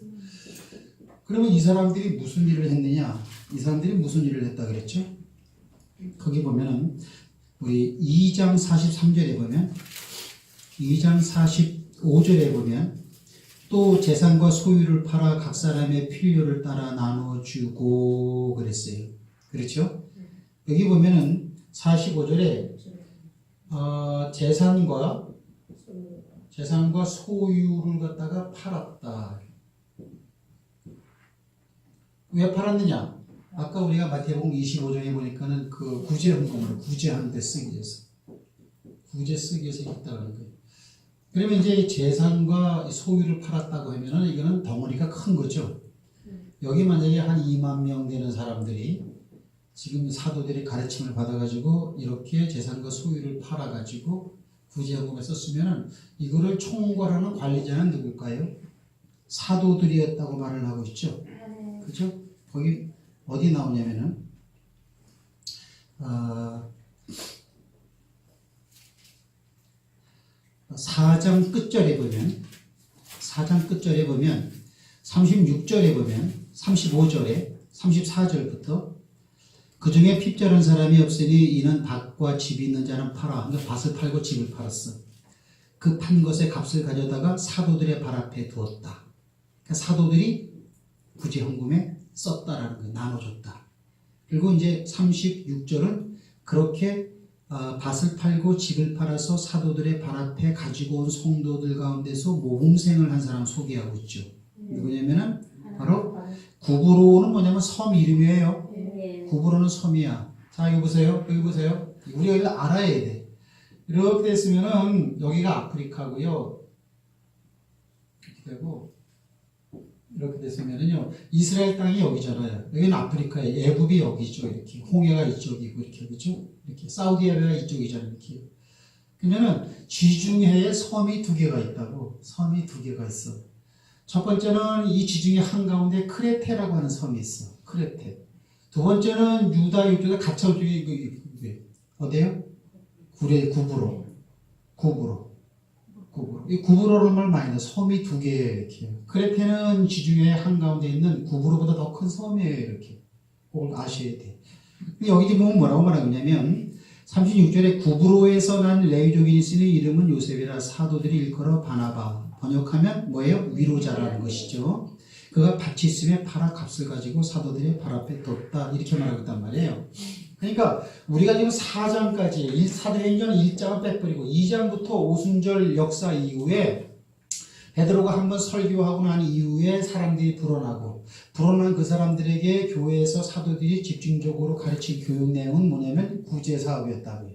그러면 이 사람들이 무슨 일을 했느냐? 이 사람들이 무슨 일을 했다 그랬죠? 거기 보면은 우리 2장 43절에 보면 2장 45절에 보면 또 재산과 소유를 팔아 각 사람의 필요를 따라 나눠주고 그랬어요. 그렇죠? 여기 보면은 45절에 재산과 소유를 갖다가 팔았다. 왜 팔았느냐? 아까 우리가 마태복음 25장에 보니까는 그 구제헌금을 구제하는 데 쓰기 위해서 구제 쓰기 위해서 있다는 거예요. 그러면 이제 재산과 소유를 팔았다고 하면은 이거는 덩어리가 큰 거죠. 여기 만약에 한 2만 명 되는 사람들이 지금 사도들의 가르침을 받아가지고 이렇게 재산과 소유를 팔아가지고 구제헌금에 썼으면은 이거를 총괄하는 관리자는 누굴까요? 사도들이었다고 말을 하고 있죠. 그죠? 거기 어디 나오냐면은 4장 끝절에 보면 36절에 보면 35절에 34절부터 그 중에 핍절한 사람이 없으니 이는 밭과 집이 있는 자는 팔아. 그러니까 밭을 팔고 집을 팔았어. 그 판 것의 값을 가져다가 사도들의 발 앞에 두었다. 그러니까 사도들이 구제헌금에 썼다라는 거예요. 나눠줬다. 그리고 이제 36절은 그렇게 밭을 팔고 집을 팔아서 사도들의 발 앞에 가지고 온 성도들 가운데서 모범생을 한 사람 소개하고 있죠. 누구냐면은 바로 구브로는 뭐냐면 섬 이름이에요. 구브로는 섬이야. 자, 여기 보세요. 우리가 이거 알아야 돼. 이렇게 됐으면은 여기가 아프리카고요. 이렇게 되고 이렇게 됐으면은요. 이스라엘 땅이 여기잖아요. 여기는 아프리카에 애굽이 여기죠. 이렇게 홍해가 이쪽이고 이렇게 그렇죠? 이렇게 사우디아라비아 이쪽이잖아요. 이렇게. 그러면은 지중해에 섬이 두 개가 있다고. 섬이 두 개가 있어. 첫 번째는 이 지중해 한가운데 크레테라고 하는 섬이 있어. 크레테. 두 번째는 유다 이쪽에 가차우 쪽에 어디요? 구브로. 이 구브로라는 말 많이 나. 섬이 두 개 이렇게. 크레테는 지중해 한가운데 있는 구브로보다 더 큰 섬이에요. 이렇게. 그걸 아셔야 돼. 여기 보면 뭐라고 말하고 있냐면 36절에 구브로에서 난 레위족인이 있으니 이름은 요셉이라 사도들이 일컬어 바나바. 번역하면 뭐예요? 위로자라는 것이죠. 그가 밭이 있으면 팔아 값을 가지고 사도들의 발 앞에 뒀다. 이렇게 말하고 있단 말이에요. 그러니까 우리가 지금 4장까지 사도행전 1장은 빼버리고 2장부터 오순절 역사 이후에 베드로가 한번 설교하고 난 이후에 사람들이 불어난 그 사람들에게 교회에서 사도들이 집중적으로 가르친 교육 내용은 뭐냐면 구제사업이었다고요.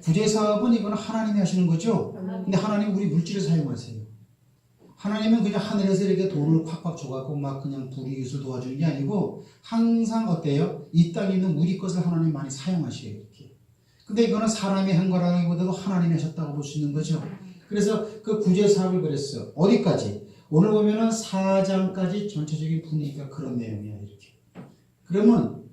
구제사업은 이건 하나님이 하시는 거죠. 근데 하나님 우리 물질을 사용하세요. 하나님은 그냥 하늘에서 이렇게 돈을 팍팍 줘갖고 막 그냥 불이웃을 도와주는 게 아니고 항상 어때요? 이 땅에 있는 우리 것을 하나님 많이 사용하셔요. 이렇게. 근데 이거는 사람이 한 거라기보다도 하나님이 하셨다고 볼 수 있는 거죠. 그래서 그 구제사업을 그랬어요. 어디까지? 오늘 보면은 4장까지 전체적인 분위기가 그런 내용이야. 이렇게. 그러면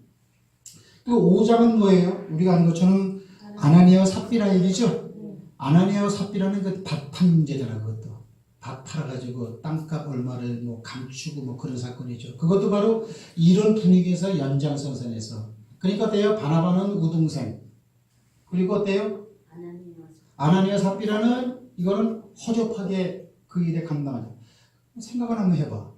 또 5장은 뭐예요? 우리가 아는 것처럼 아나니아와 삽비라 얘기죠? 아나니아와 삽비라는 그 밭판 문제잖아. 그것도. 밥 팔아가지고 땅값 얼마를 뭐 감추고 뭐 그런 사건이죠. 그것도 바로 이런 분위기에서 연장선상에서. 그러니까 어때요? 바나바는 우등생. 그리고 어때요? 아나니아 삽비라는 이거는 허접하게 그 일에 감당하죠. 생각을 한번 해봐.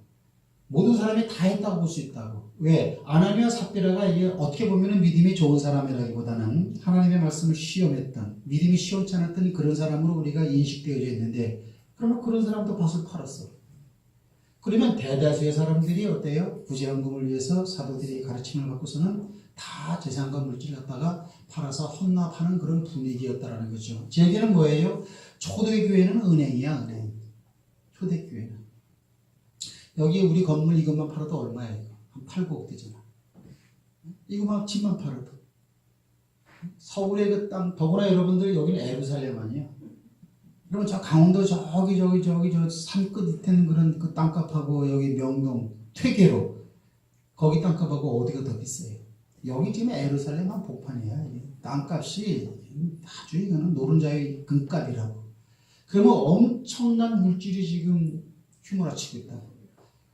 모든 사람이 다 했다고 볼 수 있다고. 왜? 아나니아 삽비라가 이게 어떻게 보면 믿음이 좋은 사람이라기보다는 하나님의 말씀을 시험했던, 믿음이 시원치 않았던 그런 사람으로 우리가 인식되어져 있는데, 그러면 그런 사람도 밭을 팔았어. 그러면 대다수의 사람들이 어때요? 구제헌금을 위해서 사도들이 가르침을 받고서는 다 재산과 물질을 갖다가 팔아서 헌납하는 그런 분위기였다라는 거죠. 제 얘기는 뭐예요? 초대교회는 은행이야, 은행. 초대교회는. 여기 우리 건물 이것만 팔아도 얼마야, 이거? 한 8, 9억 되잖아. 이거만 집만 팔아도. 서울의 그 땅, 더구나 여러분들 여기는 예루살렘 아니야. 그러면 저 강원도 저 산 끝에 그런 그 땅값하고 여기 명동, 퇴계로 거기 땅값하고 어디가 더 비싸요? 여기 지금 예루살렘만 복판이야. 땅값이 아주 이거는 노른자의 금값이라고. 그러면 엄청난 물질이 지금 휘몰아치고 있다.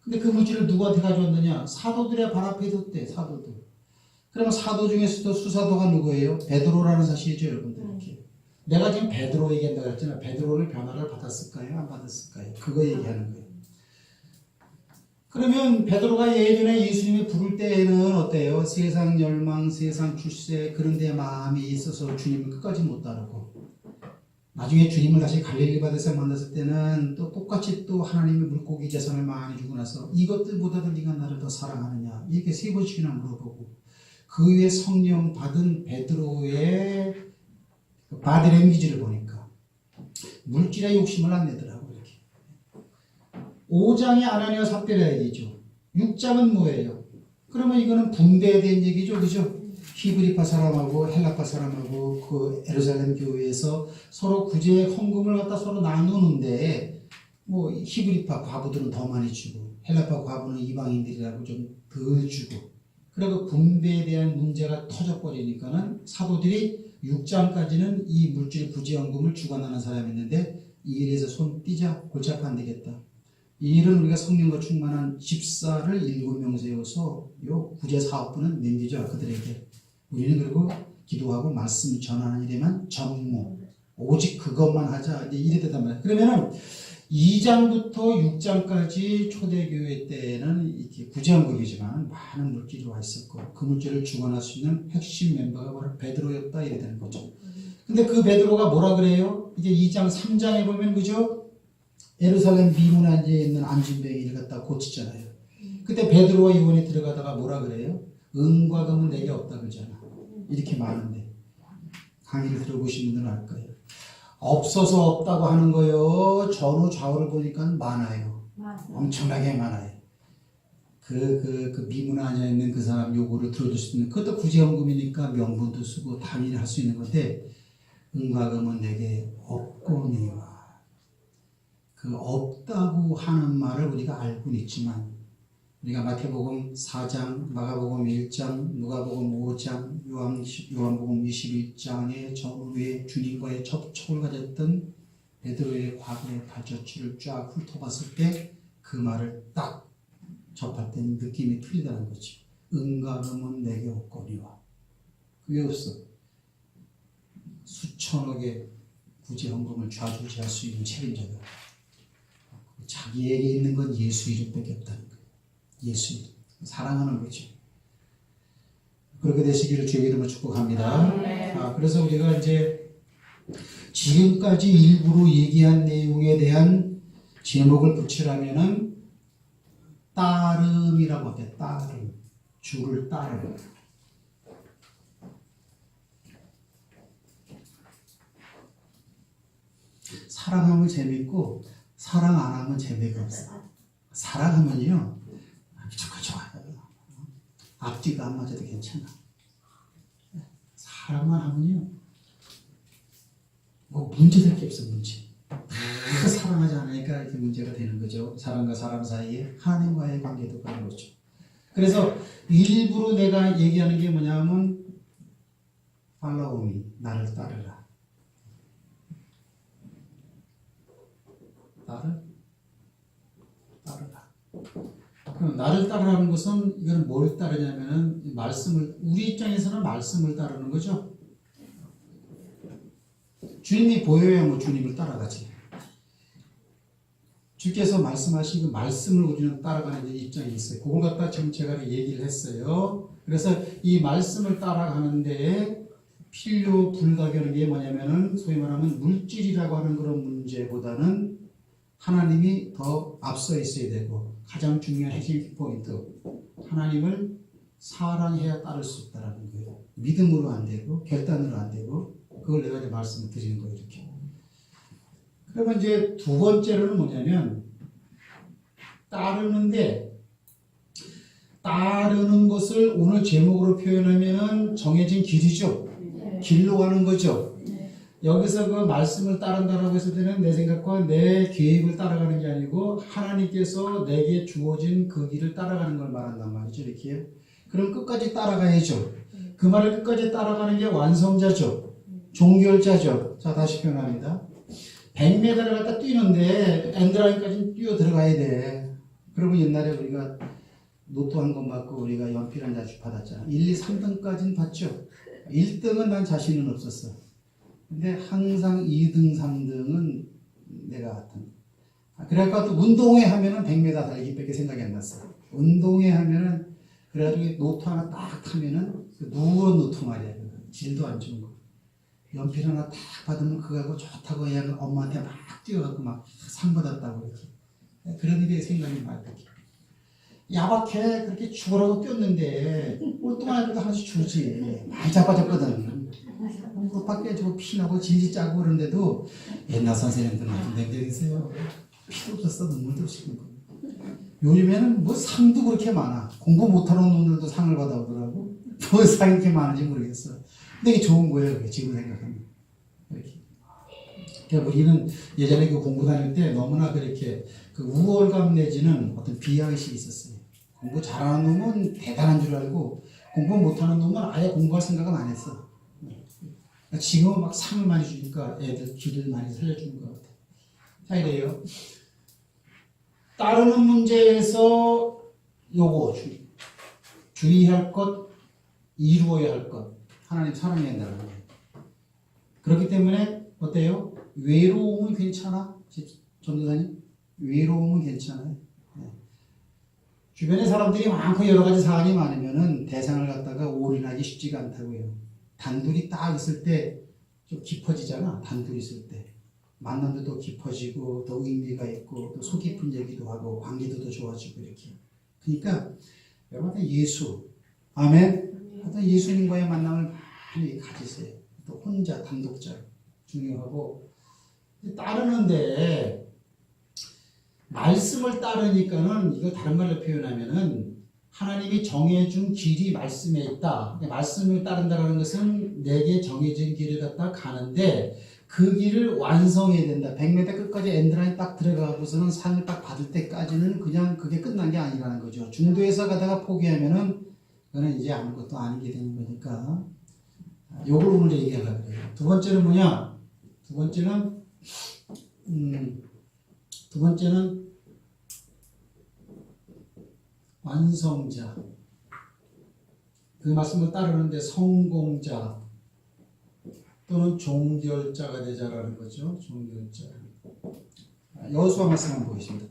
근데 그 물질을 누구한테 가져왔느냐? 사도들의 발 앞에 뒀대, 사도들. 그러면 사도 중에서도 수사도가 누구예요? 베드로라는 사실이죠, 여러분들. 이렇게. 내가 지금 베드로 얘기한다고 그랬잖아요. 베드로는 변화를 받았을까요? 안 받았을까요? 그거 얘기하는 거예요. 그러면 베드로가 예전에 예수님이 부를 때에는 어때요? 세상 열망, 세상 출세 그런 데 마음이 있어서 주님을 끝까지 못 따르고 나중에 주님을 다시 갈릴리 바다에서 만났을 때는 또 똑같이 또 하나님의 물고기 재산을 많이 주고 나서 이것들보다도 네가 나를 더 사랑하느냐 이렇게 3번씩이나 물어보고 그 위에 성령 받은 베드로의 바디랭귀지를 보니까 물질의 욕심을 안 내더라고. 5장이 아나니아 삽비라 얘기죠. 6장은 뭐예요? 그러면 이거는 분배에 대한 얘기죠. 그죠? 히브리파 사람하고 헬라파 사람하고 그 예루살렘 교회에서 서로 구제 헌금을 갖다 서로 나누는데 뭐 히브리파 과부들은 더 많이 주고 헬라파 과부는 이방인들이라고 좀 덜 주고 그리고 분배에 대한 문제가 터져버리니까는 사도들이 6장까지는 이 물질 구제 헌금을 주관하는 사람이 있는데 이 일에서 손 떼자 골치 아파 안 되겠다. 이 일은 우리가 성령과 충만한 집사를 7명 세워서 요 구제 사업부는 넘기죠. 그들에게. 우리는 그리고 기도하고 말씀 전하는 일에만 전무. 오직 그것만 하자. 이제 이래 되단 말이에요. 그러면은 2장부터 6장까지 초대교회 때는 이렇게 구제헌금이지만 많은 물질이 와 있었고 그 물질을 주관할 수 있는 핵심 멤버가 바로 베드로였다. 이래 되는 거죠. 근데 그 베드로가 뭐라 그래요? 이제 2장, 3장에 보면 그죠? 예루살렘 미문안지에 있는 안진뱅이를 갖다 고치잖아요. 그때 베드로와 요한이 들어가다가 뭐라 그래요? 은과 금은 내게 없다 그러잖아. 이렇게 많은데 강의를 들어보신 분들은 알 거예요. 없어서 없다고 하는 거요. 전후 좌우를 보니까 많아요. 엄청나게 많아요. 그 미문안에 있는 그 사람 요구를 들어줄 수 있는 그것도 구제헌금이니까 명분도 쓰고 당연히 할 수 있는 건데 은과 금은 내게 없거니와 그 없다고 하는 말을 우리가 알고는 있지만 우리가 마태복음 4장, 마가복음 1장, 누가복음 5장, 요한복음 21장의 전후에 주님과의 접촉을 가졌던 베드로의 과거의 발자취를 쫙 훑어봤을 때 그 말을 딱 접할 때는 느낌이 틀리다는 거지. 은과 금은 내게 없거니와. 그게 없어. 수천억의 구제헌금을 좌지우지할 수 있는 책임자가 자기에게 있는 건 예수 이름밖에 없다는 거예요. 예수 이름. 사랑하는 거죠. 그렇게 되시기를 주의 이름으로 축복합니다. 그래서 우리가 이제 지금까지 일부러 얘기한 내용에 대한 제목을 붙이라면은 따름이라고 하죠. 따름. 주를 따름. 사랑하면 재밌고 사랑 안 하면 재미가 없어. 사랑하면요 무조건 좋아요. 앞뒤가 안 맞아도 괜찮아. 사랑만 하면요 뭐 문제될 게 없어. 문제. 사랑하지 않으니까 이렇게 문제가 되는 거죠. 사람과 사람 사이에 하나님과의 관계도 그런 거죠. 그래서 일부러 내가 얘기하는 게 뭐냐면 follow me, 나를 따르라. 나를 따르라. 그럼 나를 따르라는 것은 이건 뭘 따르냐면은 말씀을 우리 입장에서는 말씀을 따르는 거죠. 주님이 보여야 뭐 주님을 따라가지. 주께서 말씀하신 그 말씀을 우리는 따라가는 입장이 있어요. 그걸 갖다 지금 제가 얘기를 했어요. 그래서 이 말씀을 따라가는데 필요 불가결한 게 뭐냐면은 소위 말하면 물질이라고 하는 그런 문제보다는 하나님이 더 앞서 있어야 되고 가장 중요한 핵심 포인트 하나님을 사랑해야 따를 수 있다는 거예요. 믿음으로 안 되고 결단으로 안 되고 그걸 내가 이제 말씀을 드리는 거예요. 이렇게. 그러면 이제 두 번째로는 뭐냐면 따르는데 따르는 것을 오늘 제목으로 표현하면은 정해진 길이죠. 길로 가는 거죠. 여기서 그 말씀을 따른다라고 했을 때는 내 생각과 내 계획을 따라가는 게 아니고 하나님께서 내게 주어진 그 길을 따라가는 걸 말한단 말이죠. 이렇게. 그럼 끝까지 따라가야죠. 그 말을 끝까지 따라가는 게 완성자죠. 종결자죠. 자, 다시 표현합니다. 100m를 갖다 뛰는데 엔드라인까지 뛰어 들어가야 돼. 그러면 옛날에 우리가 노트 한 권 받고 우리가 연필 한 장씩 받았잖아. 1, 2, 3등까지는 받죠. 1등은 난 자신은 없었어. 근데 항상 2등, 3등은 내가 같은. 그래갖고 또 운동회 하면은 100m 달리기밖에 생각이 안 났어. 운동회 하면은 그래가지고 노트 하나 딱 하면은 그 누런 노트 말이야. 질도 안 좋은 거. 연필 하나 딱 받으면 그거하고 좋다고 그냥 엄마한테 막 뛰어가고 막 상 받았다고 이렇게. 그런 일이 생각이 많이 나게. 야박해. 그렇게 죽으라고 뛰었는데 꼴등하니까 하나씩 주지. 많이 자빠졌거든. 그 밖에 저 피나고 질질 짜고 그러는데도 옛날 선생님들 같은 놈들 있어요. 피도 없었어. 눈물도 없이. 요즘에는 뭐 상도 그렇게 많아. 공부 못하는 놈들도 상을 받아오더라고. 뭐 상이 이렇게 많은지 모르겠어. 근데 이게 좋은 거예요. 그게 지금 생각하면. 이렇게. 그러니까 우리는 예전에 그 공부 다닐 때 너무나 그렇게 그 우월감 내지는 어떤 비하의식이 있었어요. 공부 잘하는 놈은 대단한 줄 알고 공부 못하는 놈은 아예 공부할 생각은 안 했어. 지금은 막 상을 많이 주니까 애들 길을 많이 살려주는 것 같아. 자, 이래요. 따르는 문제에서 요거 주의할 것, 이루어야 할 것. 하나님 사랑해야 한다는 거예요. 그렇기 때문에 어때요? 외로움은 괜찮아? 전도사님? 외로움은 괜찮아요. 네. 주변에 사람들이 많고 여러 가지 사안이 많으면은 대상을 갖다가 올인하기 쉽지가 않다고요. 단둘이 딱 있을 때 좀 깊어지잖아. 단둘이 있을 때. 만남도 더 깊어지고 더 의미가 있고 또 속 깊은 얘기도 하고 관계도 더 좋아지고 이렇게. 그러니까 여러분한테 예수, 아멘. 하여튼 예수님과의 만남을 많이 가지세요. 또 혼자 단독자 중요하고 따르는데 말씀을 따르니까는 이거 다른 말로 표현하면은 하나님이 정해준 길이 말씀에 있다. 말씀을 따른다는 것은 내게 정해진 길을 갖다 가는데 그 길을 완성해야 된다. 100m 끝까지 엔드라인 딱 들어가고서는 상을 딱 받을 때까지는 그냥 그게 끝난 게 아니라는 거죠. 중도에서 가다가 포기하면은 그거는 이제 아무것도 아닌 게 되는 거니까. 요걸 오늘 얘기하려고 그래요. 두 번째는 뭐냐? 두 번째는 완성자. 그 말씀을 따르는데 성공자 또는 종결자가 되자라는 거죠. 종결자. 여호수아 말씀 한번 보겠습니다.